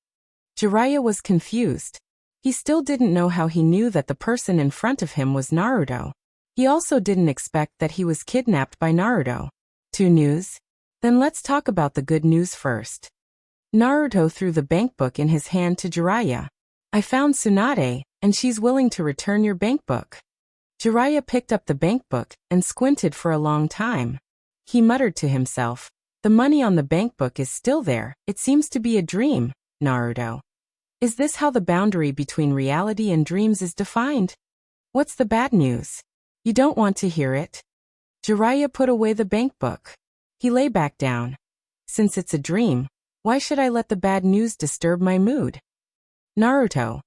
Jiraiya was confused. He still didn't know how he knew that the person in front of him was Naruto. He also didn't expect that he was kidnapped by Naruto. Two news? Then let's talk about the good news first. Naruto threw the bankbook in his hand to Jiraiya. I found Tsunade, and she's willing to return your bankbook. Jiraiya picked up the bankbook and squinted for a long time. He muttered to himself, the money on the bankbook is still there, it seems to be a dream, Naruto. Is this how the boundary between reality and dreams is defined? What's the bad news? You don't want to hear it? Jiraiya put away the bankbook. He lay back down. Since it's a dream, why should I let the bad news disturb my mood? Naruto.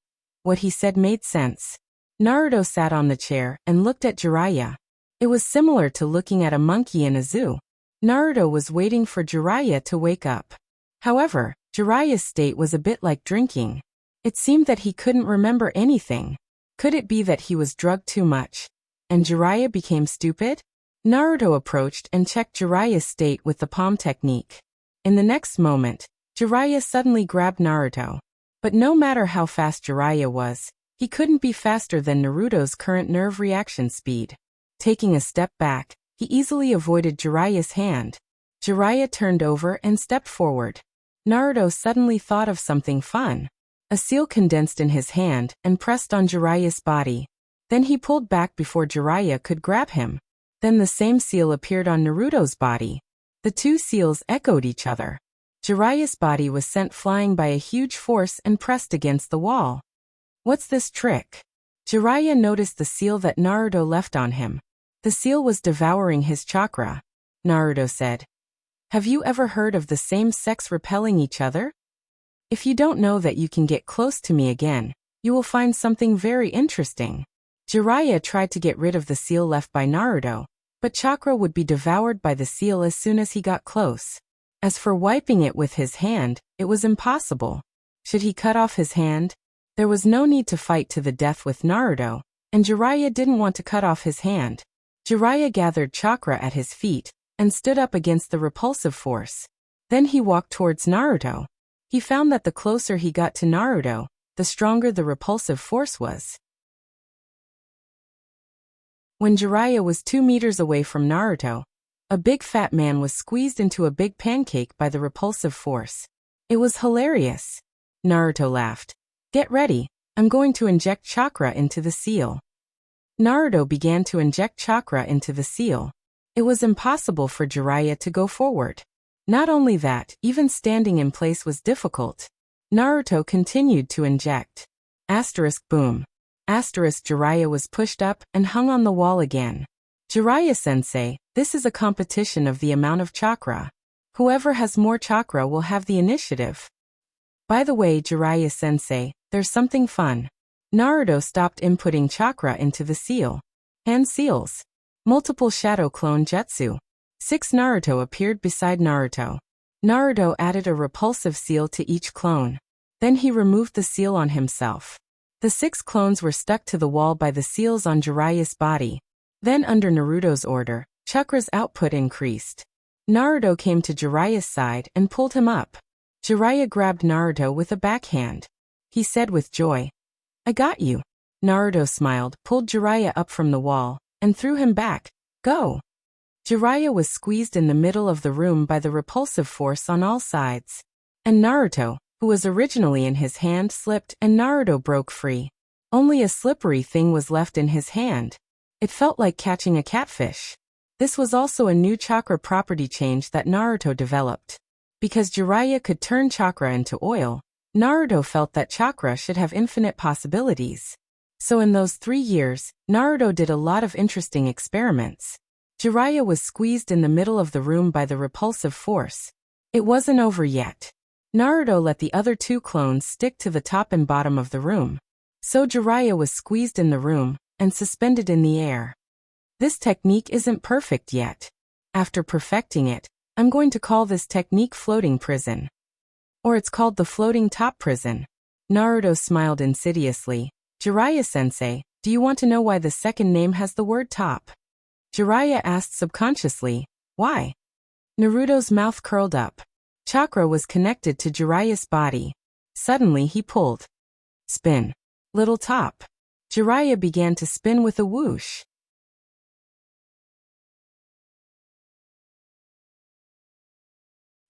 What he said made sense. Naruto sat on the chair and looked at Jiraiya. It was similar to looking at a monkey in a zoo. Naruto was waiting for Jiraiya to wake up. However, Jiraiya's state was a bit like drinking. It seemed that he couldn't remember anything. Could it be that he was drugged too much, and Jiraiya became stupid? Naruto approached and checked Jiraiya's state with the palm technique. In the next moment, Jiraiya suddenly grabbed Naruto. But no matter how fast Jiraiya was, he couldn't be faster than Naruto's current nerve reaction speed. Taking a step back, he easily avoided Jiraiya's hand. Jiraiya turned over and stepped forward. Naruto suddenly thought of something fun. A seal condensed in his hand and pressed on Jiraiya's body. Then he pulled back before Jiraiya could grab him. Then the same seal appeared on Naruto's body. The two seals echoed each other. Jiraiya's body was sent flying by a huge force and pressed against the wall. What's this trick? Jiraiya noticed the seal that Naruto left on him. The seal was devouring his chakra. Naruto said, have you ever heard of the same sex repelling each other? If you don't know that you can get close to me again, you will find something very interesting. Jiraiya tried to get rid of the seal left by Naruto, but chakra would be devoured by the seal as soon as he got close. As for wiping it with his hand, it was impossible. Should he cut off his hand? There was no need to fight to the death with Naruto, and Jiraiya didn't want to cut off his hand. Jiraiya gathered chakra at his feet and stood up against the repulsive force. Then he walked towards Naruto. He found that the closer he got to Naruto, the stronger the repulsive force was. When Jiraiya was 2 meters away from Naruto, a big fat man was squeezed into a big pancake by the repulsive force. It was hilarious. Naruto laughed. "Get ready, I'm going to inject chakra into the seal." Naruto began to inject chakra into the seal. It was impossible for Jiraiya to go forward. Not only that, even standing in place was difficult. Naruto continued to inject. Asterisk boom. Asterisk Jiraiya was pushed up and hung on the wall again. Jiraiya-sensei, this is a competition of the amount of chakra. Whoever has more chakra will have the initiative. By the way, Jiraiya-sensei, there's something fun. Naruto stopped inputting chakra into the seal. Hand seals. Multiple shadow clone jutsu. 6 Naruto appeared beside Naruto. Naruto added a repulsive seal to each clone. Then he removed the seal on himself. The 6 clones were stuck to the wall by the seals on Jiraiya's body. Then under Naruto's order, chakra's output increased. Naruto came to Jiraiya's side and pulled him up. Jiraiya grabbed Naruto with a backhand. He said with joy, "I got you." Naruto smiled, pulled Jiraiya up from the wall, and threw him back. "Go." Jiraiya was squeezed in the middle of the room by the repulsive force on all sides. And Naruto, who was originally in his hand, slipped and Naruto broke free. Only a slippery thing was left in his hand. It felt like catching a catfish. This was also a new chakra property change that Naruto developed. Because Jiraiya could turn chakra into oil, Naruto felt that chakra should have infinite possibilities. So in those 3 years, Naruto did a lot of interesting experiments. Jiraiya was squeezed in the middle of the room by the repulsive force. It wasn't over yet. Naruto let the other 2 clones stick to the top and bottom of the room. So Jiraiya was squeezed in the room and suspended in the air. This technique isn't perfect yet. After perfecting it, I'm going to call this technique floating prison. Or it's called the floating top prison. Naruto smiled insidiously. Jiraiya-sensei, do you want to know why the second name has the word top? Jiraiya asked subconsciously, why? Naruto's mouth curled up. Chakra was connected to Jiraiya's body. Suddenly he pulled. Spin. Little top. Jiraiya began to spin with a whoosh.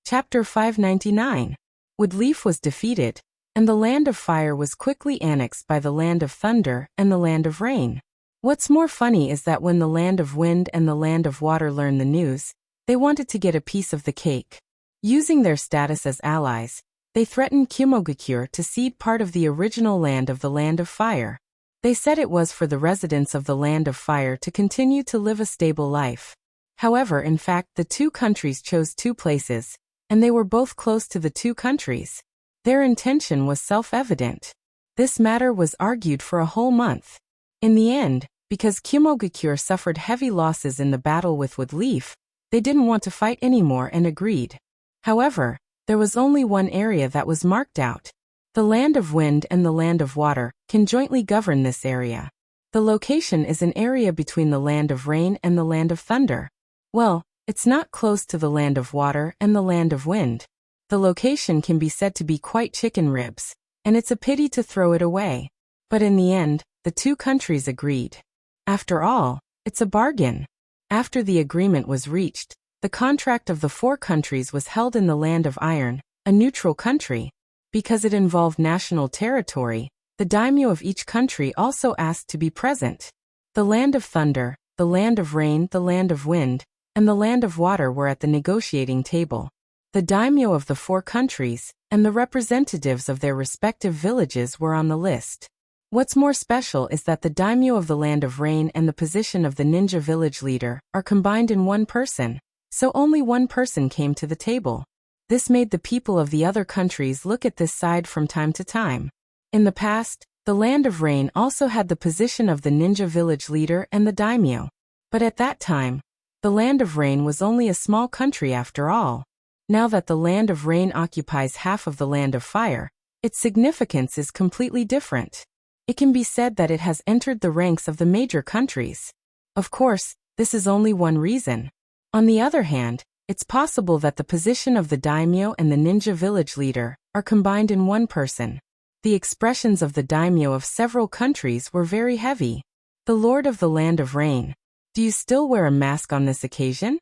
Chapter 599. Woodleaf was defeated, and the Land of Fire was quickly annexed by the Land of Thunder and the Land of Rain. What's more funny is that when the Land of Wind and the Land of Water learned the news, they wanted to get a piece of the cake. Using their status as allies, they threatened Kimogakure to cede part of the original land of the Land of Fire. They said it was for the residents of the Land of Fire to continue to live a stable life. However, in fact, the 2 countries chose 2 places, and they were both close to the 2 countries. Their intention was self-evident. This matter was argued for a whole month. In the end, because Kimogakure suffered heavy losses in the battle with Woodleaf, they didn't want to fight anymore and agreed. However, there was only one area that was marked out. The Land of Wind and the Land of Water can jointly govern this area. The location is an area between the Land of Rain and the Land of Thunder. Well, it's not close to the Land of Water and the Land of Wind. The location can be said to be quite chicken ribs, and it's a pity to throw it away. But in the end, the 2 countries agreed. After all, it's a bargain. After the agreement was reached, the contract of the 4 countries was held in the Land of Iron, a neutral country. Because it involved national territory, the daimyo of each country also asked to be present. The Land of Thunder, the Land of Rain, the Land of Wind, and the Land of Water were at the negotiating table. The daimyo of the 4 countries, and the representatives of their respective villages were on the list. What's more special is that the daimyo of the Land of Rain and the position of the ninja village leader are combined in one person, so only one person came to the table. This made the people of the other countries look at this side from time to time. In the past, the Land of Rain also had the position of the ninja village leader and the daimyo. But at that time, the Land of Rain was only a small country after all. Now that the Land of Rain occupies half of the Land of Fire, its significance is completely different. It can be said that it has entered the ranks of the major countries. Of course, this is only one reason. On the other hand, it's possible that the position of the daimyo and the ninja village leader are combined in one person. The expressions of the daimyo of several countries were very heavy. The Lord of the Land of Rain. Do you still wear a mask on this occasion?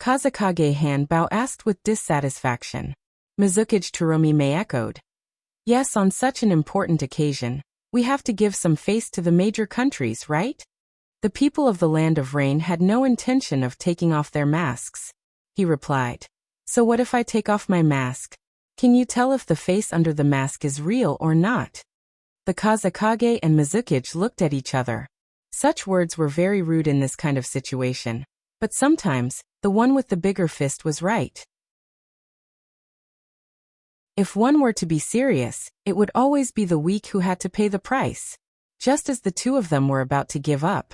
Kazekage Hanbao asked with dissatisfaction. Mizukage Tsuromime echoed. Yes, on such an important occasion, we have to give some face to the major countries, right? The people of the Land of Rain had no intention of taking off their masks. He replied. So what if I take off my mask? Can you tell if the face under the mask is real or not? The Kazekage and Mizukage looked at each other. Such words were very rude in this kind of situation. But sometimes, the one with the bigger fist was right. If one were to be serious, it would always be the weak who had to pay the price. Just as the two of them were about to give up,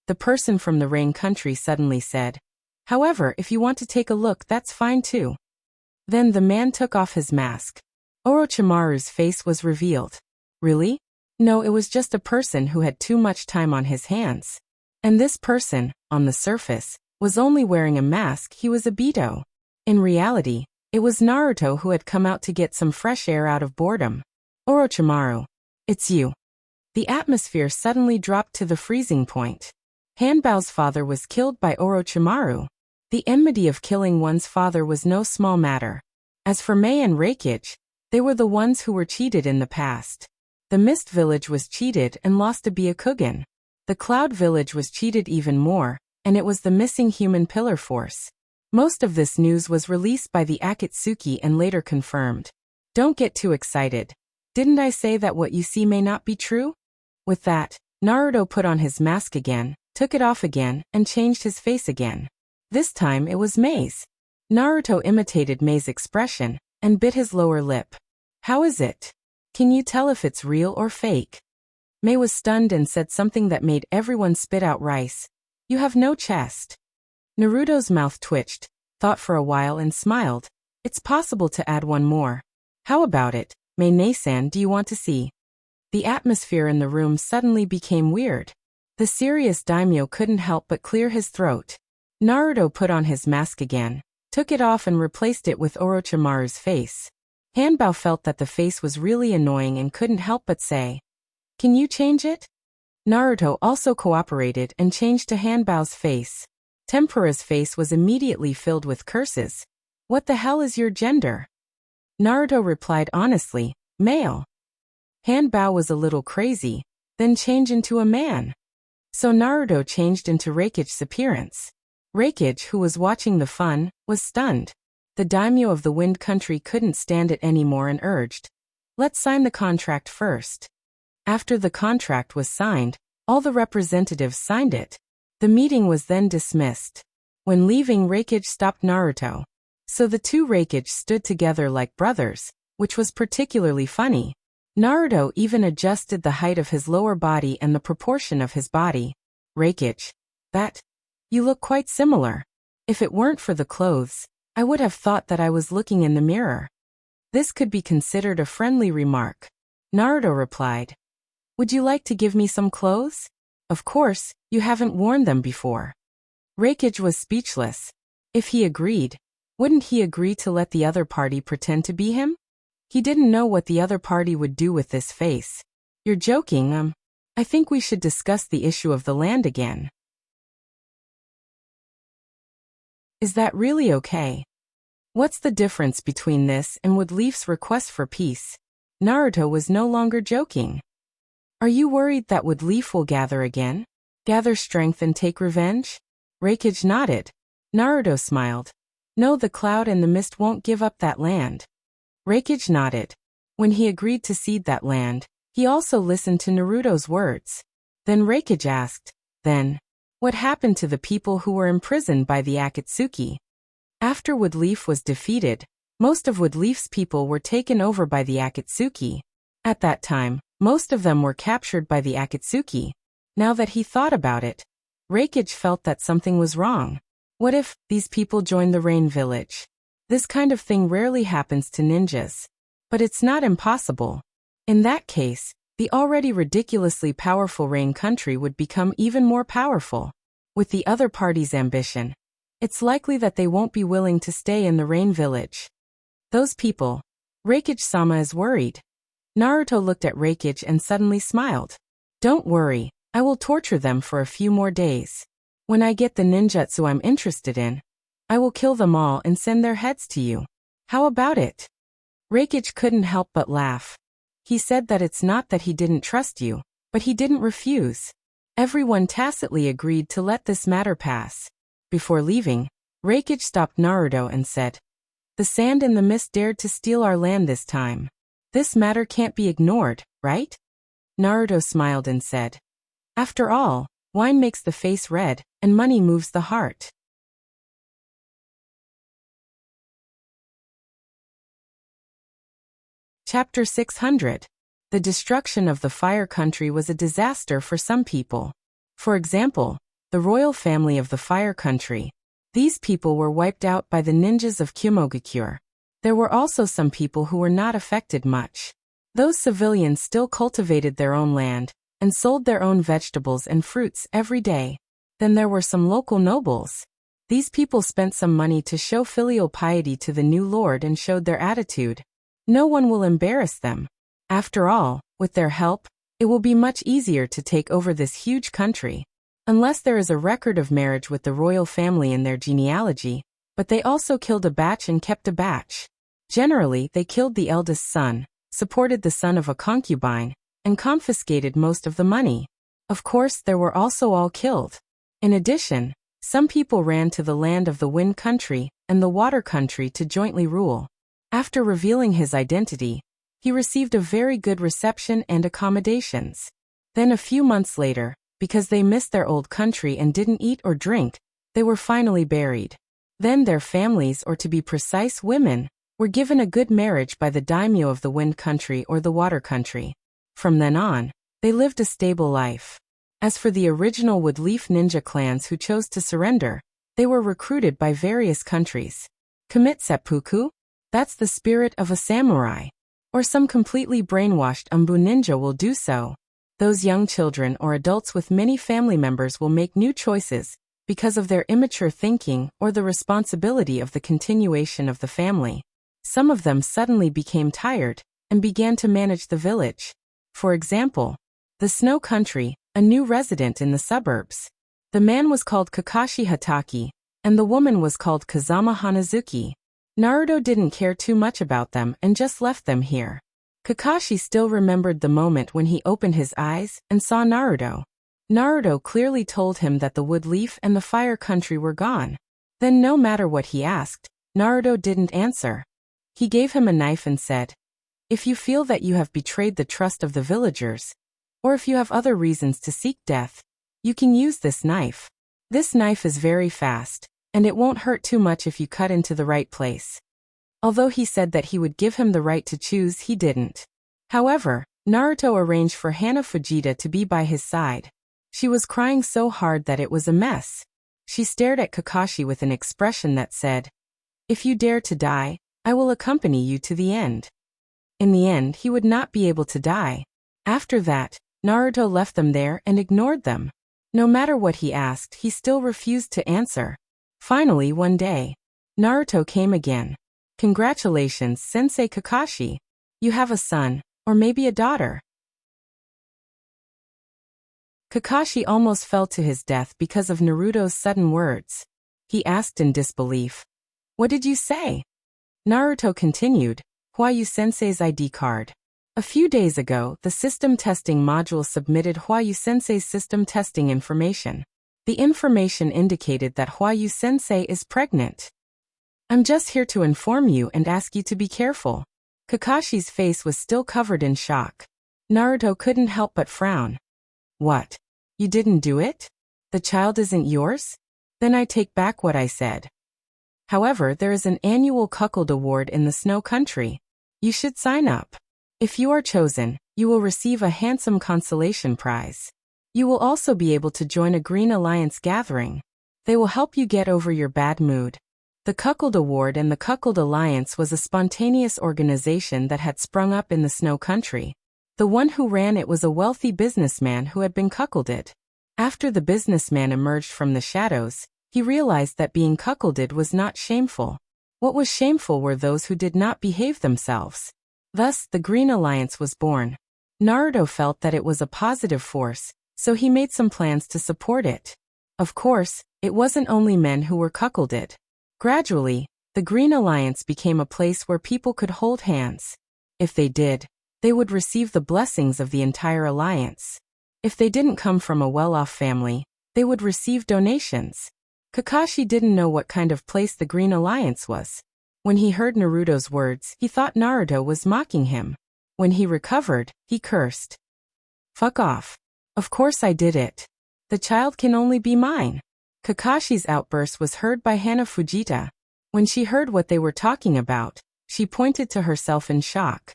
the person from the rain country suddenly said, However, if you want to take a look, that's fine too. Then the man took off his mask. Orochimaru's face was revealed. Really? No, it was just a person who had too much time on his hands. And this person, on the surface, was only wearing a mask. He was a Beto. In reality, it was Naruto who had come out to get some fresh air out of boredom. Orochimaru. It's you. The atmosphere suddenly dropped to the freezing point. Hanbao's father was killed by Orochimaru. The enmity of killing one's father was no small matter. As for Mei and Reikage, they were the ones who were cheated in the past. The Mist Village was cheated and lost to Byakugan. The Cloud Village was cheated even more, and it was the missing human pillar force. Most of this news was released by the Akatsuki and later confirmed. Don't get too excited. Didn't I say that what you see may not be true? With that, Naruto put on his mask again, took it off again, and changed his face again. This time it was Mei's. Naruto imitated Mei's expression, and bit his lower lip. How is it? Can you tell if it's real or fake? Mei was stunned and said something that made everyone spit out rice. You have no chest. Naruto's mouth twitched, thought for a while and smiled. It's possible to add one more. How about it, Mei-san, do you want to see? The atmosphere in the room suddenly became weird. The serious daimyo couldn't help but clear his throat. Naruto put on his mask again, took it off and replaced it with Orochimaru's face. Hanbao felt that the face was really annoying and couldn't help but say, Can you change it? Naruto also cooperated and changed to Hanbao's face. Tempura's face was immediately filled with curses. What the hell is your gender? Naruto replied honestly, male. Hanbao was a little crazy, then changed into a man. So Naruto changed into Reikage's appearance. Reikage, who was watching the fun, was stunned. The daimyo of the Wind Country couldn't stand it anymore and urged, Let's sign the contract first. After the contract was signed, all the representatives signed it. The meeting was then dismissed. When leaving, Reikage stopped Naruto. So the two Reikage stood together like brothers, which was particularly funny. Naruto even adjusted the height of his lower body and the proportion of his body. Reikage. You look quite similar. If it weren't for the clothes, I would have thought that I was looking in the mirror. This could be considered a friendly remark. Naruto replied, Would you like to give me some clothes? Of course, you haven't worn them before. Reikage was speechless. If he agreed, wouldn't he agree to let the other party pretend to be him? He didn't know what the other party would do with this face. You're joking, I think we should discuss the issue of the land again. Is that really okay? What's the difference between this and Woodleaf's request for peace? Naruto was no longer joking. Are you worried that Woodleaf will gather again? Gather strength and take revenge? Reikage nodded. Naruto smiled. No, the cloud and the mist won't give up that land. Reikage nodded. When he agreed to cede that land, he also listened to Naruto's words. Then Reikage asked, what happened to the people who were imprisoned by the Akatsuki? After Woodleaf was defeated, most of Woodleaf's people were taken over by the Akatsuki. At that time, most of them were captured by the Akatsuki. Now that he thought about it, Reikage felt that something was wrong. What if these people joined the Rain Village? This kind of thing rarely happens to ninjas. But it's not impossible. In that case, The already ridiculously powerful rain country would become even more powerful. With the other party's ambition, it's likely that they won't be willing to stay in the rain village. Those people. Reikage-sama is worried. Naruto looked at Reikage and suddenly smiled. Don't worry, I will torture them for a few more days. When I get the ninjutsu I'm interested in, I will kill them all and send their heads to you. How about it? Reikage couldn't help but laugh. He said that it's not that he didn't trust you, but he didn't refuse. Everyone tacitly agreed to let this matter pass. Before leaving, Reikage stopped Naruto and said, "The sand and the mist dared to steal our land this time. This matter can't be ignored, right?" Naruto smiled and said, "After all, wine makes the face red, and money moves the heart." Chapter 600. The destruction of the Fire Country was a disaster for some people. For example, the royal family of the Fire Country. These people were wiped out by the ninjas of Kumogakure. There were also some people who were not affected much. Those civilians still cultivated their own land and sold their own vegetables and fruits every day. Then there were some local nobles. These people spent some money to show filial piety to the new lord and showed their attitude. No one will embarrass them. After all, with their help, it will be much easier to take over this huge country. Unless there is a record of marriage with the royal family in their genealogy, but they also killed a batch and kept a batch. Generally, they killed the eldest son, supported the son of a concubine, and confiscated most of the money. Of course, there were also all killed. In addition, some people ran to the land of the Wind Country and the Water Country to jointly rule. After revealing his identity, he received a very good reception and accommodations. Then a few months later, because they missed their old country and didn't eat or drink, they were finally buried. Then their families, or to be precise women, were given a good marriage by the daimyo of the Wind Country or the Water Country. From then on, they lived a stable life. As for the original Woodleaf ninja clans who chose to surrender, they were recruited by various countries. Commit seppuku? That's the spirit of a samurai. Or some completely brainwashed Umbu ninja will do so. Those young children or adults with many family members will make new choices because of their immature thinking or the responsibility of the continuation of the family. Some of them suddenly became tired and began to manage the village. For example, the Snow Country, a new resident in the suburbs. The man was called Kakashi Hataki, and the woman was called Kazama Hanazuki. Naruto didn't care too much about them and just left them here. Kakashi still remembered the moment when he opened his eyes and saw Naruto. Naruto clearly told him that the Woodleaf and the Fire Country were gone. Then no matter what he asked, Naruto didn't answer. He gave him a knife and said, "If you feel that you have betrayed the trust of the villagers, or if you have other reasons to seek death, you can use this knife. This knife is very fast, and it won't hurt too much if you cut into the right place." Although he said that he would give him the right to choose, he didn't. However, Naruto arranged for Hana Fujita to be by his side. She was crying so hard that it was a mess. She stared at Kakashi with an expression that said, "If you dare to die, I will accompany you to the end." In the end, he would not be able to die. After that, Naruto left them there and ignored them. No matter what he asked, he still refused to answer. Finally, one day, Naruto came again. "Congratulations, Sensei Kakashi. You have a son, or maybe a daughter." Kakashi almost fell to his death because of Naruto's sudden words. He asked in disbelief, "What did you say?" Naruto continued, "Hwayu Sensei's ID card. A few days ago, the system testing module submitted Hwayu Sensei's system testing information. The information indicated that Hwayu Sensei is pregnant. I'm just here to inform you and ask you to be careful." Kakashi's face was still covered in shock. Naruto couldn't help but frown. "What? You didn't do it? The child isn't yours? Then I take back what I said. However, there is an annual cuckold award in the Snow Country. You should sign up. If you are chosen, you will receive a handsome consolation prize. You will also be able to join a Green Alliance gathering. They will help you get over your bad mood." The Cuckold Award and the Cuckold Alliance was a spontaneous organization that had sprung up in the Snow Country. The one who ran it was a wealthy businessman who had been cuckolded. After the businessman emerged from the shadows, he realized that being cuckolded was not shameful. What was shameful were those who did not behave themselves. Thus, the Green Alliance was born. Naruto felt that it was a positive force, so he made some plans to support it. Of course, it wasn't only men who were cuckolded. Gradually, the Green Alliance became a place where people could hold hands. If they did, they would receive the blessings of the entire alliance. If they didn't come from a well-off family, they would receive donations. Kakashi didn't know what kind of place the Green Alliance was. When he heard Naruto's words, he thought Naruto was mocking him. When he recovered, he cursed. "Fuck off. Of course I did it. The child can only be mine." Kakashi's outburst was heard by Hana Fujita. When she heard what they were talking about, she pointed to herself in shock.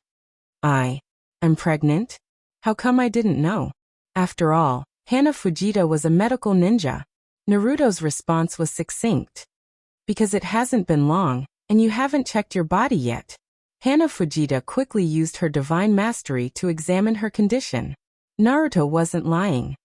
I'm pregnant? How come I didn't know? After all, Hana Fujita was a medical ninja. Naruto's response was succinct. Because it hasn't been long, and you haven't checked your body yet. Hana Fujita quickly used her divine mastery to examine her condition. Naruto wasn't lying.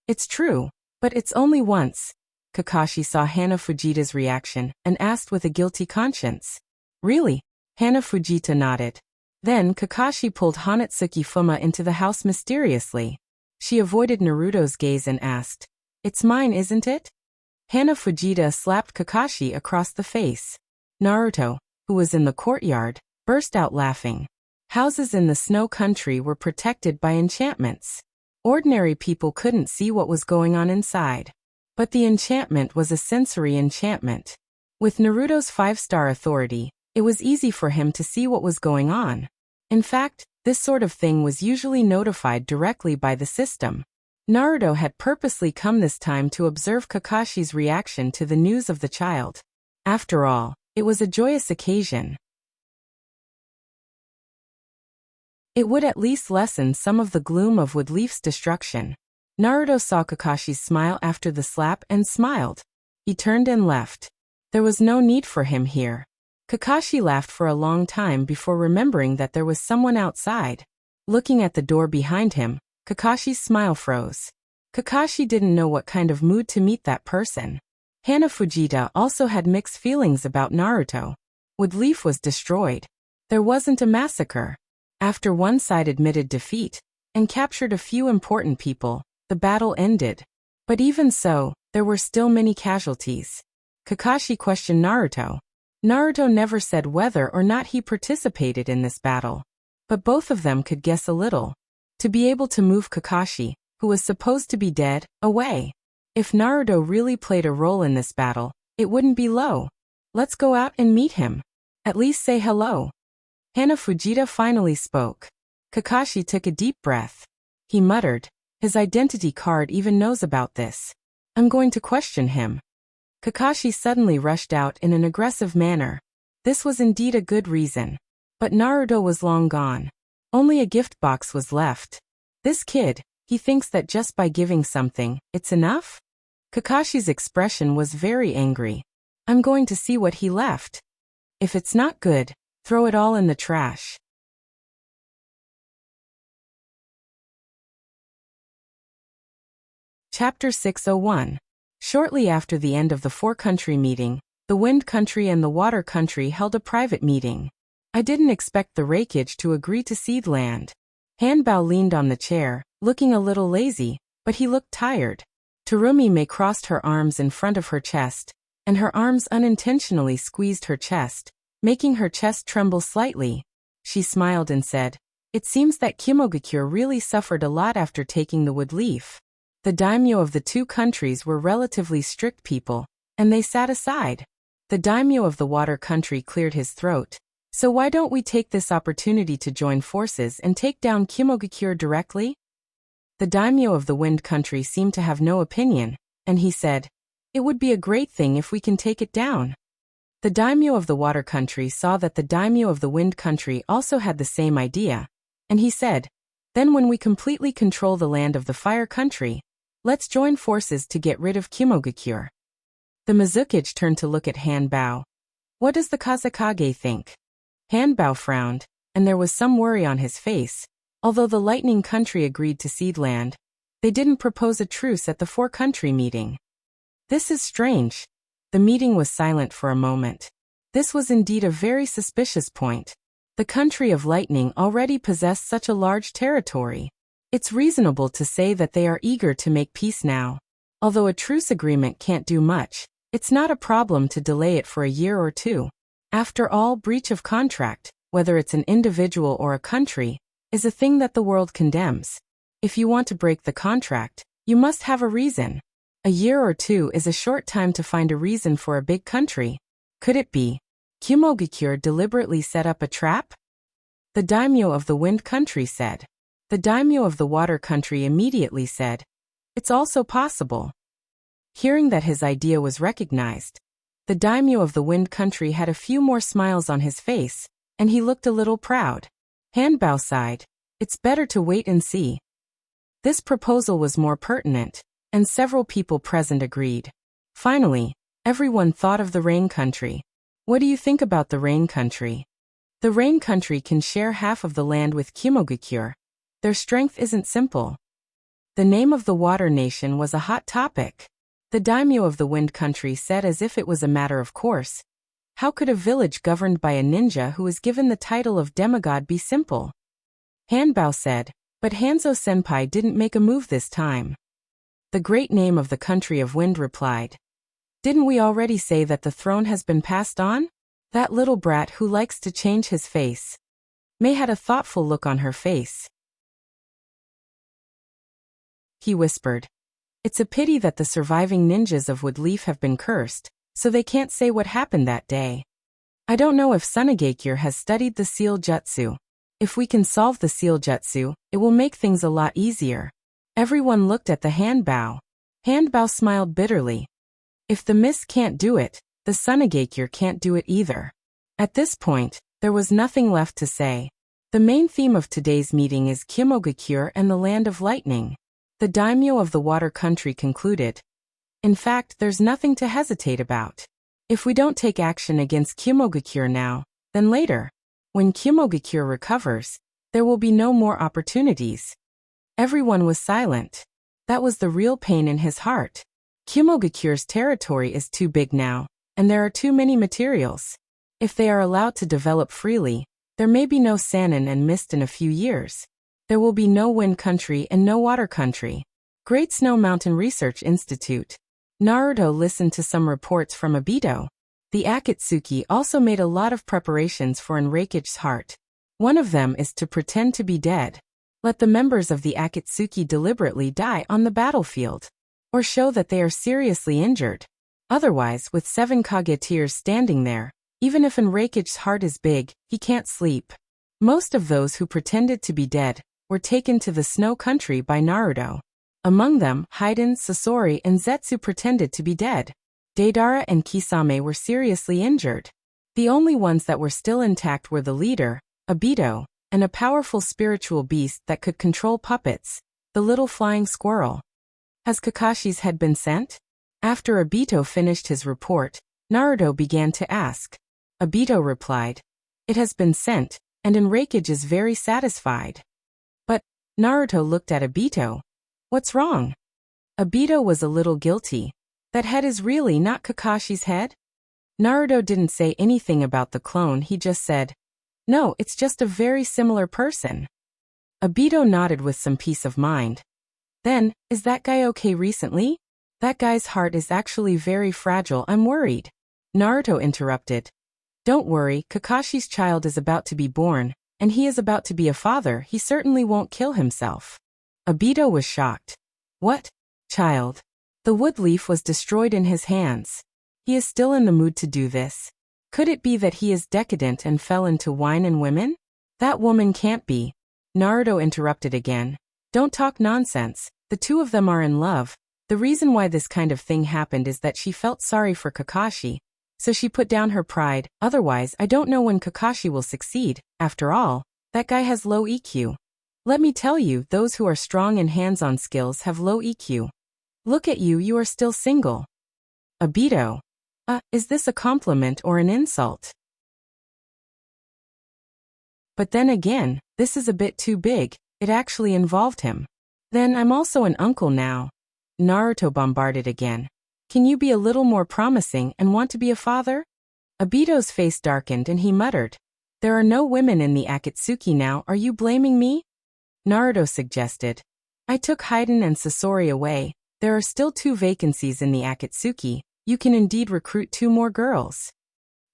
It's true, but it's only once. Kakashi saw Hana Fujita's reaction and asked with a guilty conscience. Really? Hana Fujita nodded. Then Kakashi pulled Hanatsuki Fuma into the house mysteriously. She avoided Naruto's gaze and asked, "It's mine, isn't it?" Hana Fujita slapped Kakashi across the face. Naruto, who was in the courtyard, burst out laughing. Houses in the snow country were protected by enchantments. Ordinary people couldn't see what was going on inside. But the enchantment was a sensory enchantment. With Naruto's 5-star authority, it was easy for him to see what was going on. In fact, this sort of thing was usually notified directly by the system. Naruto had purposely come this time to observe Kakashi's reaction to the news of the child. After all, it was a joyous occasion. It would at least lessen some of the gloom of Woodleaf's destruction. Naruto saw Kakashi's smile after the slap and smiled. He turned and left. There was no need for him here. Kakashi laughed for a long time before remembering that there was someone outside. Looking at the door behind him, Kakashi's smile froze. Kakashi didn't know what kind of mood to meet that person. Hana Fujita also had mixed feelings about Naruto. Woodleaf was destroyed. There wasn't a massacre. After one side admitted defeat and captured a few important people, the battle ended. But even so, there were still many casualties. Kakashi questioned Naruto. Naruto never said whether or not he participated in this battle. But both of them could guess a little. To be able to move Kakashi, who was supposed to be dead, away. If Naruto really played a role in this battle, it wouldn't be low. Let's go out and meet him. At least say hello. Hana Fujita finally spoke. Kakashi took a deep breath. He muttered, "His identity card even knows about this. I'm going to question him." Kakashi suddenly rushed out in an aggressive manner. This was indeed a good reason. But Naruto was long gone. Only a gift box was left. This kid, he thinks that just by giving something, it's enough? Kakashi's expression was very angry. I'm going to see what he left. If it's not good, throw it all in the trash. Chapter 601. Shortly after the end of the four-country meeting, the Wind Country and the Water Country held a private meeting. I didn't expect the Raikage to agree to cede land. Hanbao leaned on the chair, looking a little lazy, but he looked tired. Terumi crossed her arms in front of her chest, and her arms unintentionally squeezed her chest, making her chest tremble slightly. She smiled and said, "It seems that Kimogakure really suffered a lot after taking the Woodleaf." The daimyo of the two countries were relatively strict people, and they sat aside. The daimyo of the Water Country cleared his throat. "So why don't we take this opportunity to join forces and take down Kimogakure directly?" The daimyo of the Wind Country seemed to have no opinion, and he said, "It would be a great thing if we can take it down." The daimyo of the Water Country saw that the daimyo of the Wind Country also had the same idea, and he said, "Then when we completely control the land of the Fire Country, let's join forces to get rid of Kimogakure." The Mizukage turned to look at Hanbao. "What does the Kazekage think?" Hanbao frowned, and there was some worry on his face, Although the Lightning Country agreed to cede land, they didn't propose a truce at the four-country meeting. This is strange. The meeting was silent for a moment. This was indeed a very suspicious point. The country of Lightning already possessed such a large territory. It's reasonable to say that they are eager to make peace now. Although a truce agreement can't do much, it's not a problem to delay it for a year or two. After all, breach of contract, whether it's an individual or a country, is a thing that the world condemns. If you want to break the contract, you must have a reason. A year or two is a short time to find a reason for a big country. Could it be Kumogakure deliberately set up a trap? The daimyo of the wind country said. The daimyo of the water country immediately said, it's also possible. Hearing that his idea was recognized, the daimyo of the wind country had a few more smiles on his face, and he looked a little proud. Hanbao sighed, it's better to wait and see. This proposal was more pertinent, and several people present agreed. Finally, everyone thought of the rain country. What do you think about the rain country? The rain country can share half of the land with Kumogakure. Their strength isn't simple. The name of the water nation was a hot topic. The daimyo of the wind country said as if it was a matter of course. How could a village governed by a ninja who was given the title of demigod be simple? Hanbao said, but Hanzo-senpai didn't make a move this time. The great name of the country of wind replied. Didn't we already say that the throne has been passed on? That little brat who likes to change his face. Mei had a thoughtful look on her face. He whispered. It's a pity that the surviving ninjas of Woodleaf have been cursed, so they can't say what happened that day. I don't know if Sunagakure has studied the seal jutsu. If we can solve the seal jutsu, it will make things a lot easier. Everyone looked at the Hanbao. Hanbao smiled bitterly. If the mist can't do it, the Sunagakure can't do it either. At this point, there was nothing left to say. The main theme of today's meeting is Kumogakure and the Land of Lightning. The daimyo of the water country concluded. In fact, there's nothing to hesitate about. If we don't take action against Kumogakure now, then later, when Kumogakure recovers, there will be no more opportunities. Everyone was silent. That was the real pain in his heart. Kumogakure's territory is too big now, and there are too many materials. If they are allowed to develop freely, there may be no Sannin and mist in a few years. There will be no wind country and no water country. Great Snow Mountain Research Institute. Naruto listened to some reports from Obito. The Akatsuki also made a lot of preparations for Enraki's heart. One of them is to pretend to be dead. Let the members of the Akatsuki deliberately die on the battlefield, or show that they are seriously injured. Otherwise, with 7 Kageteers standing there, even if Enraki's heart is big, he can't sleep. Most of those who pretended to be dead were taken to the snow country by Naruto. Among them, Haiden, Sasori, and Zetsu pretended to be dead. Deidara and Kisame were seriously injured. The only ones that were still intact were the leader, Obito, and a powerful spiritual beast that could control puppets, the little flying squirrel. Has Kakashi's head been sent? After Obito finished his report, Naruto began to ask. Obito replied, it has been sent, and Enraki is very satisfied. But, Naruto looked at Obito. What's wrong? Obito was a little guilty. That head is really not Kakashi's head? Naruto didn't say anything about the clone, he just said, no, it's just a very similar person. Obito nodded with some peace of mind. Then, is that guy okay recently? That guy's heart is actually very fragile, I'm worried. Naruto interrupted. Don't worry, Kakashi's child is about to be born, and he is about to be a father, he certainly won't kill himself. Obito was shocked. What? Child? The wood leaf was destroyed in his hands. He is still in the mood to do this. Could it be that he is decadent and fell into wine and women? That woman can't be. Naruto interrupted again. Don't talk nonsense. The two of them are in love. The reason why this kind of thing happened is that she felt sorry for Kakashi, so she put down her pride. Otherwise, I don't know when Kakashi will succeed. After all, that guy has low EQ. Let me tell you, those who are strong in hands-on skills have low EQ. Look at you, you are still single. Obito. Is this a compliment or an insult? But then again, this is a bit too big. It actually involved him. Then I'm also an uncle now. Naruto bombarded again. Can you be a little more promising and want to be a father? Obito's face darkened and he muttered. There are no women in the Akatsuki now, are you blaming me? Naruto suggested. I took Haiden and Sasori away. There are still 2 vacancies in the Akatsuki. You can indeed recruit 2 more girls.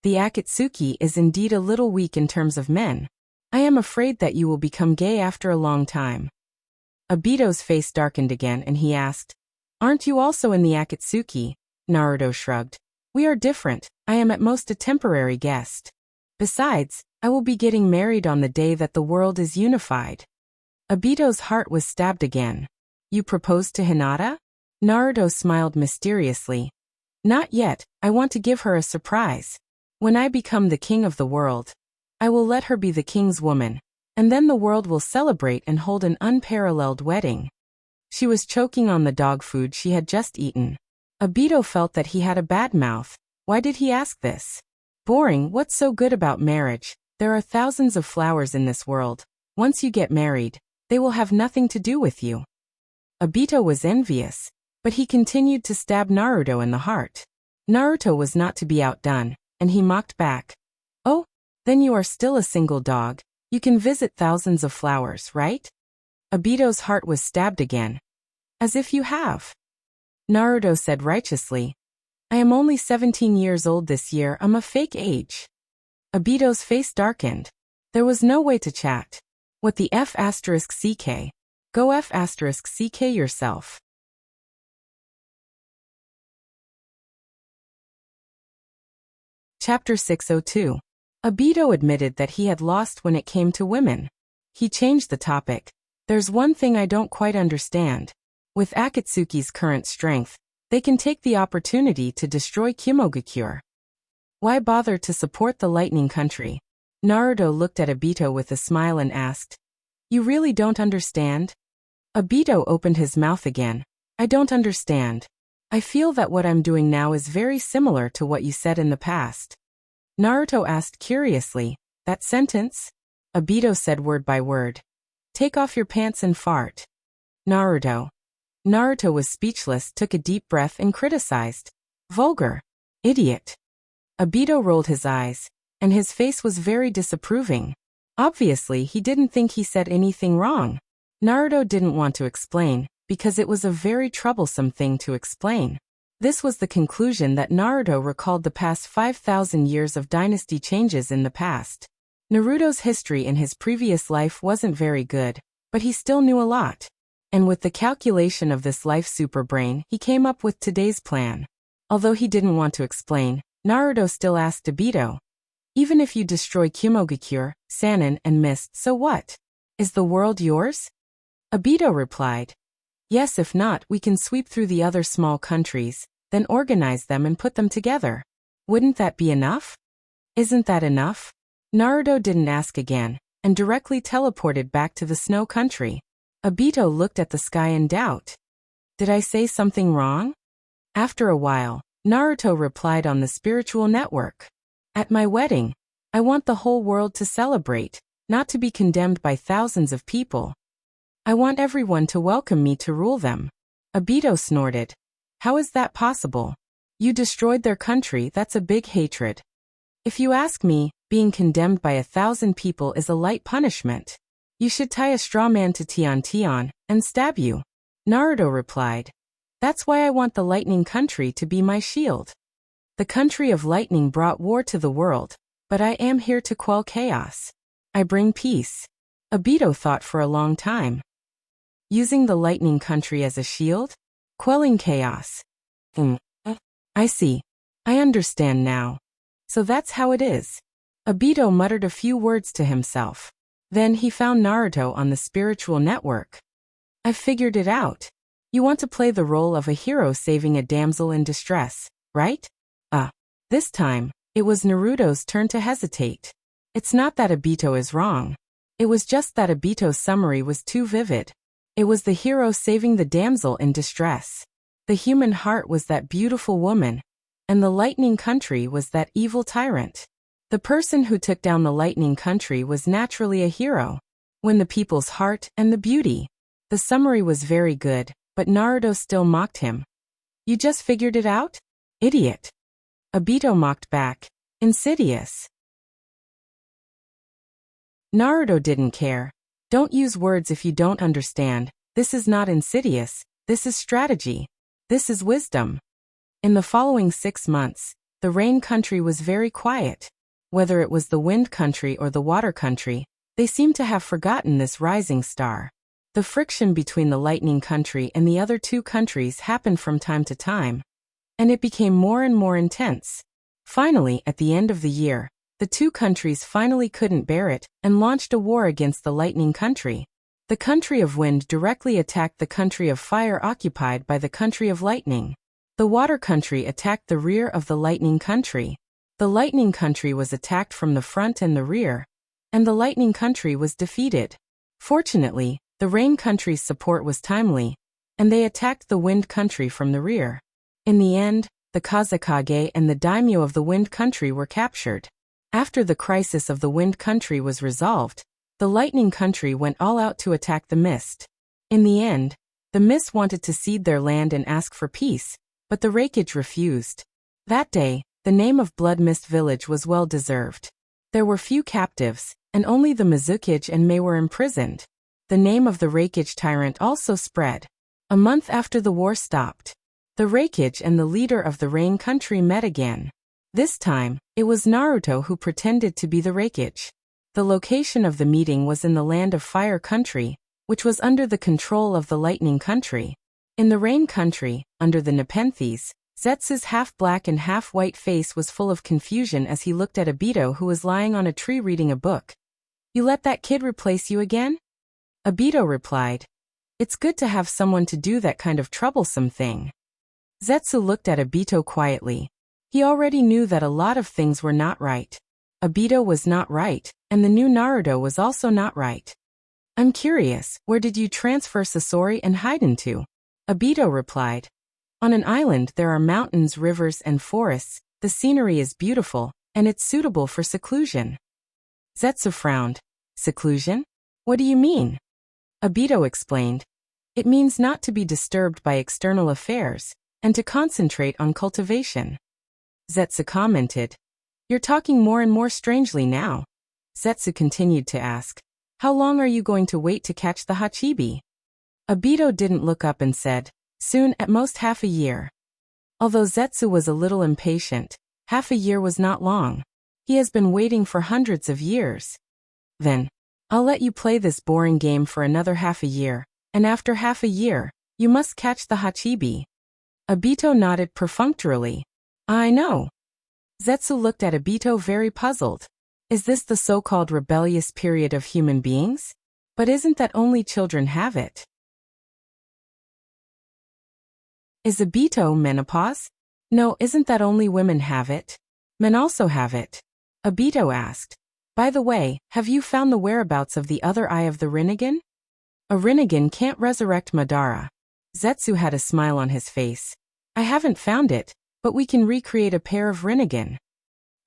The Akatsuki is indeed a little weak in terms of men. I am afraid that you will become gay after a long time. Obito's face darkened again and he asked, Aren't you also in the Akatsuki? Naruto shrugged. We are different. I am at most a temporary guest. Besides, I will be getting married on the day that the world is unified. Obito's heart was stabbed again. You proposed to Hinata? Naruto smiled mysteriously. Not yet, I want to give her a surprise. When I become the king of the world, I will let her be the king's woman, and then the world will celebrate and hold an unparalleled wedding. She was choking on the dog food she had just eaten. Obito felt that he had a bad mouth. Why did he ask this? Boring, what's so good about marriage? There are thousands of flowers in this world. Once you get married, they will have nothing to do with you. Obito was envious, but he continued to stab Naruto in the heart. Naruto was not to be outdone, and he mocked back. Oh, then you are still a single dog. You can visit thousands of flowers, right? Obito's heart was stabbed again. As if you have. Naruto said righteously. I am only 17 years old this year, I'm a fake age. Obito's face darkened. There was no way to chat. What the F***CK? Go F***CK yourself. Chapter 602. Obito admitted that he had lost when it came to women. He changed the topic. There's one thing I don't quite understand. With Akatsuki's current strength, they can take the opportunity to destroy Kimogakure. Why bother to support the Lightning Country? Naruto looked at Obito with a smile and asked, You really don't understand? Obito opened his mouth again. I don't understand. I feel that what I'm doing now is very similar to what you said in the past. Naruto asked curiously, That sentence? Obito said word by word. Take off your pants and fart. Naruto. Naruto was speechless, took a deep breath and criticized. Vulgar. Idiot. Obito rolled his eyes, and his face was very disapproving. Obviously, he didn't think he said anything wrong. Naruto didn't want to explain, because it was a very troublesome thing to explain. This was the conclusion that Naruto recalled the past 5,000 years of dynasty changes in the past. Naruto's history in his previous life wasn't very good, but he still knew a lot. And with the calculation of this life superbrain, he came up with today's plan. Although he didn't want to explain, Naruto still asked Obito, Even if you destroy Kimogakure, Sannin, and Mist, so what? Is the world yours? Obito replied, Yes, if not, we can sweep through the other small countries, then organize them and put them together. Wouldn't that be enough? Isn't that enough? Naruto didn't ask again, and directly teleported back to the snow country. Obito looked at the sky in doubt. Did I say something wrong? After a while, Naruto replied on the spiritual network. At my wedding, I want the whole world to celebrate, not to be condemned by thousands of people. I want everyone to welcome me to rule them. Obito snorted. How is that possible? You destroyed their country, that's a big hatred. If you ask me, being condemned by 1,000 people is a light punishment. You should tie a straw man to Tian and stab you. Naruto replied. That's why I want the Lightning Country to be my shield. The country of lightning brought war to the world, but I am here to quell chaos. I bring peace. Obito thought for a long time. Using the Lightning Country as a shield? Quelling chaos. I see. I understand now. So that's how it is. Obito muttered a few words to himself. Then he found Naruto on the spiritual network. I've figured it out. You want to play the role of a hero saving a damsel in distress, right? This time, it was Naruto's turn to hesitate. It's not that Obito is wrong. It was just that Obito's summary was too vivid. It was the hero saving the damsel in distress. The human heart was that beautiful woman, and the Lightning Country was that evil tyrant. The person who took down the Lightning Country was naturally a hero. When the people's heart and the beauty. The summary was very good, but Naruto still mocked him. You just figured it out? Idiot. Obito mocked back. Insidious. Naruto didn't care. Don't use words if you don't understand. This is not insidious. This is strategy. This is wisdom. In the following 6 months, the rain country was very quiet. Whether it was the wind country or the water country, they seemed to have forgotten this rising star. The friction between the lightning country and the other 2 countries happened from time to time, and it became more and more intense. Finally, at the end of the year, the 2 countries finally couldn't bear it and launched a war against the lightning country. The country of wind directly attacked the country of fire occupied by the country of lightning. The water country attacked the rear of the lightning country. The lightning country was attacked from the front and the rear, and the lightning country was defeated. Fortunately, the rain country's support was timely, and they attacked the wind country from the rear. In the end, the Kazekage and the daimyo of the wind country were captured. After the crisis of the wind country was resolved, the lightning country went all out to attack the mist. In the end, the mist wanted to cede their land and ask for peace, but the Raikage refused. That day, the name of Blood Mist Village was well deserved. There were few captives, and only the Mizukage and Mei were imprisoned. The name of the Raikage tyrant also spread. A month after the war stopped, the Raikage and the leader of the Rain country met again. This time, it was Naruto who pretended to be the Raikage. The location of the meeting was in the land of Fire country, which was under the control of the Lightning country. In the Rain country, under the Nepenthes, Zetsu's half-black and half-white face was full of confusion as he looked at Obito, who was lying on a tree reading a book. You let that kid replace you again? Obito replied. It's good to have someone to do that kind of troublesome thing. Zetsu looked at Obito quietly. He already knew that a lot of things were not right. Obito was not right, and the new Naruto was also not right. I'm curious, where did you transfer Sasori and hide into? Obito replied. On an island there are mountains, rivers, and forests. The scenery is beautiful, and it's suitable for seclusion. Zetsu frowned. Seclusion? What do you mean? Obito explained. It means not to be disturbed by external affairs, and to concentrate on cultivation. Zetsu commented. You're talking more and more strangely now. Zetsu continued to ask. How long are you going to wait to catch the Hachibi? Obito didn't look up and said, soon, at most half a year. Although Zetsu was a little impatient, half a year was not long. He has been waiting for hundreds of years. Then, I'll let you play this boring game for another half a year, and after half a year, you must catch the Hachibi. Obito nodded perfunctorily. I know. Zetsu looked at Obito very puzzled. Is this the so-called rebellious period of human beings? But isn't that only children have it? Is Obito menopause? No, isn't that only women have it? Men also have it. Obito asked. By the way, have you found the whereabouts of the other eye of the Rinnegan? A Rinnegan can't resurrect Madara. Zetsu had a smile on his face. I haven't found it, but we can recreate a pair of Rinnegan.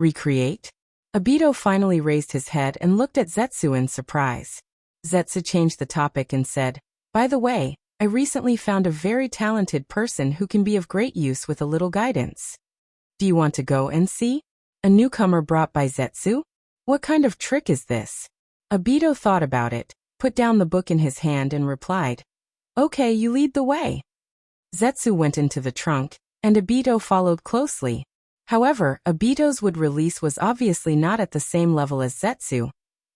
Recreate? Obito finally raised his head and looked at Zetsu in surprise. Zetsu changed the topic and said, by the way, I recently found a very talented person who can be of great use with a little guidance. Do you want to go and see? A newcomer brought by Zetsu? What kind of trick is this? Obito thought about it, put down the book in his hand and replied, okay, you lead the way. Zetsu went into the trunk, and Obito followed closely. However, Obito's wood release was obviously not at the same level as Zetsu,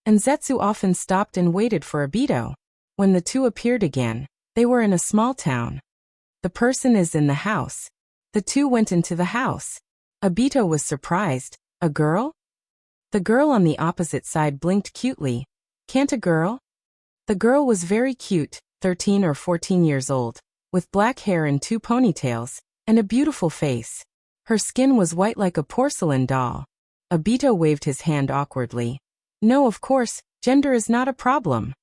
and Zetsu often stopped and waited for Obito. When the two appeared again, they were in a small town. The person is in the house. The two went into the house. Obito was surprised. A girl? The girl on the opposite side blinked cutely. Can't a girl? The girl was very cute, 13 or 14 years old, with black hair and 2 ponytails, and a beautiful face. Her skin was white like a porcelain doll. Obito waved his hand awkwardly. No, of course, gender is not a problem.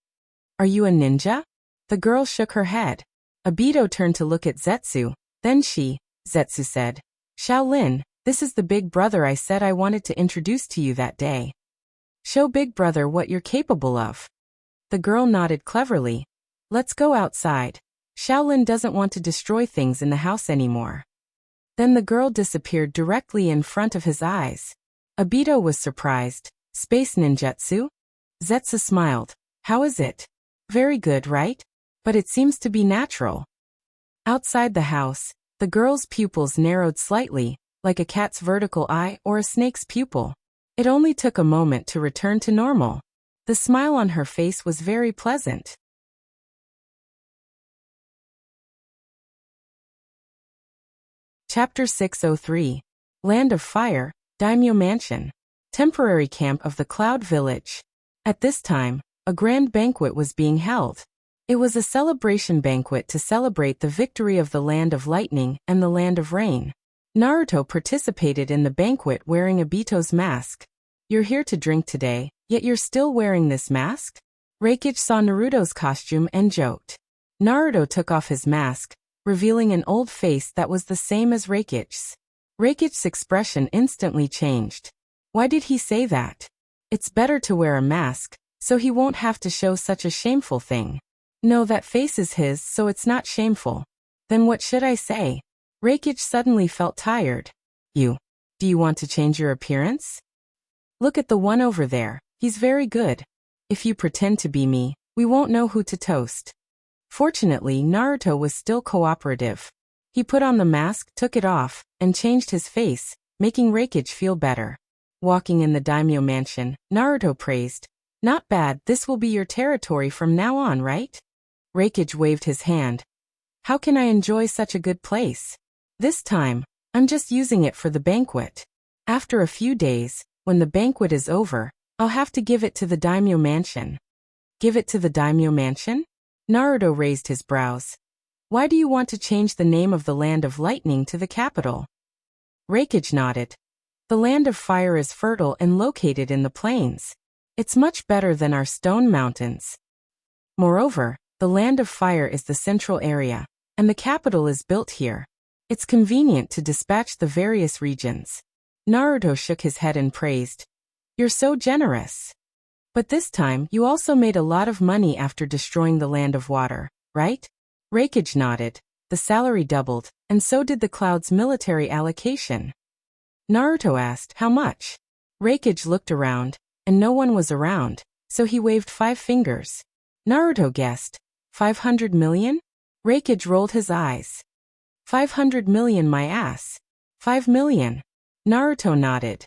Are you a ninja? The girl shook her head. Obito turned to look at Zetsu, then Zetsu said, Shaolin, this is the big brother I said I wanted to introduce to you that day. Show big brother what you're capable of. The girl nodded cleverly. Let's go outside. Shaolin doesn't want to destroy things in the house anymore. Then the girl disappeared directly in front of his eyes. Obito was surprised. Space ninjutsu? Zetsu smiled. How is it? Very good, right? But it seems to be natural. Outside the house, the girl's pupils narrowed slightly, like a cat's vertical eye or a snake's pupil. It only took a moment to return to normal. The smile on her face was very pleasant. Chapter 603. Land of Fire, Daimyo Mansion. Temporary camp of the Cloud Village. At this time, a grand banquet was being held. It was a celebration banquet to celebrate the victory of the Land of Lightning and the Land of Rain. Naruto participated in the banquet wearing Obito's mask. You're here to drink today, yet you're still wearing this mask? Reikage saw Naruto's costume and joked. Naruto took off his mask, revealing an old face that was the same as Reikage's. Reikage's expression instantly changed. Why did he say that? It's better to wear a mask, so he won't have to show such a shameful thing. No, that face is his, so it's not shameful. Then what should I say? Reikage suddenly felt tired. Do you want to change your appearance? Look at the one over there, he's very good. If you pretend to be me, we won't know who to toast. Fortunately, Naruto was still cooperative. He put on the mask, took it off, and changed his face, making Reikage feel better. Walking in the daimyo mansion, Naruto praised. Not bad, this will be your territory from now on, right? Reikage waved his hand. How can I enjoy such a good place? This time, I'm just using it for the banquet. After a few days, when the banquet is over, I'll have to give it to the daimyo mansion. Give it to the daimyo mansion? Naruto raised his brows. Why do you want to change the name of the Land of Lightning to the capital? Reikage nodded. The Land of Fire is fertile and located in the plains. It's much better than our stone mountains. Moreover, the Land of Fire is the central area, and the capital is built here. It's convenient to dispatch the various regions. Naruto shook his head and praised. You're so generous. But this time, you also made a lot of money after destroying the Land of Water, right? Reikage nodded. The salary doubled, and so did the Cloud's military allocation. Naruto asked, how much? Reikage looked around, and no one was around, so he waved 5 fingers. Naruto guessed, 500 million? Reikage rolled his eyes. 500 million my ass. 5 million. Naruto nodded.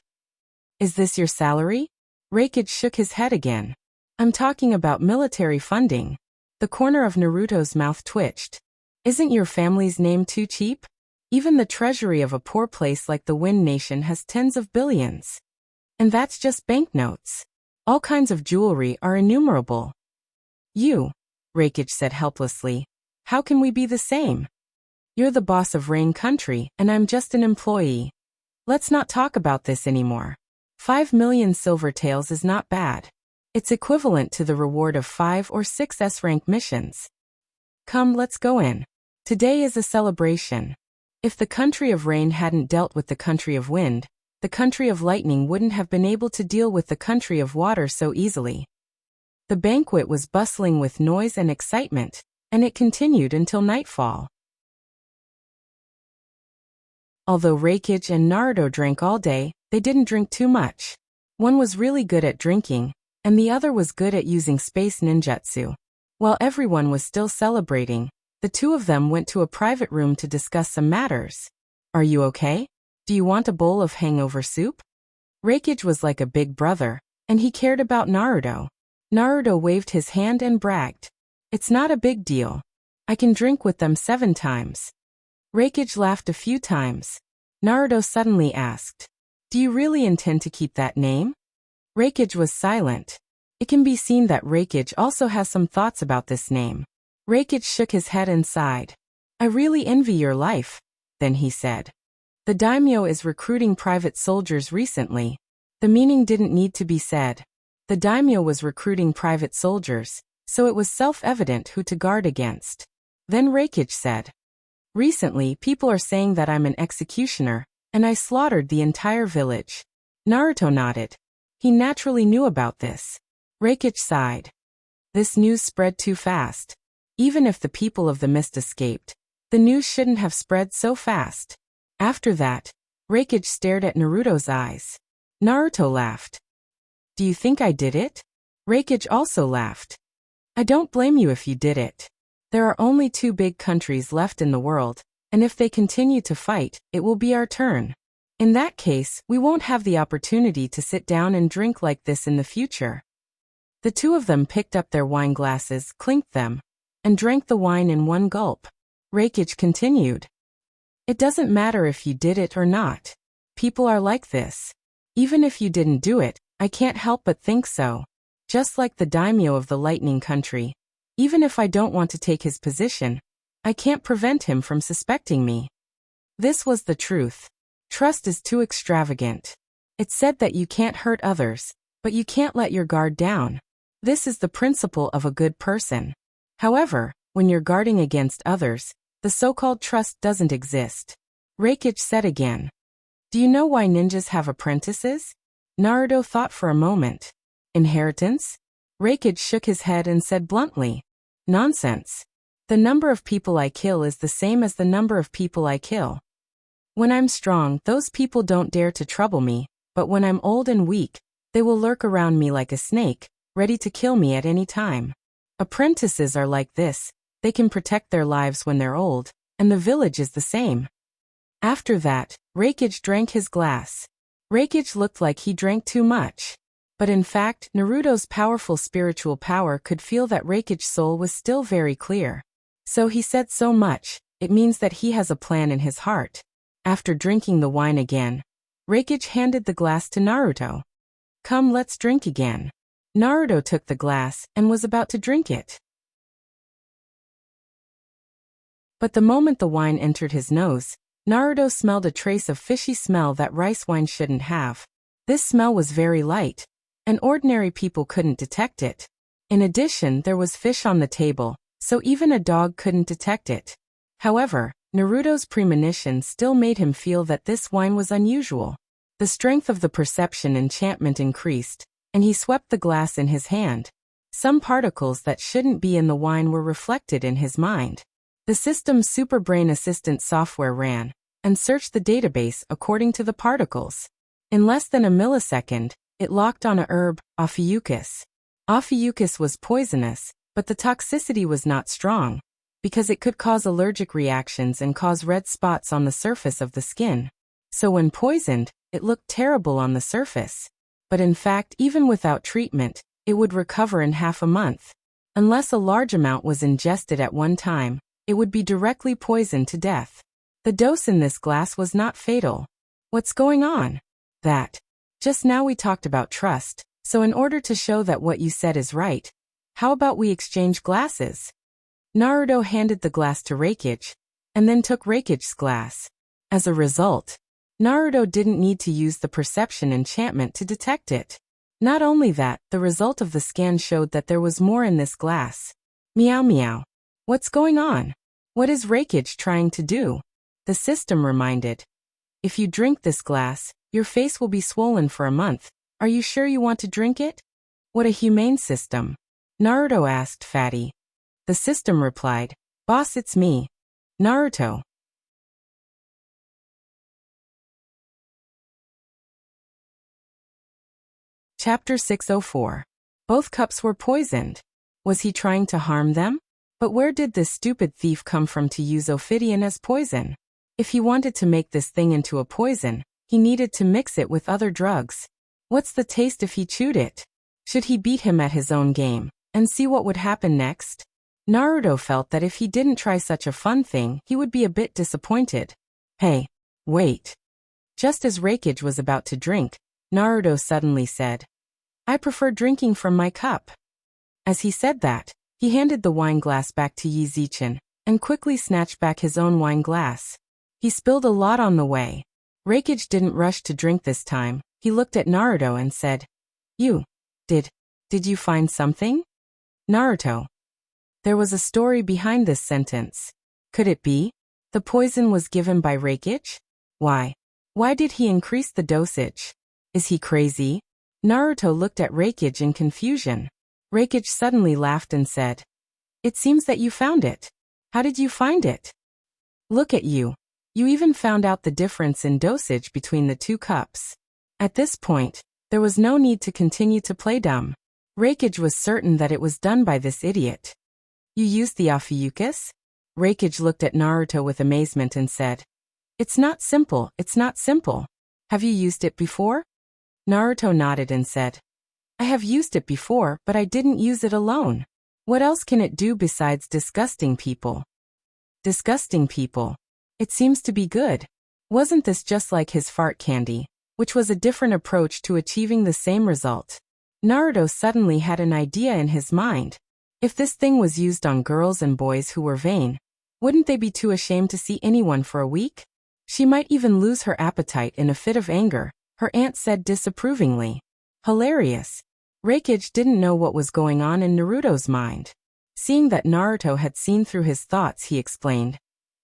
Is this your salary? Reikage shook his head again. I'm talking about military funding. The corner of Naruto's mouth twitched. Isn't your family's name too cheap? Even the treasury of a poor place like the Wind Nation has tens of billions. And that's just banknotes. All kinds of jewelry are innumerable. Reikage said helplessly. How can we be the same? You're the boss of Rain Country, and I'm just an employee. Let's not talk about this anymore. 5 million silver taels is not bad. It's equivalent to the reward of 5 or 6 S-rank missions. Come, let's go in. Today is a celebration. If the country of rain hadn't dealt with the country of wind, the country of lightning wouldn't have been able to deal with the country of water so easily. The banquet was bustling with noise and excitement, and it continued until nightfall. Although Reikage and Naruto drank all day, they didn't drink too much. One was really good at drinking, and the other was good at using space ninjutsu. While everyone was still celebrating, the two of them went to a private room to discuss some matters. Are you okay? Do you want a bowl of hangover soup? Reikage was like a big brother, and he cared about Naruto. Naruto waved his hand and bragged. It's not a big deal. I can drink with them 7 times. Reikage laughed a few times. Naruto suddenly asked, do you really intend to keep that name? Reikage was silent. It can be seen that Reikage also has some thoughts about this name. Reikage shook his head and sighed. I really envy your life, then he said. The daimyo is recruiting private soldiers recently. The meaning didn't need to be said. The daimyo was recruiting private soldiers, so it was self-evident who to guard against. Then Reikage said, recently people are saying that I'm an executioner, and I slaughtered the entire village. Naruto nodded. He naturally knew about this. Reikage sighed. This news spread too fast. Even if the people of the mist escaped, the news shouldn't have spread so fast. After that, Reikage stared at Naruto's eyes. Naruto laughed. Do you think I did it? Reikage also laughed. I don't blame you if you did it. There are only 2 big countries left in the world, and if they continue to fight, it will be our turn. In that case, we won't have the opportunity to sit down and drink like this in the future. The 2 of them picked up their wine glasses, clinked them, and drank the wine in one gulp. Reikage continued. It doesn't matter if you did it or not. People are like this. Even if you didn't do it, I can't help but think so. Just like the daimyo of the lightning country. Even if I don't want to take his position, I can't prevent him from suspecting me. This was the truth. Trust is too extravagant. It's said that you can't hurt others, but you can't let your guard down. This is the principle of a good person. However, when you're guarding against others, the so-called trust doesn't exist. Reikage said again. Do you know why ninjas have apprentices? Naruto thought for a moment. Inheritance? Reikage shook his head and said bluntly. Nonsense. The number of people I kill is the same as the number of people I kill. When I'm strong, those people don't dare to trouble me, but when I'm old and weak, they will lurk around me like a snake, ready to kill me at any time. Apprentices are like this. They can protect their lives when they're old, and the village is the same. After that, Reikage drank his glass. Reikage looked like he drank too much. But in fact, Naruto's powerful spiritual power could feel that Reikage's soul was still very clear. So he said so much, it means that he has a plan in his heart. After drinking the wine again, Reikage handed the glass to Naruto. Come, let's drink again. Naruto took the glass and was about to drink it. But the moment the wine entered his nose, Naruto smelled a trace of fishy smell that rice wine shouldn't have. This smell was very light, and ordinary people couldn't detect it. In addition, there was fish on the table, so even a dog couldn't detect it. However, Naruto's premonition still made him feel that this wine was unusual. The strength of the perception enchantment increased, and he swept the glass in his hand. Some particles that shouldn't be in the wine were reflected in his mind. The system's Superbrain Assistant software ran and searched the database according to the particles. In less than a millisecond, it locked on a herb, Ophiuchus. Ophiuchus was poisonous, but the toxicity was not strong, because it could cause allergic reactions and cause red spots on the surface of the skin. So when poisoned, it looked terrible on the surface. But in fact, even without treatment, it would recover in half a month. Unless a large amount was ingested at one time, it would be directly poisoned to death. The dose in this glass was not fatal. What's going on? That. Just now we talked about trust, so in order to show that what you said is right, how about we exchange glasses? Naruto handed the glass to Reikage, and then took Reikage's glass. As a result, Naruto didn't need to use the perception enchantment to detect it. Not only that, the result of the scan showed that there was more in this glass. Meow meow. What's going on? What is Reikage trying to do? The system reminded. If you drink this glass, your face will be swollen for a month. Are you sure you want to drink it? What a humane system. Naruto asked Fatty. The system replied, Boss, it's me. Naruto. Chapter 604. Both cups were poisoned. Was he trying to harm them? But where did this stupid thief come from to use Ophidian as poison? If he wanted to make this thing into a poison, he needed to mix it with other drugs. What's the taste if he chewed it? Should he beat him at his own game, and see what would happen next? Naruto felt that if he didn't try such a fun thing, he would be a bit disappointed. Hey, wait. Just as Reikage was about to drink, Naruto suddenly said, I prefer drinking from my cup. As he said that, he handed the wine glass back to Yizichin, and quickly snatched back his own wine glass. He spilled a lot on the way. Reikage didn't rush to drink this time. He looked at Naruto and said, Did you find something? Naruto. There was a story behind this sentence. Could it be? The poison was given by Reikage? Why? Why did he increase the dosage? Is he crazy? Naruto looked at Reikage in confusion. Reikage suddenly laughed and said, "It seems that you found it. How did you find it? Look at you. You even found out the difference in dosage between the two cups." At this point, there was no need to continue to play dumb. Reikage was certain that it was done by this idiot. "You used the Ophiuchus?" Reikage looked at Naruto with amazement and said, "It's not simple, it's not simple. Have you used it before?" Naruto nodded and said, "I have used it before, but I didn't use it alone. What else can it do besides disgusting people?" Disgusting people. It seems to be good. Wasn't this just like his fart candy, which was a different approach to achieving the same result? Naruto suddenly had an idea in his mind. If this thing was used on girls and boys who were vain, wouldn't they be too ashamed to see anyone for a week? She might even lose her appetite in a fit of anger, her aunt said disapprovingly. Hilarious. Reikage didn't know what was going on in Naruto's mind. Seeing that Naruto had seen through his thoughts, he explained,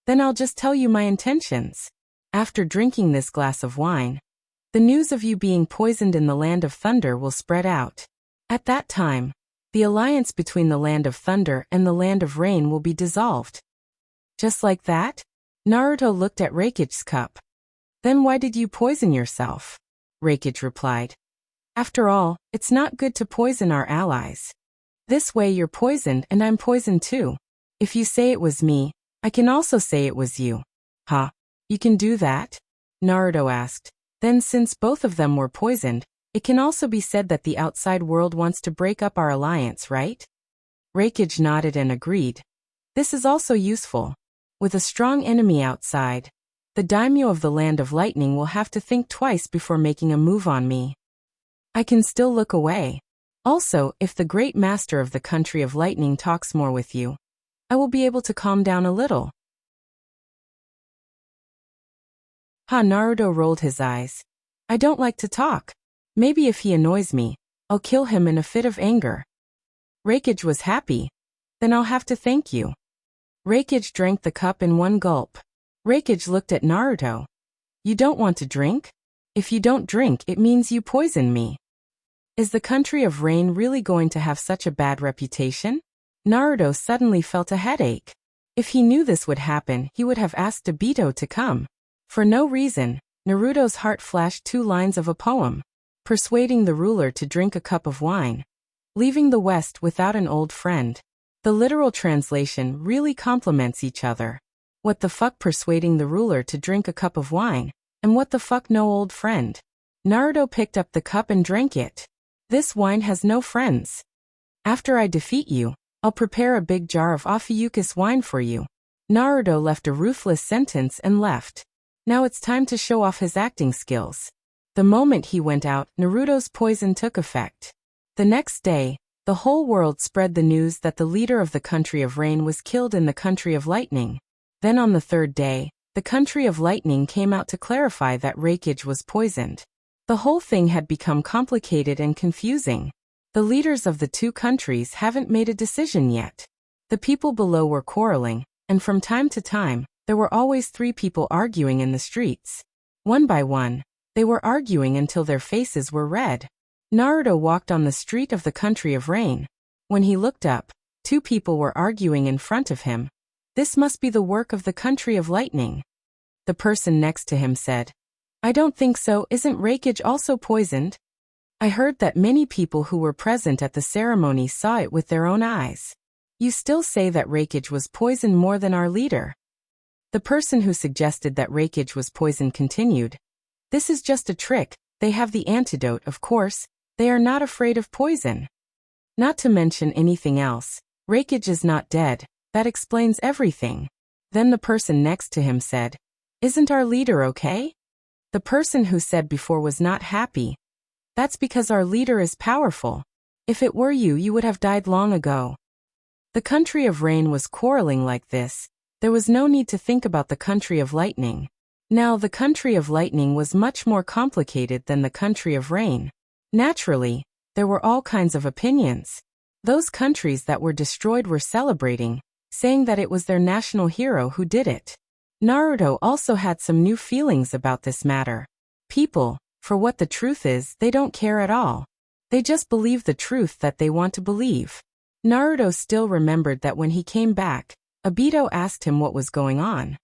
"Then I'll just tell you my intentions. After drinking this glass of wine, the news of you being poisoned in the Land of Thunder will spread out. At that time, the alliance between the Land of Thunder and the Land of Rain will be dissolved." Just like that? Naruto looked at Reikage's cup. "Then why did you poison yourself?" Reikage replied, "After all, it's not good to poison our allies. This way you're poisoned and I'm poisoned too. If you say it was me, I can also say it was you." "Huh? You can do that?" Naruto asked. "Then since both of them were poisoned, it can also be said that the outside world wants to break up our alliance, right?" Reikage nodded and agreed. "This is also useful. With a strong enemy outside, the daimyo of the Land of Lightning will have to think twice before making a move on me. I can still look away. Also, if the great master of the country of lightning talks more with you, I will be able to calm down a little." Naruto rolled his eyes. "I don't like to talk. Maybe if he annoys me, I'll kill him in a fit of anger." Reikage was happy. "Then I'll have to thank you." Reikage drank the cup in one gulp. Reikage looked at Naruto. "You don't want to drink? If you don't drink, it means you poison me. Is the country of rain really going to have such a bad reputation?" Naruto suddenly felt a headache. If he knew this would happen, he would have asked Obito to come. For no reason, Naruto's heart flashed two lines of a poem. Persuading the ruler to drink a cup of wine. Leaving the West without an old friend. The literal translation really complements each other. What the fuck, persuading the ruler to drink a cup of wine, and what the fuck, no old friend? Naruto picked up the cup and drank it. "This wine has no friends. After I defeat you, I'll prepare a big jar of Ophiuchus wine for you." Naruto left a ruthless sentence and left. Now it's time to show off his acting skills. The moment he went out, Naruto's poison took effect. The next day, the whole world spread the news that the leader of the country of rain was killed in the country of lightning. Then on the third day, the country of lightning came out to clarify that Reikage was poisoned. The whole thing had become complicated and confusing. The leaders of the two countries haven't made a decision yet. The people below were quarreling, and from time to time, there were always three people arguing in the streets. One by one, they were arguing until their faces were red. Naruto walked on the street of the country of rain. When he looked up, two people were arguing in front of him. This must be the work of the country of lightning. The person next to him said, "I don't think so. Isn't Reikage also poisoned? I heard that many people who were present at the ceremony saw it with their own eyes. You still say that Reikage was poisoned more than our leader." The person who suggested that Reikage was poisoned continued, "This is just a trick. They have the antidote, of course. They are not afraid of poison. Not to mention anything else, Reikage is not dead. That explains everything." Then the person next to him said, "Isn't our leader okay?" The person who said before was not happy. "That's because our leader is powerful. If it were you, you would have died long ago." The country of rain was quarreling like this. There was no need to think about the country of lightning. Now the country of lightning was much more complicated than the country of rain. Naturally, there were all kinds of opinions. Those countries that were destroyed were celebrating, saying that it was their national hero who did it. Naruto also had some new feelings about this matter. People, for what the truth is, they don't care at all. They just believe the truth that they want to believe. Naruto still remembered that when he came back, Obito asked him what was going on.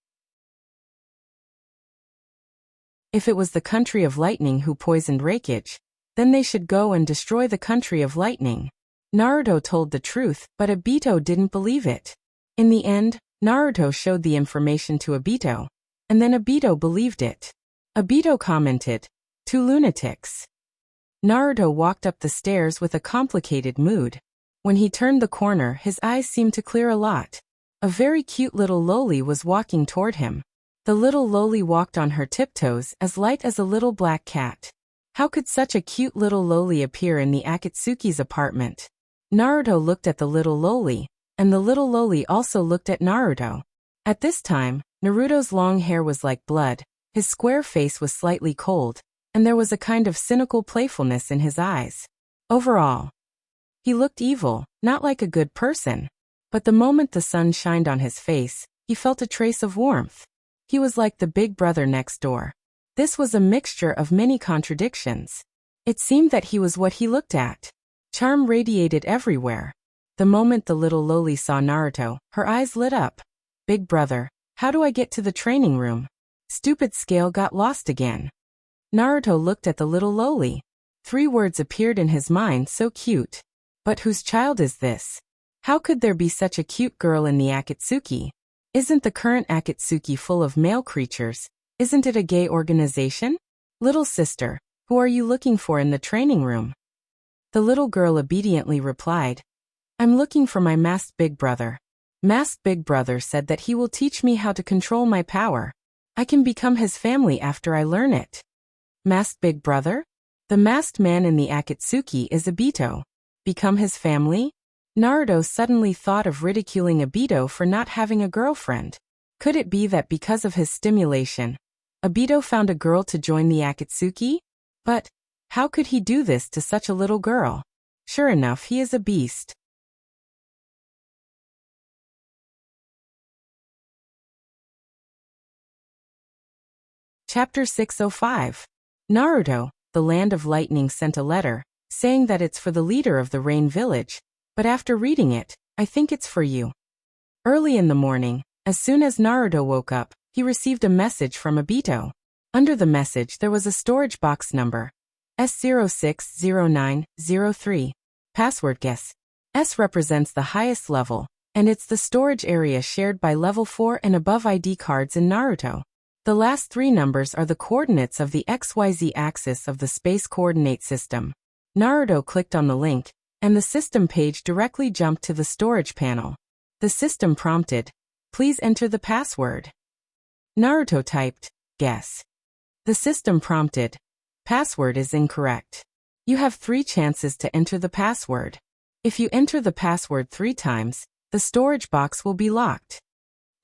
If it was the country of lightning who poisoned Raikage, then they should go and destroy the country of lightning. Naruto told the truth, but Obito didn't believe it. In the end, Naruto showed the information to Obito, and then Obito believed it. Obito commented, "Two lunatics." Naruto walked up the stairs with a complicated mood. When he turned the corner, his eyes seemed to clear a lot. A very cute little loli was walking toward him. The little loli walked on her tiptoes as light as a little black cat. How could such a cute little loli appear in the Akatsuki's apartment? Naruto looked at the little loli, and the little loli also looked at Naruto. At this time, Naruto's long hair was like blood, his square face was slightly cold, and there was a kind of cynical playfulness in his eyes. Overall, he looked evil, not like a good person. But the moment the sun shined on his face, he felt a trace of warmth. He was like the big brother next door. This was a mixture of many contradictions. It seemed that he was what he looked at. Charm radiated everywhere. The moment the little loli saw Naruto, her eyes lit up. "Big brother, how do I get to the training room? Stupid scale got lost again." Naruto looked at the little loli. 3 words appeared in his mind, so cute. But whose child is this? How could there be such a cute girl in the Akatsuki? Isn't the current Akatsuki full of male creatures? Isn't it a gay organization? Little sister, who are you looking for in the training room? The little girl obediently replied, "I'm looking for my masked big brother. Masked big brother said that he will teach me how to control my power. I can become his family after I learn it." Masked big brother? The masked man in the Akatsuki is Obito. Become his family? Naruto suddenly thought of ridiculing Obito for not having a girlfriend. Could it be that because of his stimulation, Obito found a girl to join the Akatsuki? But how could he do this to such a little girl? Sure enough, he is a beast. Chapter 605. Naruto, the Land of Lightning, sent a letter, saying that it's for the leader of the Rain Village, but after reading it, I think it's for you. Early in the morning, as soon as Naruto woke up, he received a message from Obito. Under the message there was a storage box number, S060903. Password guess. S represents the highest level, and it's the storage area shared by level 4 and above ID cards in Naruto. The last 3 numbers are the coordinates of the XYZ axis of the space coordinate system. Naruto clicked on the link, and the system page directly jumped to the storage panel. The system prompted, "Please enter the password." Naruto typed, "Guess." The system prompted, "Password is incorrect. You have 3 chances to enter the password. If you enter the password 3 times, the storage box will be locked."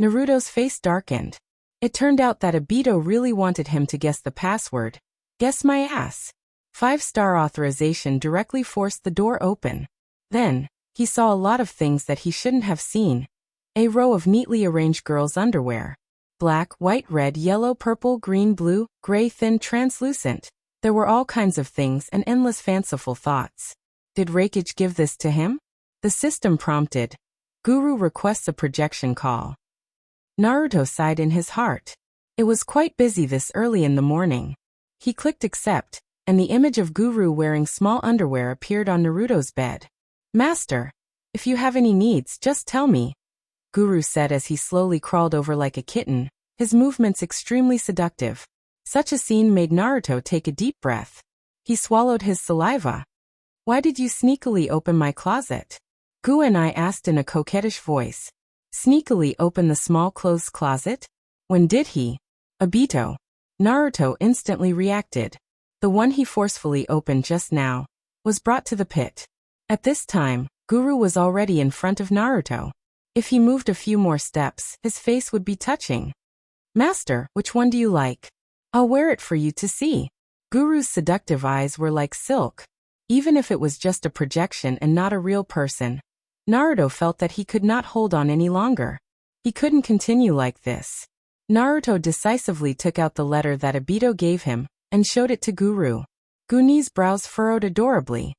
Naruto's face darkened. It turned out that Obito really wanted him to guess the password. Guess my ass. 5-star authorization directly forced the door open. Then, he saw a lot of things that he shouldn't have seen. A row of neatly arranged girls' underwear. Black, white, red, yellow, purple, green, blue, gray, thin, translucent. There were all kinds of things and endless fanciful thoughts. Did Raikage give this to him? The system prompted, "Guru requests a projection call." Naruto sighed in his heart. It was quite busy this early in the morning. He clicked accept, and the image of Guru wearing small underwear appeared on Naruto's bed. "Master, if you have any needs, just tell me," Guru said as he slowly crawled over like a kitten, his movements extremely seductive. Such a scene made Naruto take a deep breath. He swallowed his saliva. "Why did you sneakily open my closet?" Gu and I asked in a coquettish voice. "Sneakily open the small clothes closet? When did he?" "Obito." Naruto instantly reacted. The one he forcefully opened just now was brought to the pit. At this time, Guru was already in front of Naruto. If he moved a few more steps, his face would be touching. "Master, which one do you like? I'll wear it for you to see." Guru's seductive eyes were like silk. Even if it was just a projection and not a real person, Naruto felt that he could not hold on any longer. He couldn't continue like this. Naruto decisively took out the letter that Obito gave him and showed it to Guru. Guni's brows furrowed adorably.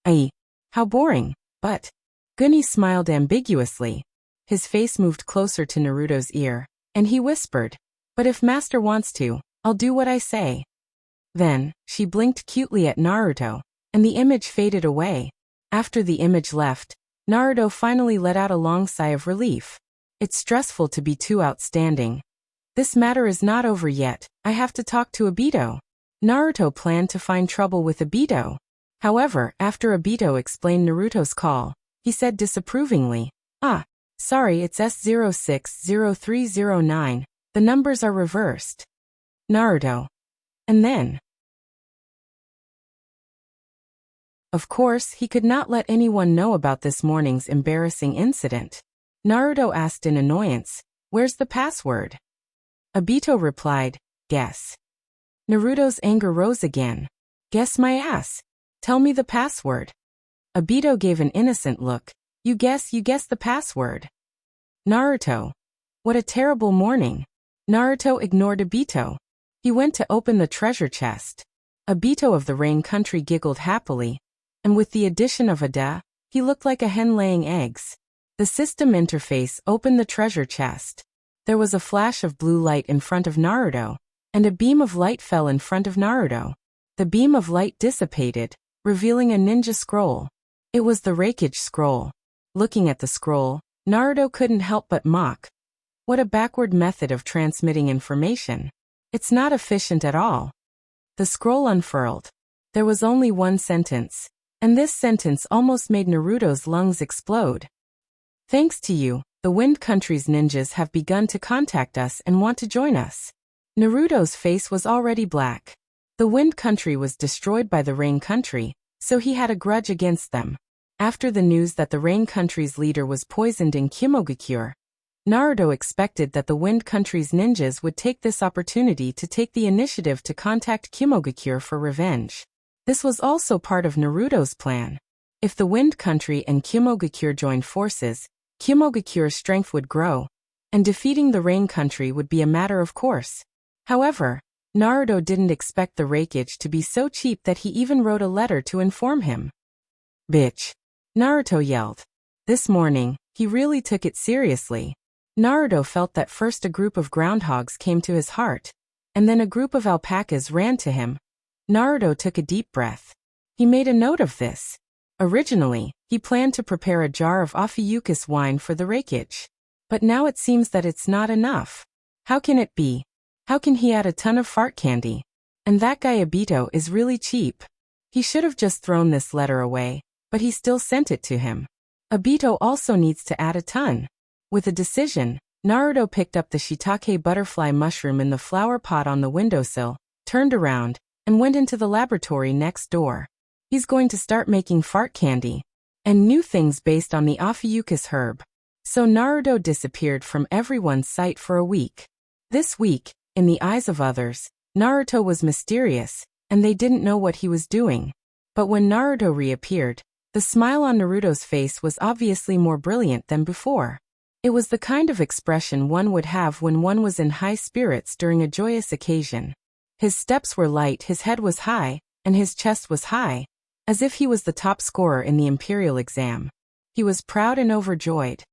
Aye. How boring, but... Gunny smiled ambiguously. His face moved closer to Naruto's ear, and he whispered, "But if Master wants to, I'll do what I say." Then, she blinked cutely at Naruto, and the image faded away. After the image left, Naruto finally let out a long sigh of relief. It's stressful to be too outstanding. This matter is not over yet, I have to talk to Obito. Naruto planned to find trouble with Obito. However, after Obito explained Naruto's call, he said disapprovingly, sorry, it's S060309, the numbers are reversed. Naruto. And then? Of course, he could not let anyone know about this morning's embarrassing incident. Naruto asked in annoyance, "Where's the password?" Obito replied, "Guess." Naruto's anger rose again. "Guess my ass. Tell me the password." Obito gave an innocent look. You guess the password." Naruto. What a terrible morning. Naruto ignored Obito. He went to open the treasure chest. Obito of the Rain Country giggled happily, and with the addition of a da, he looked like a hen laying eggs. The system interface opened the treasure chest. There was a flash of blue light in front of Naruto, and a beam of light fell in front of Naruto. The beam of light dissipated, revealing a ninja scroll. It was the Reikage scroll. Looking at the scroll, Naruto couldn't help but mock. What a backward method of transmitting information. It's not efficient at all. The scroll unfurled. There was only one sentence, and this sentence almost made Naruto's lungs explode. "Thanks to you, the Wind Country's ninjas have begun to contact us and want to join us." Naruto's face was already black. The Wind Country was destroyed by the Rain Country, so he had a grudge against them. After the news that the Rain Country's leader was poisoned in Kimogakure, Naruto expected that the Wind Country's ninjas would take this opportunity to take the initiative to contact Kimogakure for revenge. This was also part of Naruto's plan. If the Wind Country and Kimogakure joined forces, Kimogakure's strength would grow, and defeating the Rain Country would be a matter of course. However, Naruto didn't expect the Reikage to be so cheap that he even wrote a letter to inform him. "Bitch!" Naruto yelled. This morning, he really took it seriously. Naruto felt that first a group of groundhogs came to his heart, and then a group of alpacas ran to him. Naruto took a deep breath. He made a note of this. Originally, he planned to prepare a jar of Ophiuchus wine for the Reikage. But now it seems that it's not enough. How can it be? How can he add a ton of fart candy? And that guy Obito is really cheap. He should have just thrown this letter away, but he still sent it to him. Obito also needs to add a ton. With a decision, Naruto picked up the shiitake butterfly mushroom in the flower pot on the windowsill, turned around, and went into the laboratory next door. He's going to start making fart candy and new things based on the Ophiuchus herb. So Naruto disappeared from everyone's sight for a week. This week, in the eyes of others, Naruto was mysterious, and they didn't know what he was doing. But when Naruto reappeared, the smile on Naruto's face was obviously more brilliant than before. It was the kind of expression one would have when one was in high spirits during a joyous occasion. His steps were light, his head was high, and his chest was high, as if he was the top scorer in the imperial exam. He was proud and overjoyed.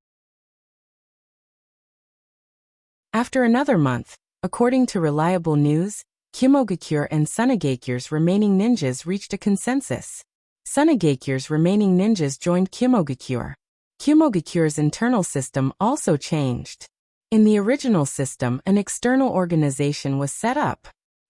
After another month, according to reliable news, Kimogakure and Tsunegakure's remaining ninjas reached a consensus. Tsunegakure's remaining ninjas joined Kimogakure. Kimogakure's internal system also changed. In the original system, an external organization was set up.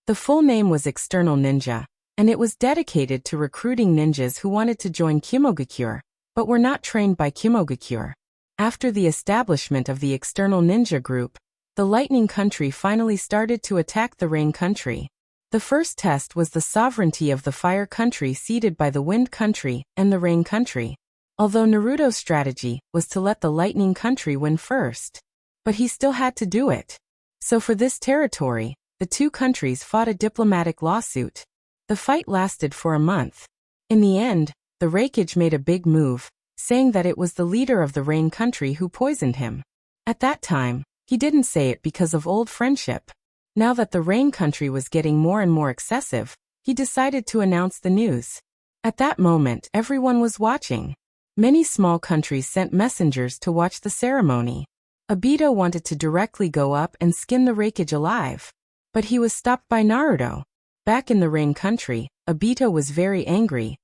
The full name was External Ninja, and it was dedicated to recruiting ninjas who wanted to join Kimogakure, but were not trained by Kimogakure. After the establishment of the External Ninja Group, the Lightning Country finally started to attack the Rain Country. The first test was the sovereignty of the Fire Country ceded by the Wind Country and the Rain Country. Although Naruto's strategy was to let the Lightning Country win first. But he still had to do it. So for this territory, the two countries fought a diplomatic lawsuit. The fight lasted for a month. In the end, the Reikage made a big move, saying that it was the leader of the Rain Country who poisoned him. At that time, he didn't say it because of old friendship. Now that the Rain Country was getting more and more excessive, he decided to announce the news. At that moment, everyone was watching. Many small countries sent messengers to watch the ceremony. Obito wanted to directly go up and skin the Raikage alive. But he was stopped by Naruto. Back in the Rain country, Obito was very angry.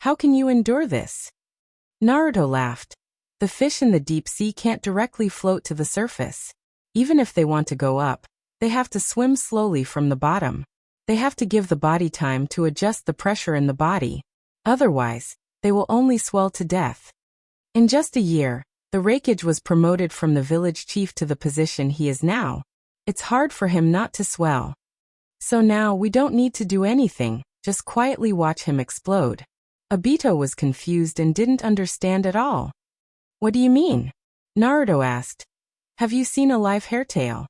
How can you endure this? Naruto laughed. The fish in the deep sea can't directly float to the surface. Even if they want to go up, they have to swim slowly from the bottom. They have to give the body time to adjust the pressure in the body. Otherwise, they will only swell to death. In just a year, the Raikage was promoted from the village chief to the position he is now. It's hard for him not to swell. So now we don't need to do anything, just quietly watch him explode. Obito was confused and didn't understand at all. What do you mean? Naruto asked. Have you seen a live hairtail?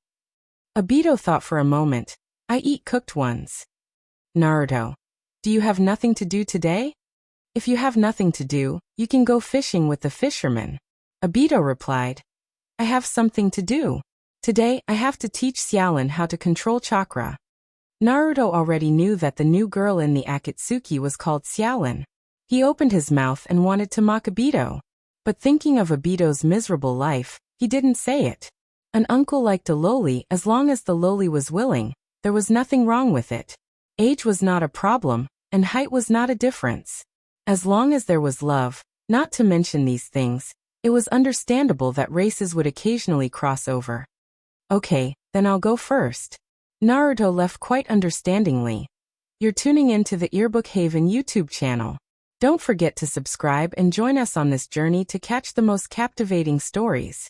Obito thought for a moment. I eat cooked ones. Naruto. Do you have nothing to do today? If you have nothing to do, you can go fishing with the fishermen. Obito replied. I have something to do. Today, I have to teach Xiaolin how to control chakra. Naruto already knew that the new girl in the Akatsuki was called Xiaolin. He opened his mouth and wanted to mock Obito. But thinking of Obito's miserable life, he didn't say it. An uncle liked a loli as long as the loli was willing. There was nothing wrong with it. Age was not a problem, and height was not a difference. As long as there was love, not to mention these things, it was understandable that races would occasionally cross over. Okay, then I'll go first. Naruto left quite understandingly. You're tuning in to the Earbook Haven YouTube channel. Don't forget to subscribe and join us on this journey to catch the most captivating stories.